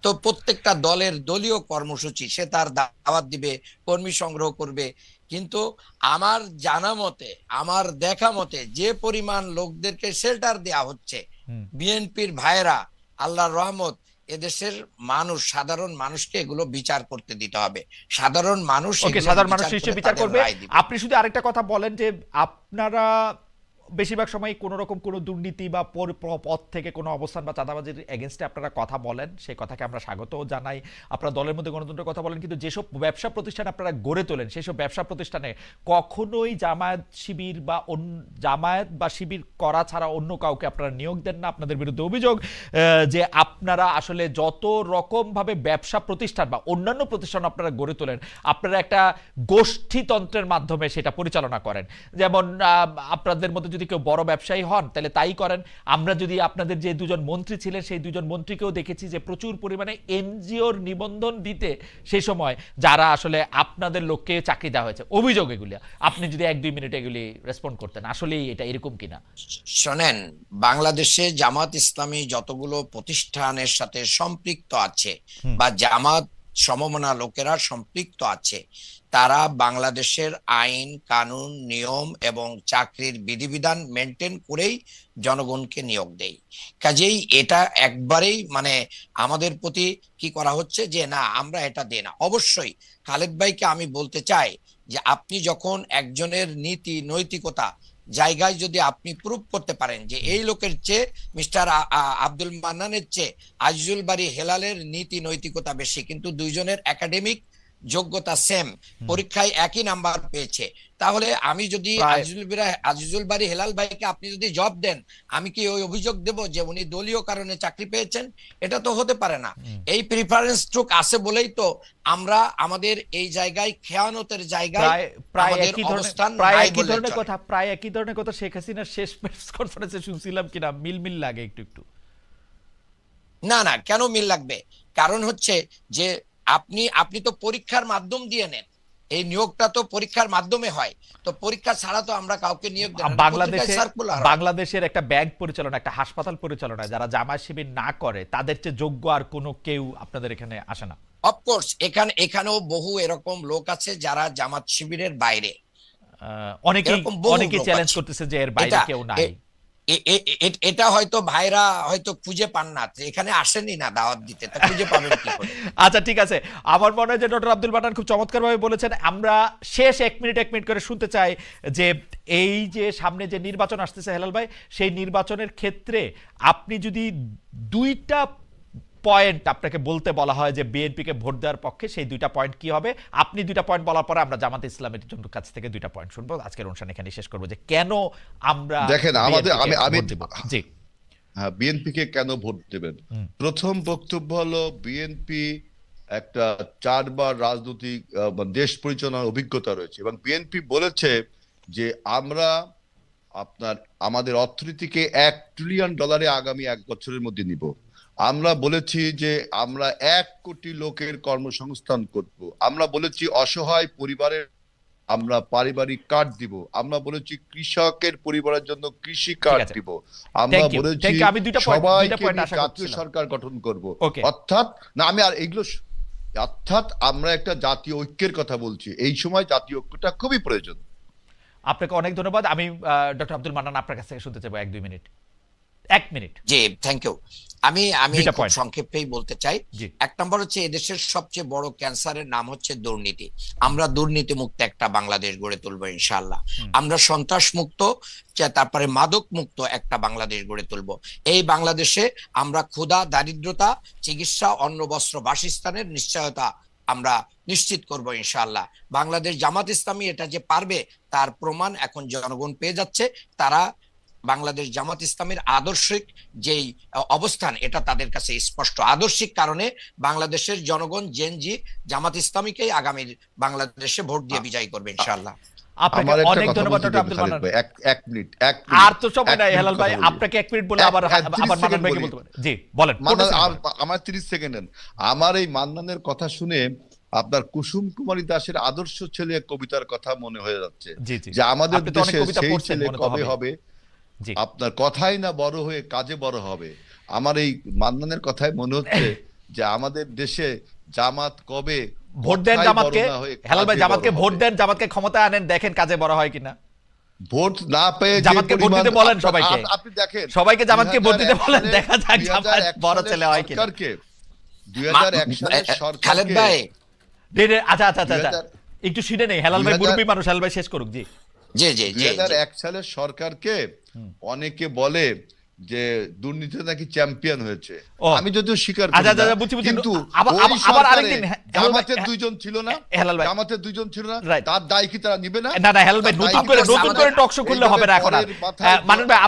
তো প্রত্যেকটা দলের দলীয় কর্মসূচি, সে তার দাওয়াত দিবে, কর্মী সংগ্রহ করবে। কিন্তু আমার জানা মতে, আমার দেখা মতে, যে পরিমাণ লোকদেরকে শেল্টার দেওয়া হচ্ছে, বিএনপির ভাইরা, আল্লাহর রহমত, এদেশের মানুষ, সাধারণ মানুষকে এগুলো বিচার করতে দিতে হবে। সাধারণ মানুষ ওকে, এগুলো সাধারণ মানুষ বিচার নিশ্চয়ই করে বিচার তাদের করবে। রায় দিবে। আপনি শুধু আরেকটা কথা বলেন যে আপনারা বেশিরভাগ সময় কোনো রকম কোনো দুর্নীতি বা পদ থেকে কোনো অবস্থান বা চাঁদাবাজির এগেনস্টে আপনারা কথা বলেন, সেই কথাকে আমরা স্বাগতও জানাই। আপনারা দলের মধ্যে গণতন্ত্রের কথা বলেন, কিন্তু যেসব ব্যবসা প্রতিষ্ঠান আপনারা গড়ে তোলেন, সেই সব ব্যবসা প্রতিষ্ঠানে কখনোই জামায়াত শিবির বা জামায়াত বা শিবির করা ছাড়া অন্য কাউকে আপনারা নিয়োগ দেন না। আপনাদের বিরুদ্ধে অভিযোগ যে আপনারা আসলে যত রকমভাবে ব্যবসা প্রতিষ্ঠান বা অন্যান্য প্রতিষ্ঠান আপনারা গড়ে তোলেন, আপনারা একটা গোষ্ঠীতন্ত্রের মাধ্যমে সেটা পরিচালনা করেন। যেমন আপনাদের মধ্যে যদি কেউ বড় ব্যবসায়ী হন তাহলে তাই করেন। আমরা যদি আপনাদের যে দুজন মন্ত্রী ছিলেন সেই দুজন মন্ত্রীকেও দেখেছি যে প্রচুর পরিমাণে এনজিওর নিবন্ধন দিতে সেই সময় যারা আসলে আপনাদের লোককে চাকরি দেওয়া হয়েছে, অভিযোগ এগুলি। আপনি যদি 1-2 মিনিট এগুলি রেসপন্ড করতেন, আসলেই এটা এরকম কিনা? শোনেন, বাংলাদেশে জামাত ইসলামী যতগুলো প্রতিষ্ঠানের সাথে সম্পৃক্ত আছে বা জামাত সমমনা লোকেরা সম্পৃক্ত আছে, তারা বাংলাদেশের আইন কানুন নিয়ম এবং চাকরির বিধিবিধান মেনটেন করেই জনগণকে নিয়োগ দেয়। কাজেই এটা একবারেই মানে আমাদের প্রতি কি করা হচ্ছে যে না আমরা এটা দেই না। অবশ্যই খালেদ ভাইকে আমি বলতে চাই যে আপনি যখন একজনের নীতি নৈতিকতা জায়গায় যদি আপনি প্রুভ করতে পারেন যে এই লোকের চেয়ে মিস্টার আব্দুল মান্নানের চেয়ে আজিজুল বারী হেলালের নীতি নৈতিকতা বেশি, কিন্তু দুইজনের একাডেমিক যোগ্যতা সেম, পরীক্ষায় একই নাম্বার পেয়েছে, তাহলে আমি যদি আজিজুল বারী হেলাল ভাইকে আপনি যদি জব দেন, আমি কি ওই অভিযোগ দেব যে উনি দলীয় কারণে চাকরি পেয়েছেন? এটা তো হতে পারে না। এই প্রিফারেন্স টুক আছে বলেই তো আমরা আমাদের এই জায়গায় খেয়ানতের জায়গায় প্রায় আমাদের একই অবস্থান প্রায় একই ধরনের কথা শেখ হাসিনার শেষ প্রেস কনফারেন্সে শুনছিলাম কিনা, মিল লাগে একটু। না না, কেন মিল লাগবে? কারণ হচ্ছে যে আপনি তো পরীক্ষার মাধ্যম দিয়ে নেন, এই নিয়োগটা তো পরীক্ষার মাধ্যমে হয়, তো পরীক্ষা ছাড়া তো আমরা কাউকে নিয়োগ দেব না। বাংলাদেশের একটা ব্যাংক পরিচালনা, একটা হাসপাতাল পরিচালনা যারা জামায়াত শিবির না করে তাদের চেয়ে যোগ্য আর কোনো কেউ আপনাদের এখানে আসে না? অফকোর্স এখানেও বহু এরকম লোক আছে যারা জামাত শিবিরের বাইরে, অনেকেই চ্যালেঞ্জ করতেছে যে এর বাইরে কেউ নাই। এটা হয়তো ভাইরা হয়তো খুঁজে পান না, এখানে আসেনি না দাওয়াত দিতে, তা খুঁজে পাবেন কি করে? আচ্ছা ঠিক আছে, আমার মনে হয় যে ডক্টর আব্দুল মান্নান খুব চমৎকারভাবে বলেছেন। আমরা শেষ 1 মিনিট করে শুনতে চাই যে এই যে সামনে যে নির্বাচন আসতেছে হেলাল ভাই, সেই নির্বাচনের ক্ষেত্রে আপনি যদি 2টা পয়েন্ট আপনাকে বলতে বলা হয় যে বিএনপিকে ভোট দেওয়ার পক্ষে, সেই 2টা পয়েন্ট কি হবে? আপনি 2টা পয়েন্ট বলার পরে আমরা জামাত ইসলামের জন্য কাছ থেকে 2টা পয়েন্ট শুনবো। আজকের অনুষ্ঠান এখানে শেষ করবো যে কেন আমরা দেখেন আমাদের আমি জি হ্যাঁ, বিএনপিকে কেন ভোট দেবেন? প্রথম বক্তব্য হলো বিএনপি একটা 4বার রাজনৈতিক দেশ পরিচালনার অভিজ্ঞতা রয়েছে এবং বিএনপি বলেছে যে আমরা আমাদের অর্থনীতিকে $1 ট্রিলিয়ন আগামী 1 বছরের মধ্যে নিব। আমরা বলেছি যে আমরা 1 কোটি লোকের কর্মসংস্থান করব। আমরা বলেছি অসহায় পরিবারের আমরা পারিবারিক কার্ড দিব। আমরা বলেছি কৃষকের পরিবারের জন্য কৃষি কার্ড দিব। আমরা বলেছি সবাইকে জাতীয় সরকার গঠন করব। অর্থাৎ আমরা একটা জাতীয় ঐক্যের কথা বলছি। এই সময় জাতীয় ঐক্যটা খুবই প্রয়োজন। আপনাকে অনেক ধন্যবাদ। আমি ডক্টর আব্দুল মান্নান আপনার কাছ থেকে শুনতে চাইবো 1-2 মিনিট। 1 মিনিট। জি, থ্যাংক ইউ। আমি খুব সংক্ষেপেই বলতে চাই। 1 নম্বর হচ্ছে এদেশের সবচেয়ে বড় ক্যান্সারের নাম হচ্ছে দুর্নীতি। আমরা দুর্নীতি মুক্ত একটা বাংলাদেশ গড়ে তুলবো ইনশাআল্লাহ। আমরা সন্ত্রাস মুক্ত, তারপরে মাদক মুক্ত একটা বাংলাদেশ গড়ে তুলবো। এই বাংলাদেশে আমরা ক্ষুধা, দারিদ্রতা, চিকিৎসা, অন্ন, বস্ত্র, বাসস্থানের নিশ্চয়তা আমরা নিশ্চিত করব ইনশাআল্লাহ। বাংলাদেশ জামাত ইসলামী এটা যে পারবে তার প্রমাণ এখন জনগণ পেয়ে যাচ্ছে। তারা বাংলাদেশ জামাত ইসলামের আদর্শিক যেই অবস্থান এটা তাদের কাছে স্পষ্ট। আদর্শিক কারণে বাংলাদেশের জনগণ জেনজি জামাত ইসলামীকেই আগামী বাংলাদেশে ভোট দিয়ে বিজয়ী করবে ইনশাআল্লাহ। আপনাকে অনেক ধন্যবাদ ডক্টর আব্দুল মান্নান। 1 মিনিট আর তো সময় নাই হেলাল ভাই, আপনাকে 1 মিনিট বলে আবার মান্নান ভাইকে বলতে পারেন। জি বলেন। আমার 30 সেকেন্ড। আমার এই মান্নানের কথা শুনে আপনার কুসুম কুমারী দাসের আদর্শ ছেলে কবিতার কথা মনে হয়ে যাচ্ছে যে আমাদের দেশে সেই ছেলে কবে হবে, আপনার কথাই না বড় হয়ে কাজে বড় হবে। আমার এই মান্নানের কথাই মনে হচ্ছে যে আমাদের দেশে জামাত কবে ভোট দেন জামাতকে, হেলাল ভাই জামাতকে ভোট দেন, জামাতকে ক্ষমতায় আনেন, দেখেন কাজে বড় হয় কিনা। ভোট না পেয়ে জামাতকে ভোট দিতে বলেন সবাইকে, আপনি দেখেন সবাইকে জামাতকে ভোট দিতে বলেন, দেখা যাক জামাত বড় ছেলে হয় কিনা। 2001 সালের সরকার খালেদ ভাই আচ্ছা একটু শুনে নেই, হেলাল ভাই মুরব্বী মানুষ, হেলাল ভাই শেষ করুক। জি জি জি। 2001 সালের সরকারকে অনেকে বলে যে দুর্নীতি নাকি চ্যাম্পিয়ন হয়েছে। আমি যদিও স্বীকার করি না, কিন্তু আবার আরেকদিন জামাতের 2 জন ছিল না, জামাতের 2 জন ছিল না, তার দায় কি তারা নিবে না? না হেলাল ভাই নতুন করে টক শো করলে হবে না এখন। মাননীয় ভাই